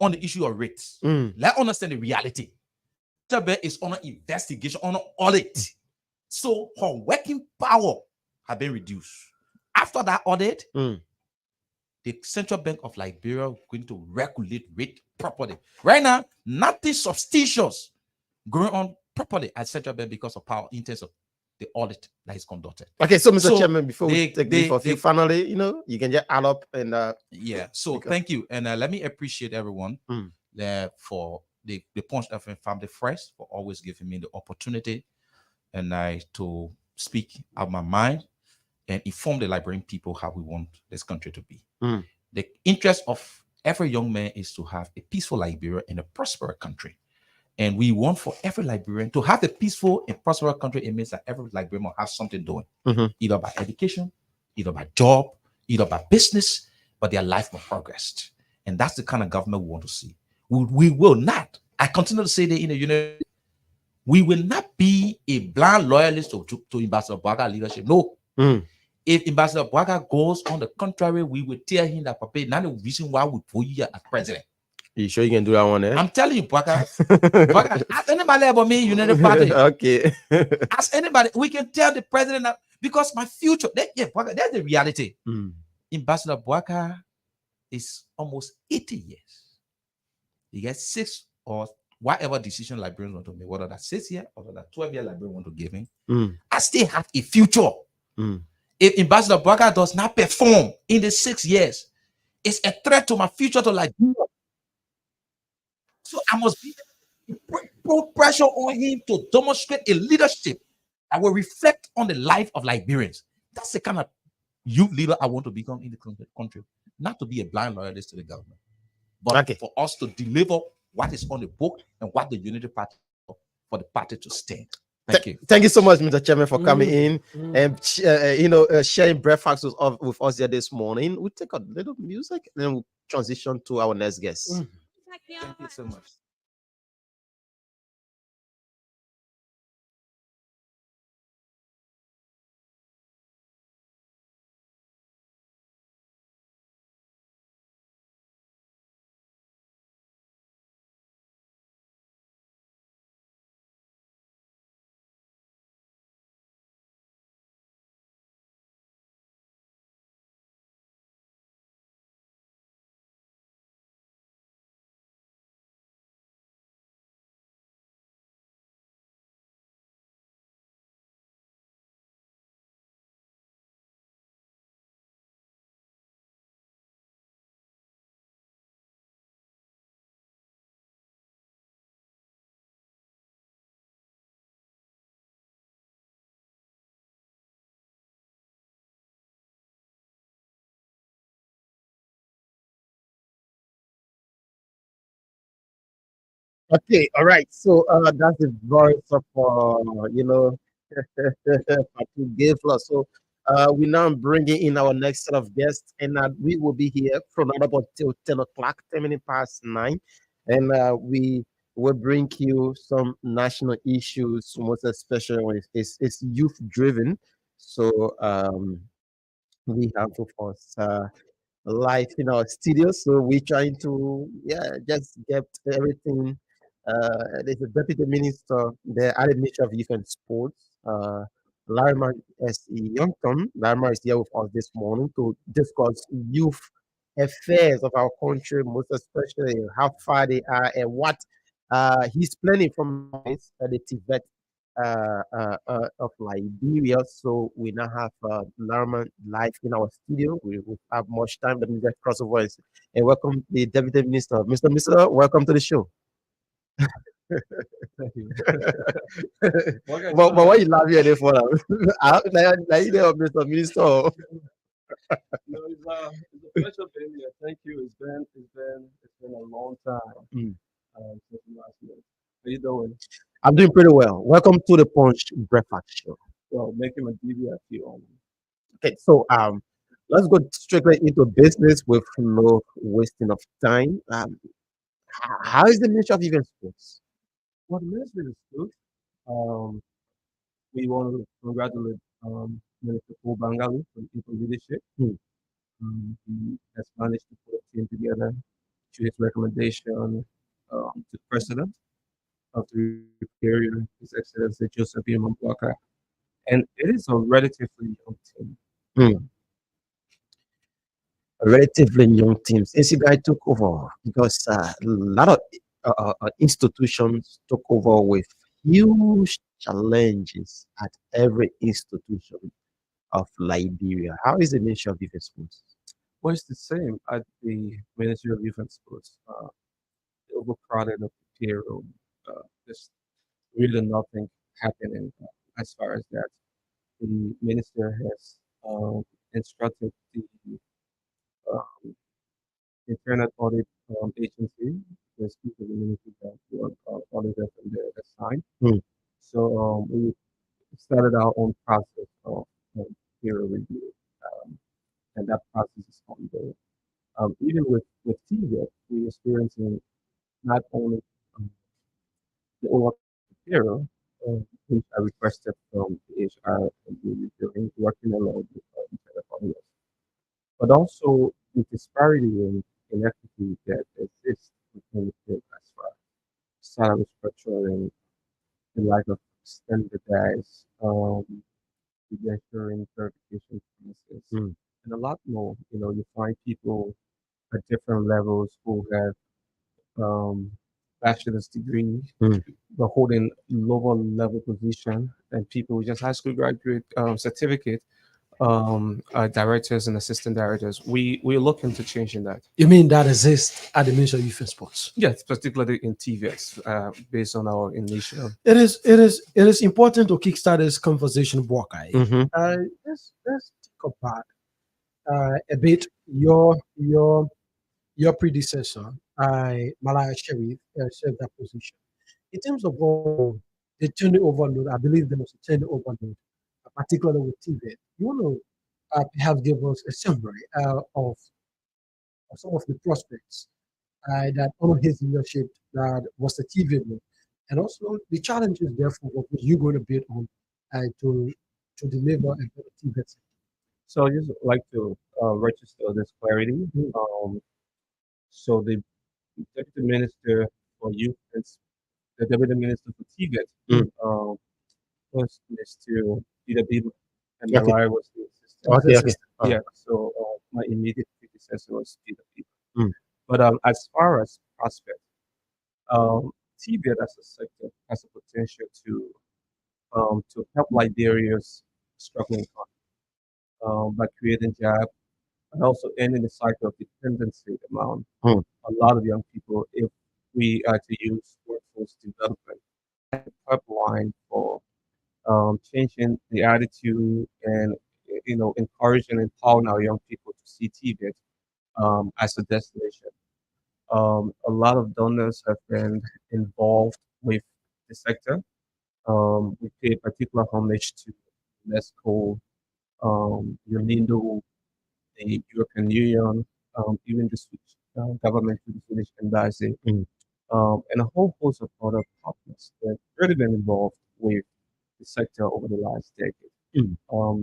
on the issue of rates. Let's understand the reality. Central bank is on an investigation, on an audit. So her working power has been reduced. After that audit, the Central Bank of Liberia is going to regulate rate properly. Right now, nothing substantious going on properly at Central Bank because of power in terms of the audit that is conducted. Okay, so Mr. Chairman, before we take this for finally, you can just add up and yeah. So thank you, and let me appreciate everyone for the Punch FM Family First for always giving me the opportunity and to speak out my mind and inform the Liberian people how we want this country to be. The interest of every young man is to have a peaceful Liberia and a prosperous country. And we want for every Liberian to have a peaceful and prosperous country. It means that every Liberian will have something doing, either by education, either by job, either by business, but their life will progress. And that's the kind of government we want to see. We will not, I continue to say that in the union, we will not be a blind loyalist to Ambassador Bwaga leadership. No. If Ambassador Bwaga goes on the contrary, we will tell him that Papa, not the reason why we put you as president. You sure you can do that one? I'm telling you, Bwaga. Ask anybody about me, United Party. Okay. Ask anybody. We can tell the president that because my future, Bwaga, that's the reality. Ambassador Bwaga is almost 80 years. He gets 6 or whatever decision Liberians want to make, whether that's 6 years or that 12 year Liberian want to give him. I still have a future. If Ambassador Bwaga does not perform in the 6 years, it's a threat to my future to Liberia. So I must put pressure on him to demonstrate a leadership that will reflect on the life of Liberians. That's the kind of youth leader I want to become in the country, not to be a blind loyalist to the government. but for us to deliver what is on the book and what the unity party for the party to stand. Thank you. Thank you so much, Mr. Chairman, for coming in and sharing breakfast with us here this morning. We'll take a little music and then we'll transition to our next guest. Thank you so much. Okay, all right. So that's the voice of Patrick Gavler. So we now bringing in our next set of guests, and we will be here from about till 10 o'clock, 10 minutes past 9, and we will bring you some national issues, most especially when it's youth driven. So we have of course live in our studio. So we're trying to just get everything. There's a deputy minister, the Ministry of Youth and Sports, Larima S. Youngton. Larima is here with us this morning to discuss youth affairs of our country, most especially how far they are and what he's planning from the Tibet of Liberia. So we now have Larima live in our studio. We will have much time. Let me just cross the voice and welcome the Deputy Minister. Mr. Minister, welcome to the show. Thank you. but why you laughing at it for? Like you know, Mr. Minister. No, it's a pleasure being here. Thank you. It's been a long time since the last year. How you doing? I'm doing pretty well. Welcome to the Punch Breakfast Show. Well, making my DV feel. Okay, so let's go straight into business with no wasting of time. How is the Ministry of Youth and Sports? Well, the ministry is good. We want to congratulate Minister Paul Bangali for his leadership. He has managed to put a team together to his recommendation to the president of the area, His Excellency Joseph B. Mbaka. And it is a relatively young team. A relatively young team. Since you guys took over, because a lot of institutions took over with huge challenges at every institution of Liberia. How is the Ministry of Youth and Sports? Well, it's the same at the Ministry of Youth and Sports. Overcrowded of the payroll. There's really nothing happening as far as that. The minister has instructed the Internet Audit Agency, there's people in the ministry that will audit them from their side. So we started our own process of peer review, and that process is ongoing. Even with TVET, we're experiencing not only the overall payroll, which I requested from the HR and the working along with Internet Audit, but also the disparity in inequity that exists within the field as far as salary structure and the lack of standardized ensuring verification process and a lot more. You find people at different levels who have bachelor's degree but holding lower level position and people with just high school graduate certificate, directors and assistant directors. We're looking to changing that. You mean that exists at the Ministry of Youth and Sports? Yes, particularly in TVS, based on our initial. It is important to kickstart this conversation, Buakai. Let's take apart a bit your predecessor Malaya Sharif served that position. In terms of the turning overload, I believe there was a turning overload, particularly with TVET. You want to perhaps give us a summary of some of the prospects that under his leadership that was achievable, and also the challenges, therefore, what were you going to build on to deliver a better TVET? So I just like to register this clarity. So the deputy minister for youth and the deputy minister for TVET was Mr. DW and Okay. Malaya was the assistant. Okay. Yeah. So my immediate predecessor was DW. But as far as prospect, TVET as a sector has a potential to help Liberia's struggling economy by creating jobs and also ending the cycle of dependency among a lot of young people if we are to use workforce development as a pipeline for changing the attitude and encouraging and empowering our young people to see TVET as a destination. A lot of donors have been involved with the sector. We pay particular homage to UNESCO, UNIDO, the European Union, even the Swedish government, the Swedish embassy, and a whole host of other partners that have really been involved with the sector over the last decade,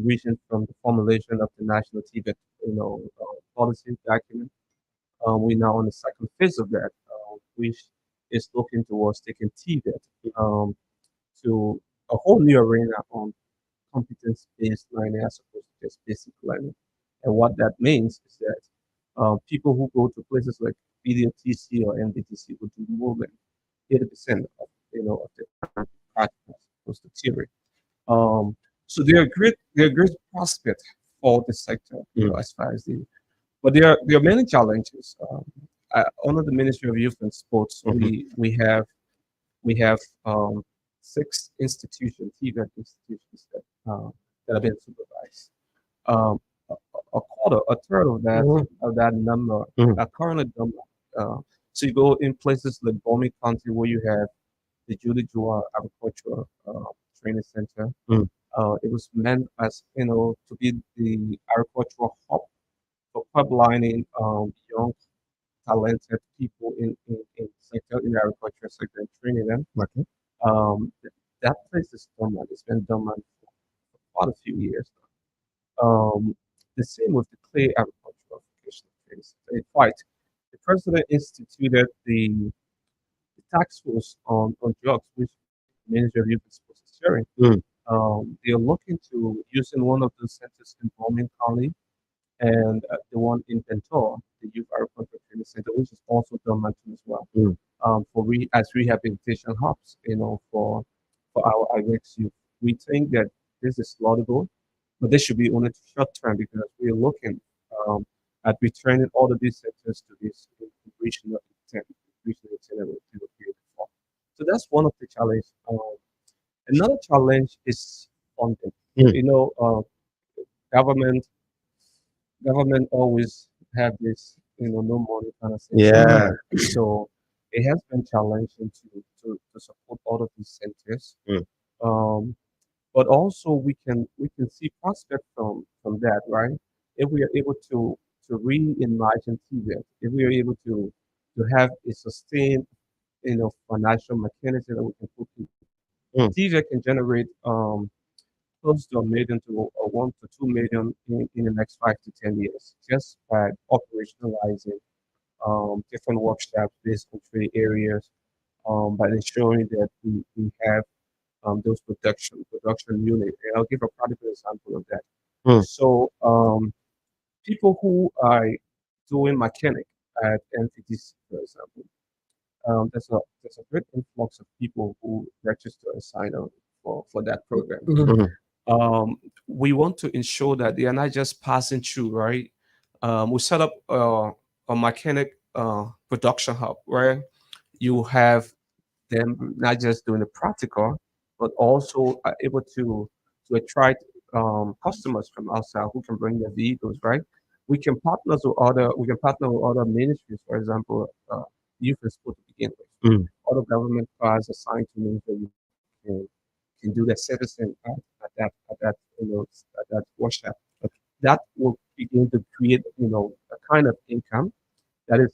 reaching from the formulation of the national TVET, policy document. We're now on the second phase of that, which is looking towards taking TVET to a whole new arena on competence-based learning as opposed to just basic learning. And what that means is that people who go to places like BDOTC or NBTC will do more than 80% of the practice as opposed to theory. So there are great prospects for the sector, as far as but there are many challenges. Under the Ministry of Youth and Sports, we have 6 institutions, TVET institutions that have been supervised. A third of that number are currently done. So you go in places like Bomi County where you have the Julie Jua Agricultural Training Center. It was meant as to be the agricultural hub for pipelining young talented people in sector in the agriculture sector and training them. That place is dormant. It's been dormant for quite a few years now. The same with the Clay Agricultural Vocational Training Center. In fact, the president instituted the task force on drugs, which the Ministry of Youth and Sports is sharing. They are looking to using one of those centers in Bomi County and the one in Bentor, the Youth Agricultural Training Center, which is also dormant as well, as rehabilitation hubs, for our IX youth. We think that this is laudable, but this should be only short term because we are looking at returning all of these sectors to this regional intent that we created for. So that's one of the challenges. Another challenge is funding. Government always have this, no money kind of thing. Yeah. So it has been challenging to support all of these centers. But also we can see prospect from that, right? If we are able to reimagine TVET, if we are able to have a sustained, financial mechanism that we can put in, TVET can generate close to $1 million to 1 to 2 million in the next 5 to 10 years, just by operationalizing different workshops based on 3 areas, by ensuring that we have those production units. And I'll give a practical example of that. So people who are doing mechanic at NTTC, for example, there's a great influx of people who register and sign up for that program. We want to ensure that they are not just passing through, right? We set up a mechanic production hub where you have them not just doing the practical, but also are able to attract customers from outside who can bring their vehicles, right? We can partner with other ministries, for example, youth in school to begin with. All the government cars assigned to me that you can do the servicing at that workshop. That will begin to create, a kind of income that is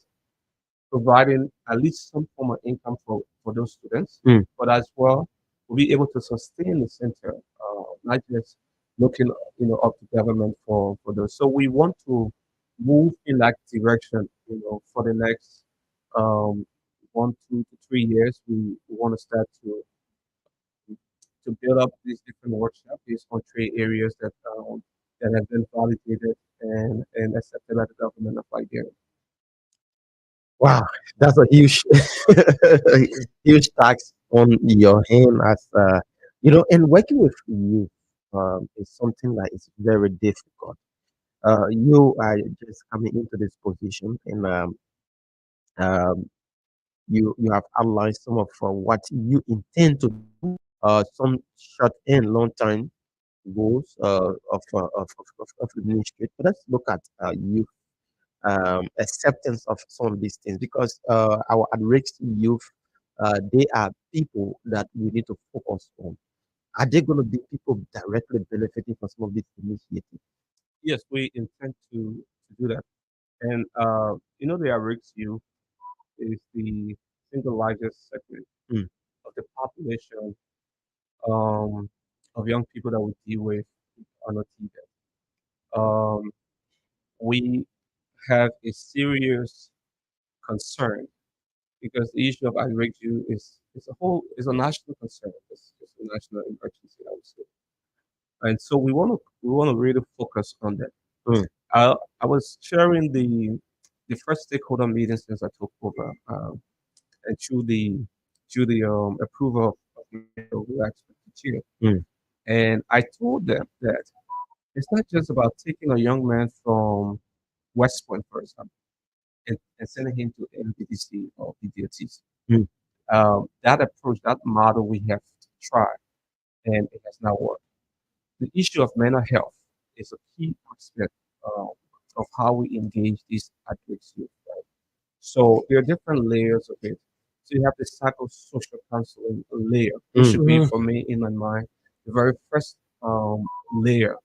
providing at least some form of income for those students, but as well, we'll be able to sustain the center, not just looking, up to government for those. So we want to move in that direction, for the next 1, 2 to 3 years. We want to start to build up these different workshops based on trade areas that have been validated and accepted by the government of Liberia. Wow, that's a huge, huge tax on your hand as and working with youth is something that is very difficult. You are just coming into this position, and um, you have outlined some of what you intend to do, some short and long term goals of the ministry. But let's look at youth acceptance of some of these things, because our at-risk youth, they are people that we need to focus on. Are they going to be people directly benefiting from some of these initiatives? Yes, we intend to do that. And the average youth is the single largest segment of the population of young people that we deal with on a TV. We have a serious concern because the issue of average youth is a national concern. It's a national emergency, I would say. And so we want to really focus on that. I was chairing the first stakeholder meeting since I took over, and through the approval of the expert chair. And I told them that it's not just about taking a young man from West Point, for example, and sending him to MPDC or PDOTC. That approach, that model, we have tried, and it has not worked. The issue of mental health is a key aspect of how we engage these at-risk youth. Right? So there are different layers of it. So you have the psychosocial counseling layer, which should be, for me, in my mind, the very first layer,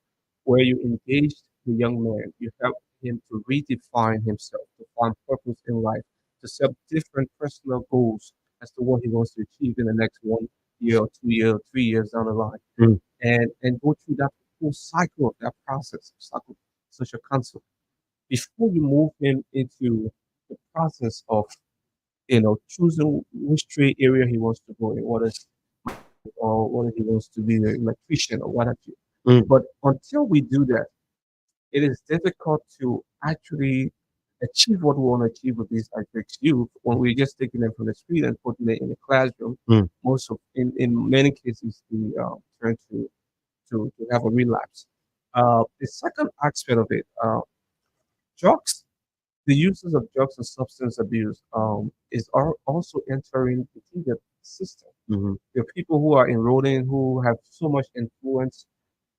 where you engage the young man. You help him to redefine himself, to find purpose in life, to set different personal goals as to what he wants to achieve in the next 1 year or 2 years, 3 years down the line, and go through that whole cycle of that process, social counsel, before you move him into the process of choosing which trade area he wants to go in, whether he wants to be an electrician or what have you. But until we do that, it is difficult to actually achieve what we want to achieve with these at-risk youth when we're just taking them from the street and putting them in the classroom. In many cases, we turn to have a relapse. The second aspect of it, drugs, the uses of drugs and substance abuse are also entering the system. There are people who are enrolling who have so much influence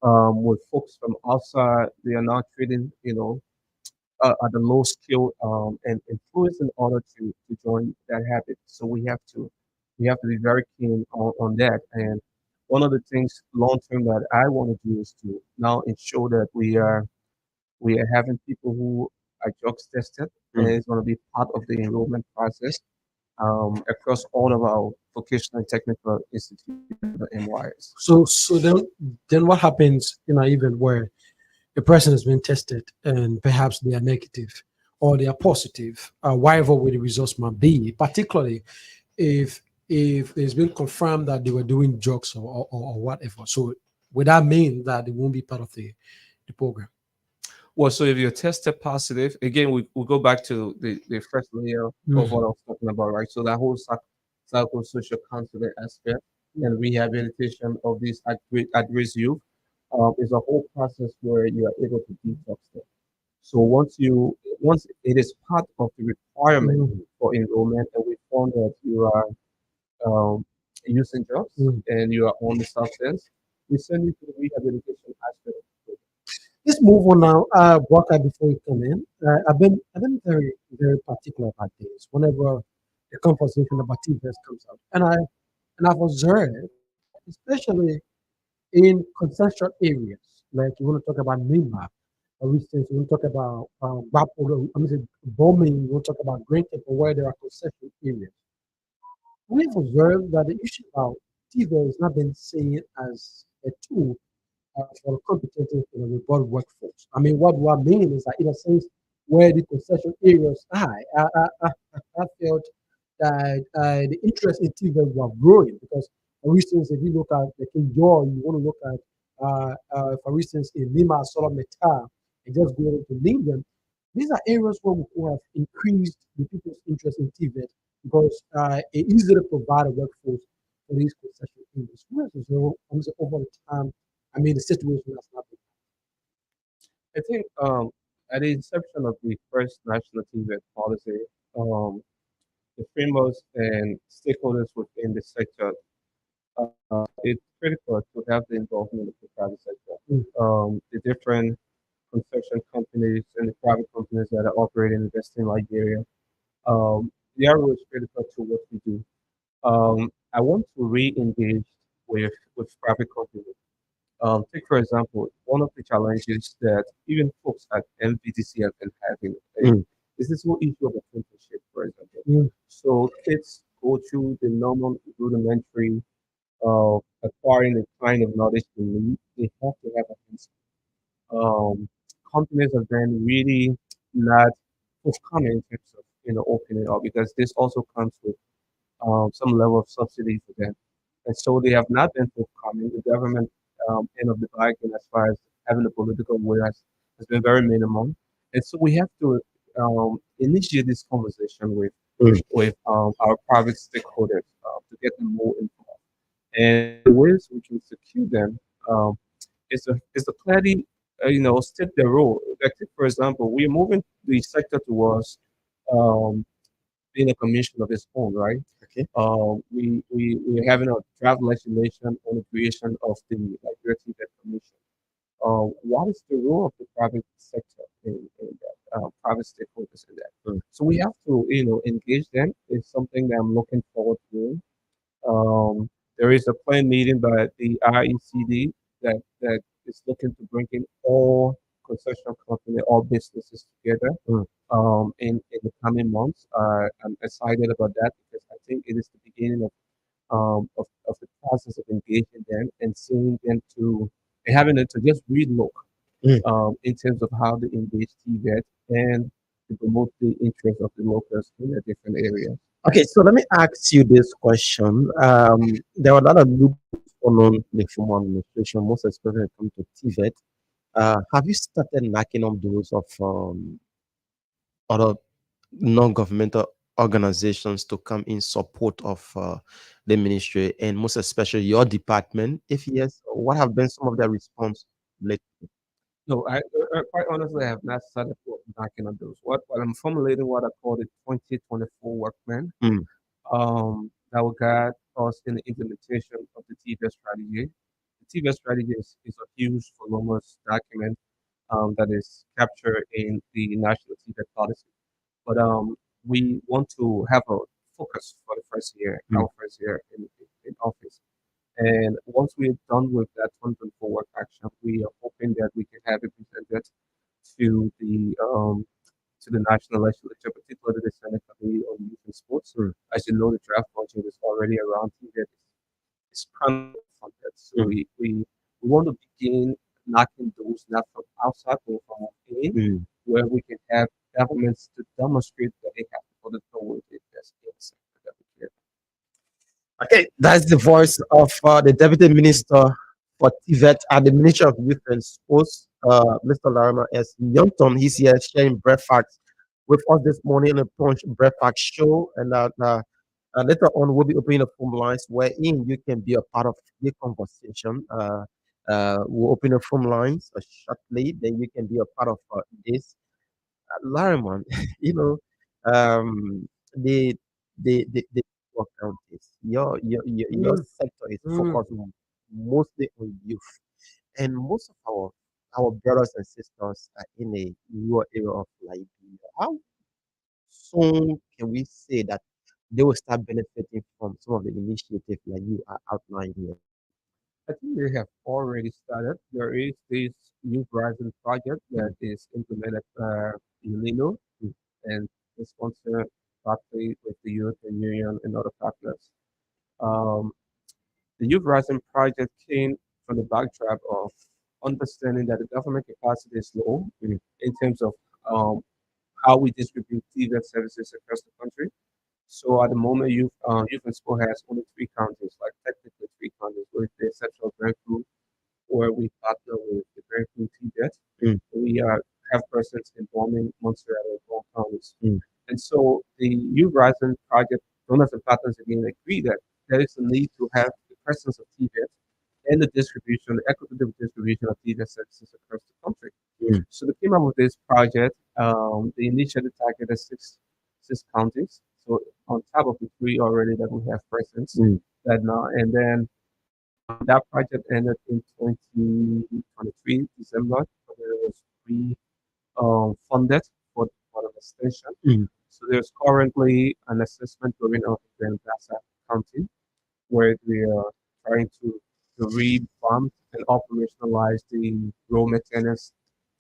with folks from outside. They are now trading, at a low skill and influence in order to join that habit. So we have to be very keen on that. And one of the things long term that I want to do is to now ensure that we are having people who are drugs tested, and it's going to be part of the enrollment process across all of our vocational and technical institutions, the MYS. So then what happens in an event where a person has been tested and perhaps they are negative or they are positive, whatever way the results might be, particularly if it's been confirmed that they were doing drugs or whatever. So would that mean that they won't be part of the program? Well, so if you're tested positive, again, we go back to the first layer of what I was talking about, right? So that whole psychosocial counseling aspect and rehabilitation of these at-risk youth is a whole process where you are able to detox them. So once it is part of the requirement for enrollment, and we found that you are using drugs and you are on the substance, we send you to the rehabilitation aspect. Let's move on now, Walker, before you come in. I've been very, very particular about this. Whenever the conversation about TVET comes out. And I've observed, especially in concentral areas, like you want to talk about Myanmar, for instance, you want to talk about bombing, you want to talk about Great Temple, where there are concentral areas. We've observed that the issue about TVET is not been seen as a tool for a competitive and robust workforce. I mean, what do I mean is that in a sense, where the concession areas are, I felt that the interest in TVET was growing because, for instance, if you look at the King George, you want to look at, for instance, in Lima, Solometa, and just go on to name them, these are areas where we have increased the people's interest in TVET because it easily provide a workforce for these concession areas. So, over the time, I mean, the situation has not been. I think at the inception of the first national TVET policy, the framers and stakeholders within the sector, it's critical to have the involvement of the private sector. The different construction companies and the private companies that are operating in Western Liberia, their role is critical to what we do. I want to re-engage with private companies. Take for example, one of the challenges that even folks at MVDC have been having is this whole issue of apprenticeship, for example. So kids go through the normal rudimentary acquiring the kind of knowledge they need. They have to have a hands. Companies have been really not forthcoming in terms of opening up because this also comes with some level of subsidy for them. And so they have not been forthcoming. The government end of the bargain as far as having a political will has been very minimum. And so we have to initiate this conversation with our private stakeholders to get them more involved. And the ways we can secure them is to clearly state their role. Like, for example, we're moving the sector towards being a commission of its own, right? Okay. We're having a draft legislation on the creation of the Liberia TVET Commission. What is the role of the private sector in that, private stakeholders in that? So we have to, engage them. It's something that I'm looking forward to doing. There is a planned meeting by the RECD that is looking to bring in all concession company, all businesses together in the coming months. I'm excited about that because I think it is the beginning of the process of engaging them and seeing them and having them to just relook in terms of how they engage TVET and to promote the interest of the locals in a different area. Okay, so let me ask you this question. There were a lot of loopholes on the former administration, most especially when it comes to TVET. Have you started knocking on doors of other non-governmental organizations to come in support of the ministry and most especially your department? If yes, what have been some of their response lately? No, I quite honestly have not started knocking on doors. What I'm formulating what I call the 2024 work plan. That will guide us in the implementation of the TVET strategy. The TVET strategy is a huge, voluminous document that is captured in the national TVET policy. But we want to have a focus for the first year, our first year in office. And once we're done with that 2024 work action, we are hoping that we can have it presented to the national legislature, particularly the Senate Committee on Youth and Sports. As you know, the draft budget is already around TVET. It's funded. So we want to begin knocking those not from outside but from within, where we can have governments to demonstrate that they have to put it towards the best sector that we care. Okay, that's the voice of the Deputy Minister for TVET at the Ministry of Youth and Sports, Mr. Larimer S. Youngton. He's here sharing breakfast with us this morning on the Punch Breakfast Show. And later on, we'll be opening the phone lines wherein you can be a part of the conversation. We'll open the phone lines shortly, then you can be a part of this. Larimer, the work counties. Your sector is focused mostly on youth, and most of our brothers and sisters are in a rural area of Liberia. How soon can we say that they will start benefiting from some of the initiatives like you are outlining here? I think they have already started. There is this Youth Rising project that is implemented in Lino and is sponsored partly with the European Union and other partners. Um, the Youth Rising project came from the backdrop of understanding that the government capacity is low in terms of um, how we distribute TVET services across the country. So at the moment, Youth in Sport has only three counties, like technically three counties, with the exception of Veracruz, where we partner with the Veracruz TVET. We have presence in Bombing, Montserrat, and all counties. And so the Youth Rising project, donors and partners again agree that there is a need to have the presence of TVET and the distribution, the equitable distribution of TVET services across the country. So they came up with this project. They initially targeted six counties. So on top of the three already that we have presence that now, and then that project ended in 2023 December. But it was funded for an extension. So there's currently an assessment going on in Plaza County, where we are trying to revamp and operationalize the road maintenance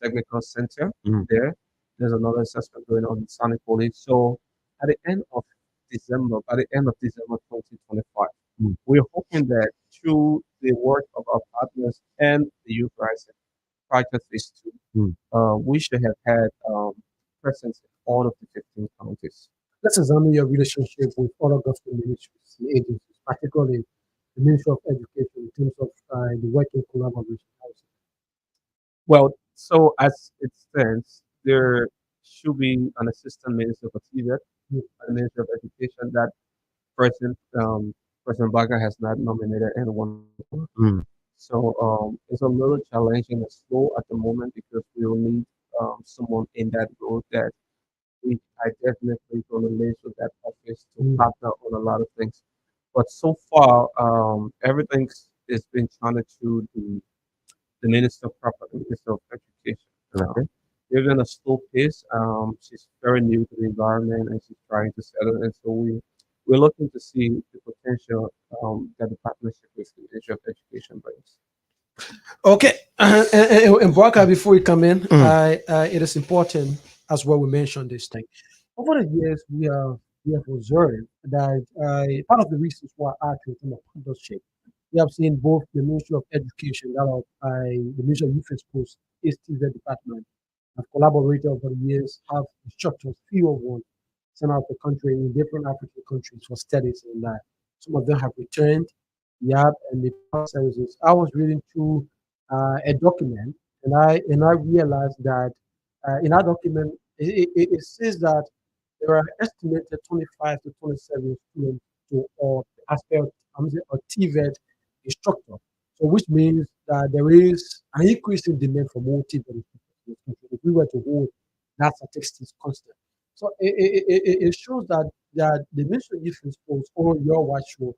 technical center there. There's another assessment going on in Sonic Police. So at the end of December, by the end of December 2025, we're hoping that through the work of our partners and the Youth Rising Project Phase 2, we should have had presence in all of the 15 counties. Let's examine your relationship with other government ministries and agencies, particularly the Ministry of Education, in terms of the working collaboration. Well, so as it stands, there should be an assistant minister for TVET, a minister of education that President Baga has not nominated anyone. So it's a little challenging and slow at the moment because we will need someone in that role that we I definitely going to live with that office to partner on a lot of things. But so far, everything is been channeled through the Minister of Education. Okay. They're in a slow pace. She's very new to the environment and she's trying to settle. And so we're looking to see the potential that the partnership with the Ministry of Education brings. Okay, and Barker, before we come in, it is important as well we mentioned this thing. Over the years, we have observed that part of the reasons why our curriculum partnership, we have seen both the Ministry of Education, that of the Ministry of Youth and Sports, is the department, have collaborated over the years, have structures, 301, sent out the country in different African countries for studies, and some of them have returned. And the services. I was reading through a document, and I realized that in that document it says that there are estimated 25 to 27 students to or aspect or TVET instructor. So which means that there is an increasing demand for more TVET instructors. If we were to hold that statistics constant. So it shows that the Ministry of Youth and Sports on your watch show,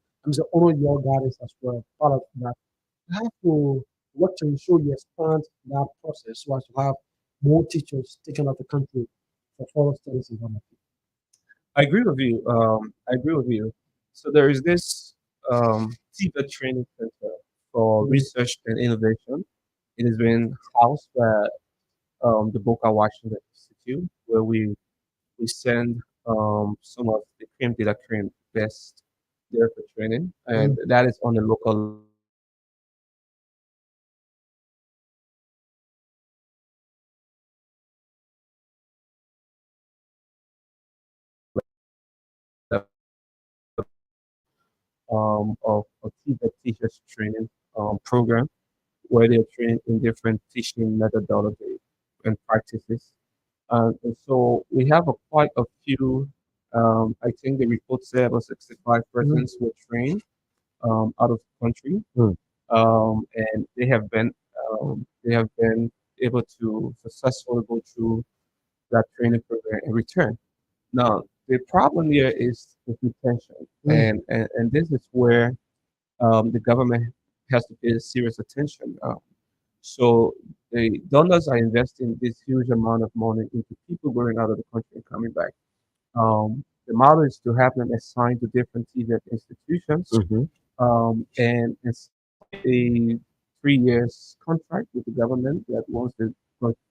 on your guidance as well. Part of that, you have to work to ensure you expand that process so as to have more teachers taken out the country for further studies in Ghana. I agree with you. I agree with you. So there is this TVET training center for research and innovation. It has been housed by the Boca Washington Institute, where we send some of the cream de la cream best there for training, and that is on the local. Of TVET teachers training program where they're trained in different teaching methodology and practices. And so we have quite a few. I think the report said about 65 persons were trained out of the country, and they have been able to successfully go through that training program and return. Now the problem here is the retention, and this is where the government has to pay serious attention. So the donors are investing this huge amount of money into people going out of the country and coming back. the model is to have them assigned to different TVET institutions, and it's a 3 years contract with the government that once they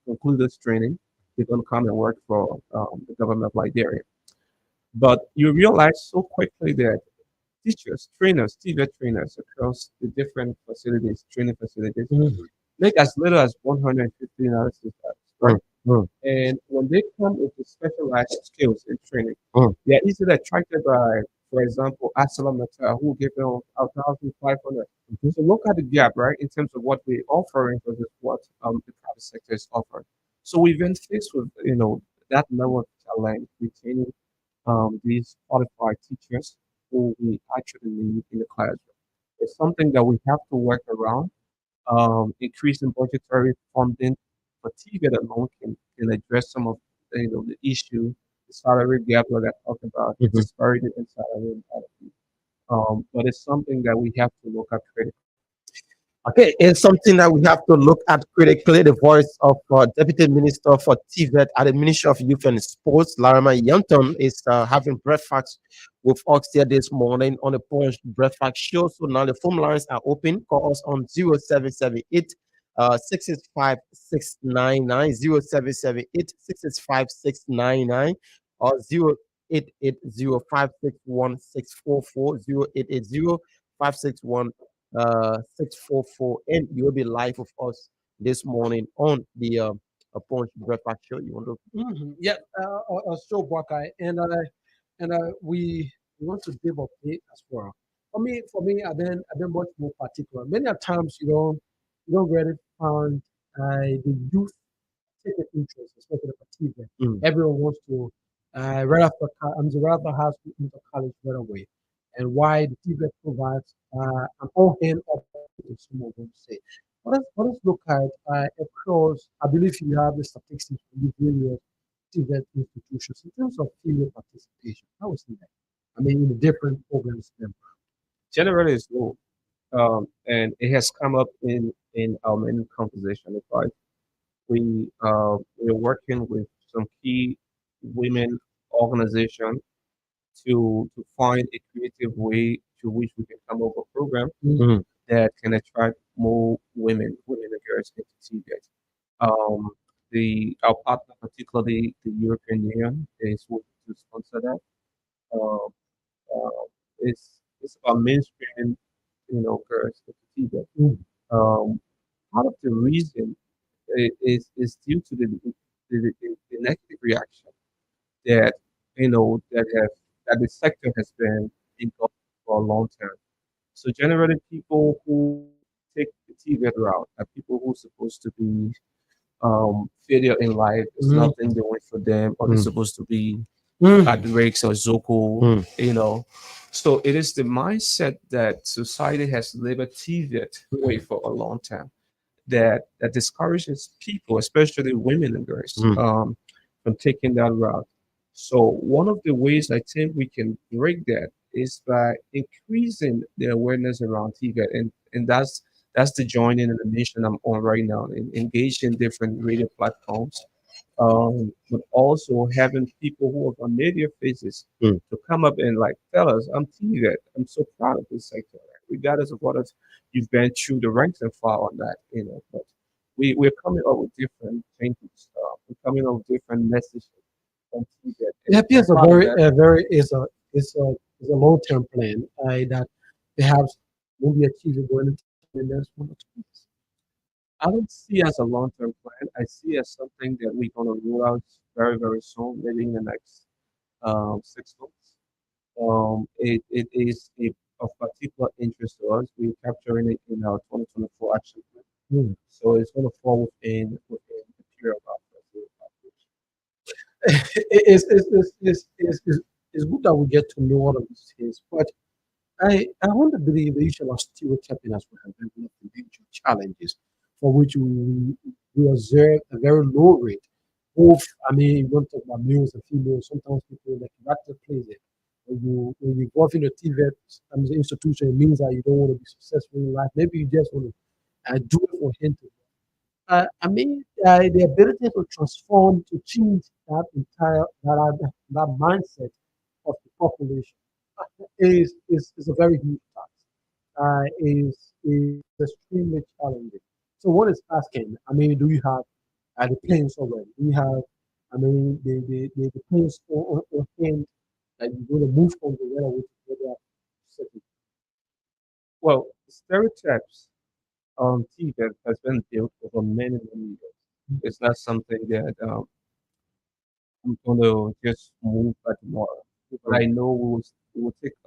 conclude this training, they're going to come and work for the government of Liberia. But you realize so quickly that teachers, trainers, TVET trainers across the different facilities, training facilities, make as little as $150 right? And when they come with the specialized skills in training, they are easily attracted by, for example, Asala Mata, who gave them 1,500. So look at the gap, right, in terms of what we're offering versus what the private sector is offering. So we've been faced with, that level of talent, retaining these qualified teachers who we actually need in the classroom. It's something that we have to work around. Increasing budgetary funding for TVET alone can address some of the issue, the salary gap that I talked about, the disparity in salary and salary. But it's something that we have to look at critically. Okay, it's something that we have to look at critically. The voice of Deputy Minister for TVET at the Ministry of Youth and Sports, Larama Yanton, is having breakfast with us here this morning on the Punch Breakfast Show. So now the phone lines are open. Call us on 0778 665 699, 0778 665 699, or 0880 561 644, 0880 561 644, and you'll be live with us this morning on the Punch Breakfast Show. You want to? Yeah, a show, Buckeye, and we want to give a bit as well. For me, I've been much more particular. Many a times you don't really find the youth take an interest, especially for TV. Everyone wants to right after high school into college right away, and why the TV provides an all-hand opportunity, some of them say. Let us look at across. I believe you have the statistics from the various TV institutions in terms of female participation. How is that? I mean, in the different programs. Generally, it's low, and it has come up in our many conversation. Because we're working with some key women organizations to find a creative way to which we can come up with a program that can attract more women and girls into TVET. Our partner, particularly the European Union, is working to sponsor that. It's about mainstreaming, girls into TVET. Part of the reason is due to the negative reaction that that the sector has been involved for a long time. So generally, people who take the TVET route are people who are supposed to be failure in life. It's nothing doing for them, or they're supposed to be at Rakes or Zoko, So it is the mindset that society has labored TVET way for a long time that discourages people, especially women and girls, from taking that route. So one of the ways I think we can break that is by increasing the awareness around TVET, and that's the joining in the mission I'm on right now, engaging different radio platforms, but also having people who are familiar faces to come up and tell us, I'm TVET, I'm so proud of this sector, regardless of what you've been through the ranks and file on that, but we're coming up with different changes, we're coming up with different messages. It appears a long-term plan that perhaps will be achievable in the next 1 or 2 years. I don't see it as a long-term plan. I see it as something that we're going to roll out very, very soon, maybe in the next 6 months. It is of particular interest to us. We're capturing it in our 2024 action plan. So it's going to fall within the period of our it's good that we get to know all of these things, but I want to believe the issue of stereotyping as well and major challenges for which we observe a very low rate. Both, you want to talk about males and females, sometimes people character plays it. When you go off in a TVET institution, it means that you don't want to be successful in life. Maybe you just want to do it for him to. The ability to transform, to change that entire that mindset of population is a very huge task. Is extremely challenging. So one is asking, I mean, do you have the planes already? Do you have, I mean, the planes on hand that you're going to move from the railway to the other city? Well, stereotypes on TV has been built over many, many years. It's not something that I'm going to just move by tomorrow. But I know we will take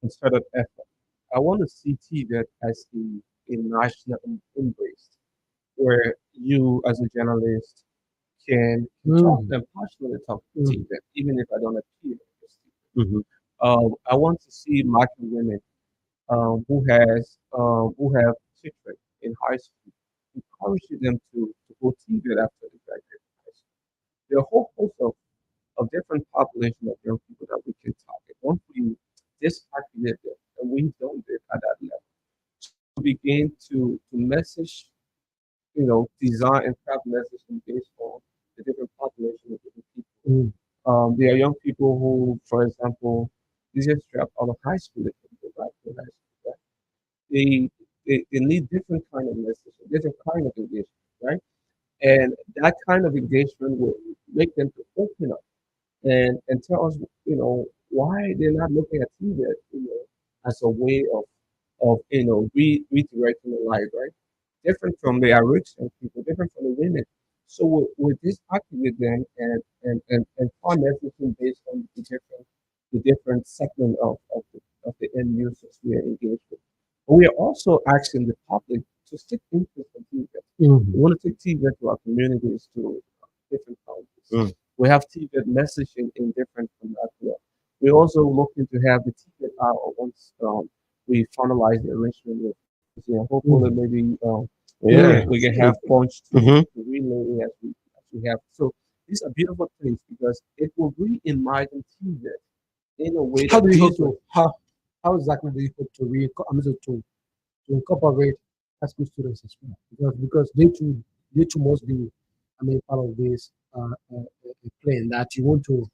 concerted effort. I want to see TVET as a national embrace, where you, as a journalist, can talk and passionately talk to TVET, even if I don't appear. I want to see market women who have children in high school, encouraging them to go TVET after they graduate from high school. There are a whole host of different population of young people that we can target. Once we disactivate them, and we've done it at that level, to begin to message, design and craft messaging based on the different population of different people. There are young people who, for example, they just dropped out of high school, they can go back to high school, right? They need different kind of messaging, different kind of engagement, right? And that kind of engagement will make them to open up and tell us, why they're not looking at TV, as a way of redirecting the life, right? Different from the American people, different from the women. So with this activate them and find everything based on the different segment of the end users we are engaged with. But we are also asking the public to stick interest in TV. We want to take TV to our communities, to different countries. We have TV messaging in different vernacular. We're also looking to have the TV hour once we finalize the arrangement with. Hopefully, maybe we can have points to relay as we have. So these are beautiful things because it will reimagine TV in a way. How do you hope to how exactly do you hope to incorporate high school students as well? Because they too must be, I mean, part of this plan that you want to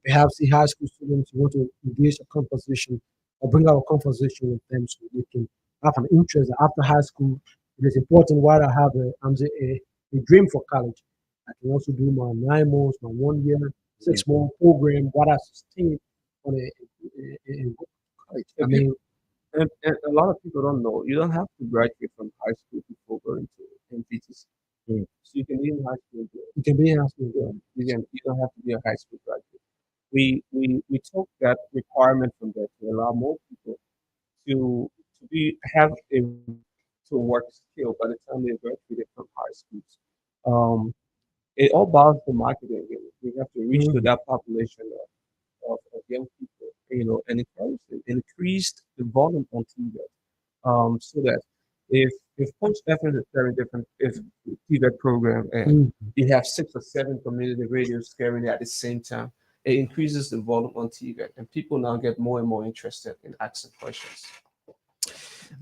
perhaps the high school students, you want to engage a conversation or bring out a conversation with them so they can have an interest after high school. It is important while I have a dream for college. I can also do my 9 months, my 1 year, 6 month program, what I sustain on a college. I mean, and a lot of people don't know you don't have to graduate from high school before going to MPTC. So you can be in high school. You can be in high school. You don't have to be a high school graduate. We took that requirement from there to allow more people to have a work skill by the time they graduated from high schools. It all boils to marketing. We have to reach to that population of young people, and encourage them, increase the volume on TV, so that if Punch FM is very different, if TV program and you have 6 or 7 community radios carrying it at the same time, it increases the volume on TV, and people now get more and more interested in asking questions.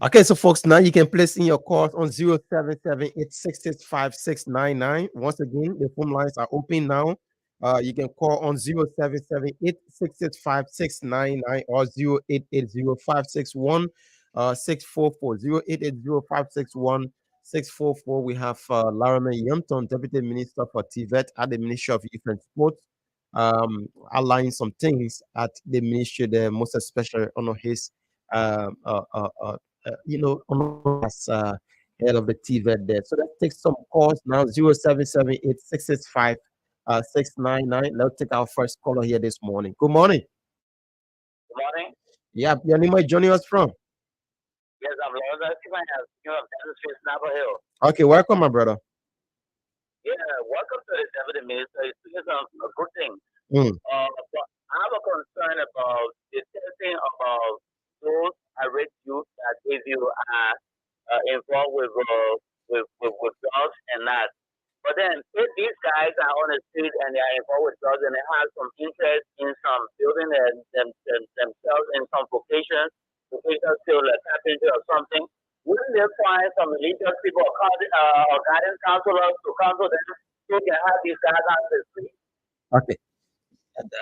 Okay, so folks, now you can place in your calls on 0778665699. Once again, the phone lines are open now. You can call on 0778665699 or 0880561644. 0880561644. We have Laramie Yampton, Deputy Minister for TVET at the Ministry of Youth and Sports, outlining some things at the ministry there, most especially on his as head of the TVET there. So let's take some calls now. 0778665699. Let's take our first caller here this morning. Good morning. Good morning. Yeah, your name is joining us from? Yes, I'm Lawrence. Snapper Hill. Okay, welcome, my brother. Yeah, welcome to the Deputy Minister. It's a good thing. But I have a concern about the testing about those irate youth that if you are involved with drugs and that. But then if these guys are on the street and they are involved with drugs and they have some interest in some building themselves in some vocational skill like carpentry or something, wouldn't they find some religious people or guidance counselors to counsel them so they can have these guys on the street? Okay.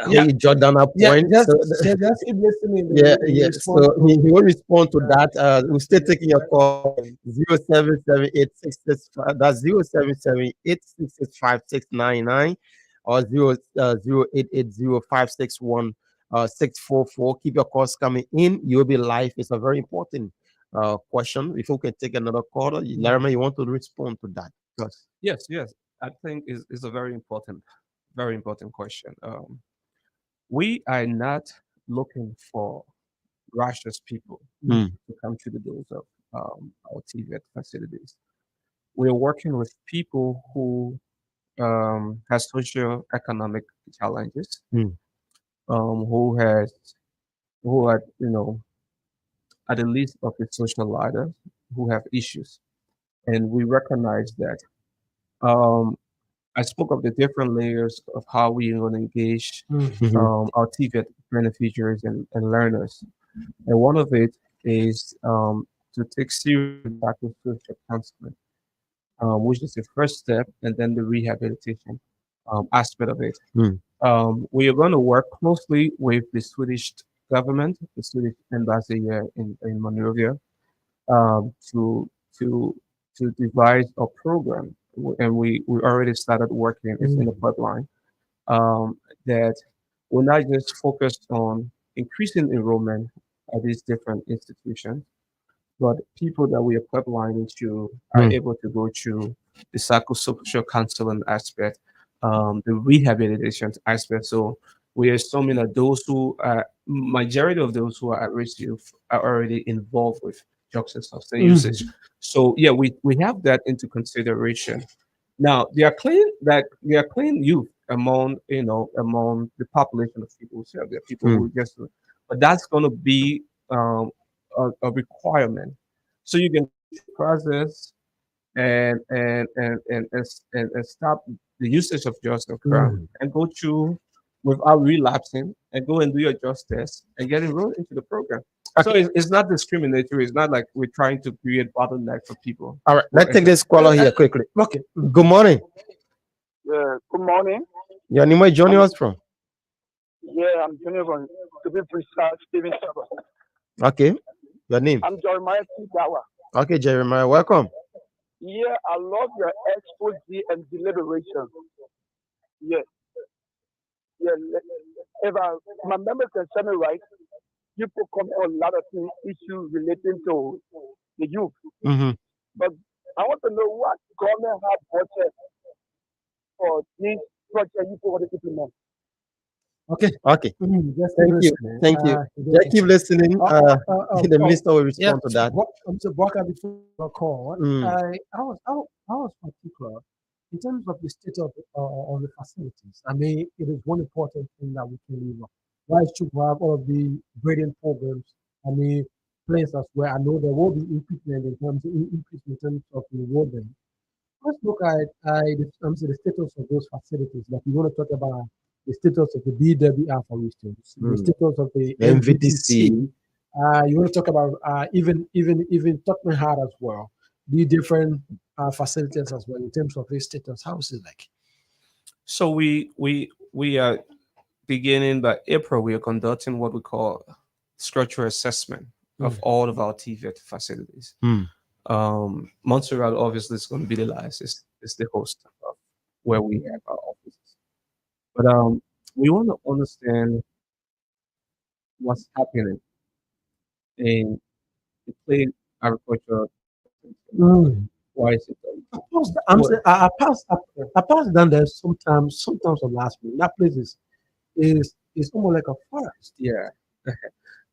He jot down a Yeah, point. just, So just keep listening. yeah, They yeah. respond So to- he will respond to that. We're still taking your call 077866. That's 0778665699 or 0880561644. Keep your calls coming in. You'll be live. It's a very important question. Before we can take another call, Larry, you want to respond to that? Yes. Yes. I think is a very important question. We are not looking for righteous people Mm. to come to the doors of our TVET facilities. We're working with people who have socio-economic challenges, Mm. who are at the least of the social ladder, who have issues, and we recognize that. Um, I spoke of the different layers of how we are going to engage Mhm. our TVET beneficiaries and learners. And one of it is to take serious psychosocial counseling, which is the first step, and then the rehabilitation aspect of it. Mm. We are going to work closely with the Swedish government, the Swedish embassy here in Monrovia, to to to devise a program, and we already started working. It's in the pipeline. That will not just focus on increasing enrollment at these different institutions, but people that we are pipelining to are Mm. able to go through the psychosocial counseling aspect, the rehabilitation aspect. So we are assuming that those who are majority of those who are at risk youth are already involved with drugs and substance usage. So yeah, we have that into consideration. Now there are clean youth among the population of people. So there are people who just, but that's going to be a requirement. So you can process and stop the usage of drugs and crime and go through without relapsing and go and do your just test and get enrolled into the program. So it's not discriminatory. It's not like we're trying to create bottleneck for people. All right, let's take this caller here quickly. Okay. Good morning. Yeah, good morning. Your name, where you joining us from? Yeah, I'm Junior from, to be precise, Steven Trevor. Okay. Your name? I'm Jeremiah Kigawa. Okay, Jeremiah, welcome. Yeah, I love your expose and deliberation. Yeah. Yeah, if my memory can tell me right, you could come on a lot of things, issues relating to the youth. Mm-hmm. But I want to know what government have budget for this project you want to implement. Okay. Okay. Just Thank you. listening. Thank you. Yeah. Just keep listening. The minister will respond to that. So Bwaka, before the call, Mm. I was particular in terms of the state of the facilities. I mean, it is one important thing that we can leave. Why should we have all of the grading programs? I mean, places where I know there will be increase in terms of enrollment. Let's look at the status of those facilities. Like you want to talk about the status of the BWR, for instance, the status of the MVTC. You want to talk about even Tottenham Hard as well, the different facilities as well in terms of this status. How is it like? So we are beginning by April. We are conducting what we call structural assessment of all of our TVET facilities. Montserrat obviously is going to be the last, is the host of where we have our offices. But we want to understand what's happening in the plain agriculture. Why is it done? I pass down there sometimes of last week. That place is almost like a forest. Yeah.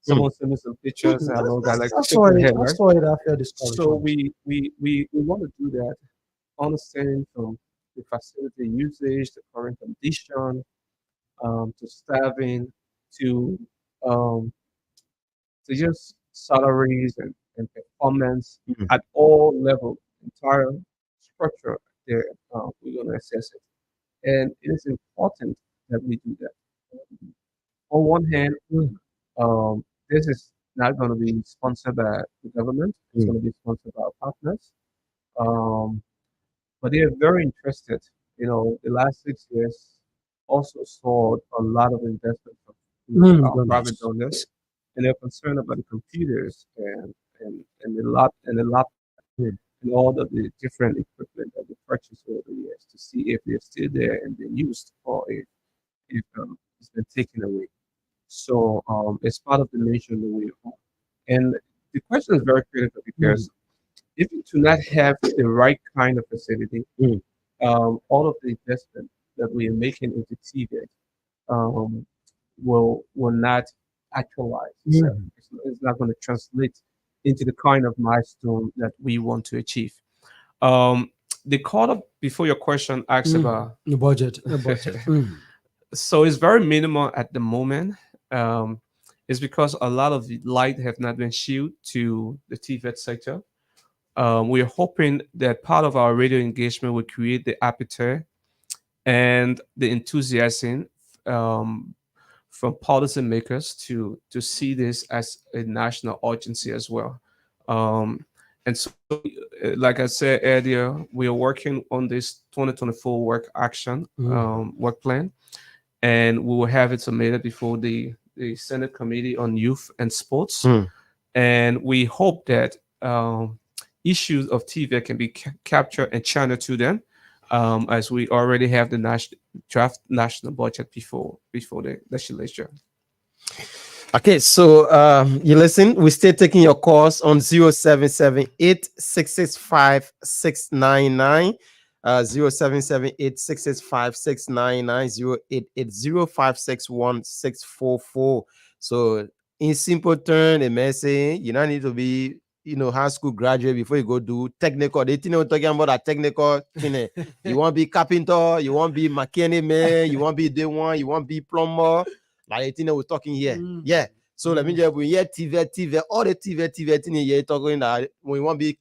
Someone sent me some pictures. I know that like I saw it after this call. So we want to do that, understanding from the facility usage, the current condition, to staffing, to just salaries and performance at all levels, entire structure there. We're going to assess it, and it is important that we do that. On one hand, this is not going to be sponsored by the government. It's going to be sponsored by our partners. But they are very interested. The last 6 years, also saw a lot of investment from private donors, and they're concerned about the computers and the laptop and all of the different equipment that they purchased over the years to see if they're still there and been used or if it's been taken away. So it's part of the nation that we are. And the question is very critical because if you do not have the right kind of facility, all of the investment that we are making into TVET will not actualize. So it's not going to translate into the kind of milestone that we want to achieve. The call up before your question asks about the budget. So it's very minimal at the moment. It's because a lot of the light have not been shielded to the TVET sector. We're hoping that part of our radio engagement will create the appetite and the enthusiasm from policymakers to see this as a national urgency as well. And so, like I said earlier, we are working on this 2024 work action work plan, and we will have it submitted before the Senate Committee on Youth and Sports. And we hope that issues of TVET can be captured and channeled to them, as we already have the draft national budget before the legislature. Okay, so you listen, we still taking your calls on 0778 665 699, 0778 665 699, 0880 561 644. So in simple term, the message, you don't need to be high school graduate before you go do technical. They think we're talking about a technical thing. You want to be carpenter, you want to be mechanic man, you want to be day one, you want to be plumber. Like the thing we're talking here. Yeah. So let me just we hear TVET, all the TVET thing here talking that when you want to be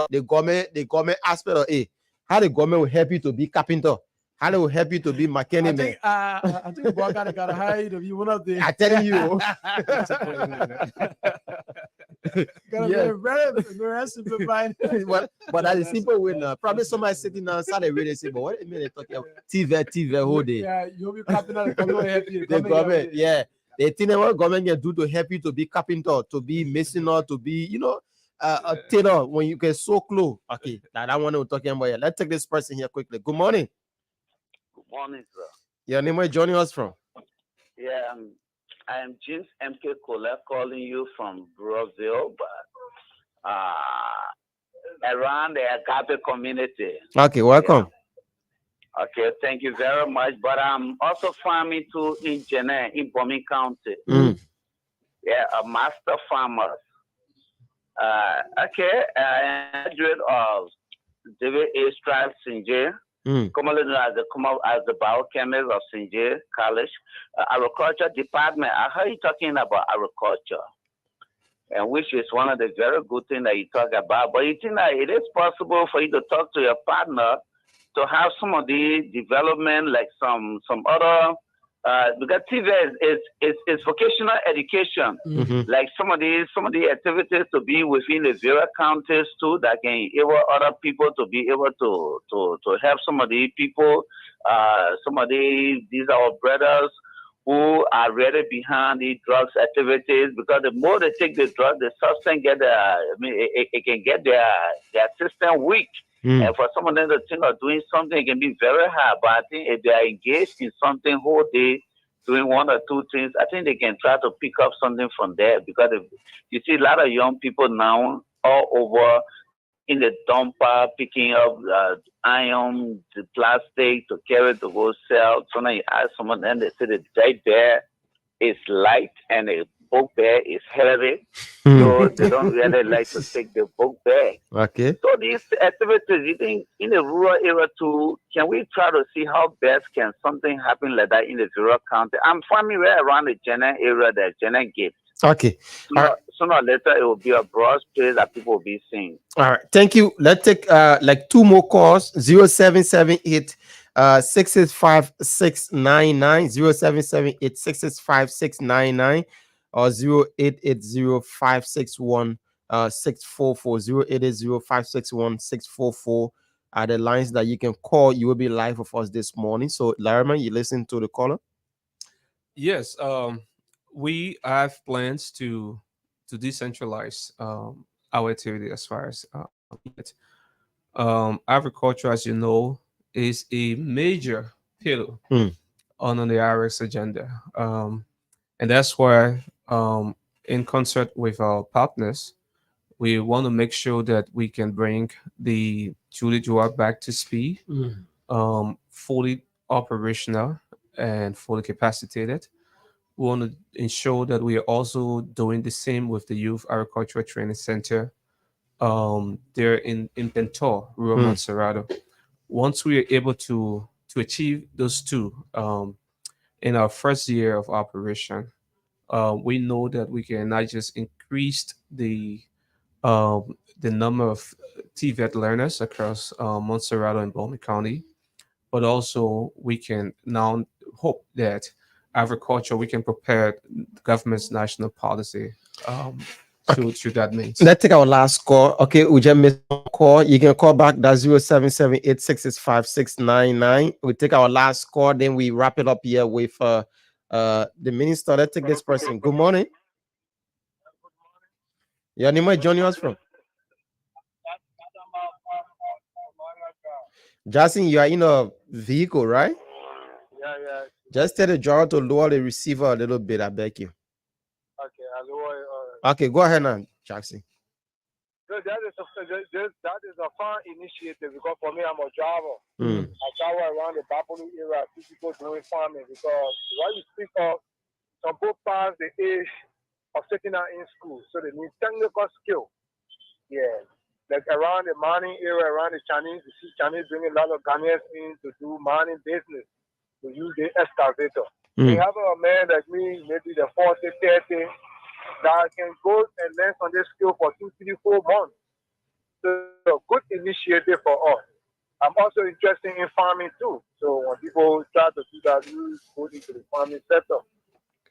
the government aspect of how the government will help you to be carpenter. How they will help you to be mechanic man. I think Boy gotta hire you to be one of the. I'm telling you. Very, very simplified. but that's a simple way now. Probably somebody sitting outside the radio say, but what a minute talking about TVET whole day. Yeah, you'll be carpenter, the government will help you. The government, yeah. They think what government can do to help you to be carpenter, to be masoner, to be, a tailor when you get so close. Okay, that one we're talking about here. Let's take this person here quickly. Good morning. Good morning, sir. Your name, where you joining us from? Yeah, I am James M.K. Colette calling you from Brazil, but around the Agape community. Okay, welcome. Yeah. Okay, thank you very much. But I'm also farming too in Jene, in Bomi County. Yeah, a master farmer. Okay, I graduate of David A. Strive Sinje. Commonly known as the biochemist of Sinje College, agriculture department. I heard you talking about agriculture, and which is one of the very good things that you talk about. But you think that it is possible for you to talk to your partner to have some of the development, like some other, because TVET is vocational education, like some of the activities to be within the various counties too, that can enable other people to be able to help some of the people, these are our brothers who are really behind the drugs activities, because the more they take the drug, the substance it can get their system weak. And for some of them to think of doing something, it can be very hard. But I think if they are engaged in something whole day, doing one or two things, I think they can try to pick up something from there. Because you see a lot of young people now all over in the dumper picking up iron, the plastic to carry to go sell. So now you ask someone, then they say the day bear is light and the book bear is heavy. So they don't really like to take the book bag. Okay. So these activities, you think in the rural area too, can we try to see how best can something happen like that in the rural county? I'm farming right around the Jene area, the Jene Gate. Okay. Sooner or later, it will be a broad space that people will be seeing. All right. Thank you. Let's take like two more calls. 0778 665 699, 0778 665 699. Or 0880 561 644, 0880 561 644. are the lines that you can call. You will be live with us this morning. So, Larimer, you listen to the caller? Yes, we have plans to decentralize our activity as far as it. Agriculture, as you know, is a major pillar on the IRS agenda, and that's why, in concert with our partners, we want to make sure that we can bring the Julie Joa back to speed, fully operational and fully capacitated. We want to ensure that we are also doing the same with the Youth Agricultural Training Center there in Pentor, rural Montserrado. Once we are able to achieve those two in our first year of operation, we know that we can not just increase the number of TVET learners across Montserrado and Bowman County, but also we can now hope that agriculture, we can prepare the government's national policy through that means. Let's take our last call. Okay, we just missed a call. You can call back. That's 0778665699. We take our last call, then we wrap it up here with the minister. Let's take this person. Good morning. Your name is joining us from? Justin, you are in a vehicle, right? Yeah. Just tell the driver to lower the receiver a little bit. I beg you. Okay, I lower. Okay, go ahead now, Jackson. So that is a fun initiative because for me, I'm a driver. I travel around the Bapolu area, people doing farming because when you speak of, some both past the age of sitting out in school, so they need technical skill. Yeah, like around the mining area, around the Chinese, you see Chinese bringing a lot of Ghanaians in to do mining business, to use the excavator. We have a man like me, maybe the 40, 30, that can go and learn on this skill for 2, 3, 4 months. So a good initiative for us. I'm also interested in farming too. So when people try to do that, we go into the farming sector.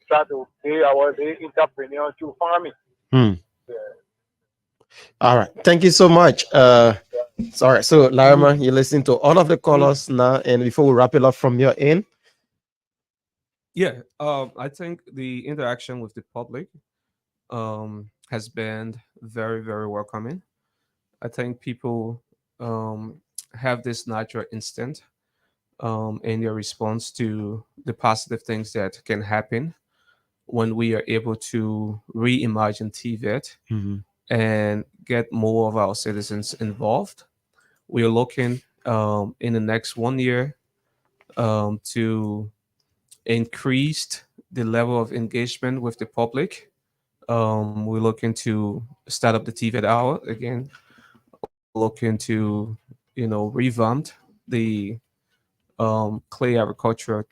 Try to pay our entrepreneur to farming. Yeah. All right. Thank you so much. Sorry. So, Larimer, you're listening to all of the callers now. And before we wrap it up from your end. Yeah, I think the interaction with the public has been very, very welcoming. I think people have this natural instinct in their response to the positive things that can happen when we are able to reimagine TVET and get more of our citizens involved. We are looking in the next 1 year to increase the level of engagement with the public. We're looking to start up the TVET hour again. Looking to, revamp the Clay Agricultural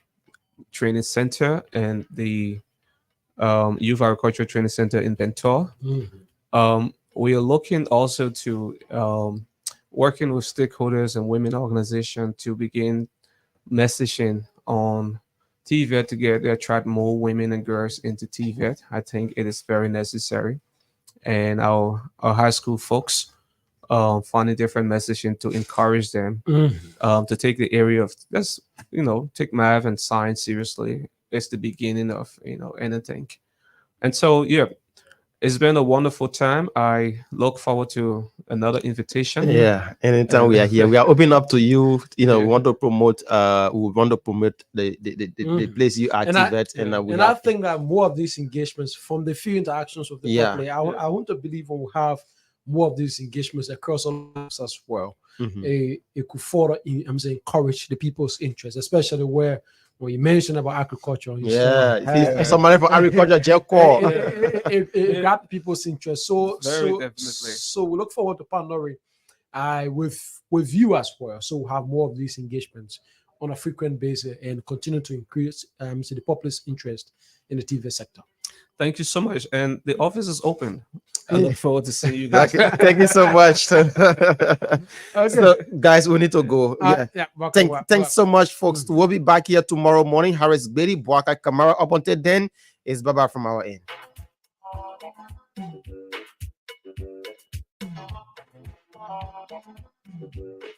Training Center and the Youth Agricultural Training Center in Pentor. We are looking also to working with stakeholders and women organizations to begin messaging on TVET to attract more women and girls into TVET. I think it is very necessary. And our high school folks finding different messaging to encourage them to take the area of take math and science seriously. It's the beginning of anything. And so it's been a wonderful time. I look forward to another invitation. Yeah, anytime we are here, we are open up to you. We want to promote. We want to promote the place you are TVET, and I think that more of these engagements from the few interactions with the public, I want to believe we'll have more of these engagements across all of us as well. It could further, encourage the people's interest, especially where. When you mentioned about agriculture, somebody from agriculture, it got people's interest. So we look forward to partnering with you as well. So we'll have more of these engagements on a frequent basis and continue to increase the public's interest in the TV sector. Thank you so much. And the office is open. I look forward to seeing you guys. Thank you so much. Okay. So, guys, we need to go. Thanks so much, folks. We'll be back here tomorrow morning. Harris Bailey, Boaka Kamara. Up until then, it's bye-bye from our end.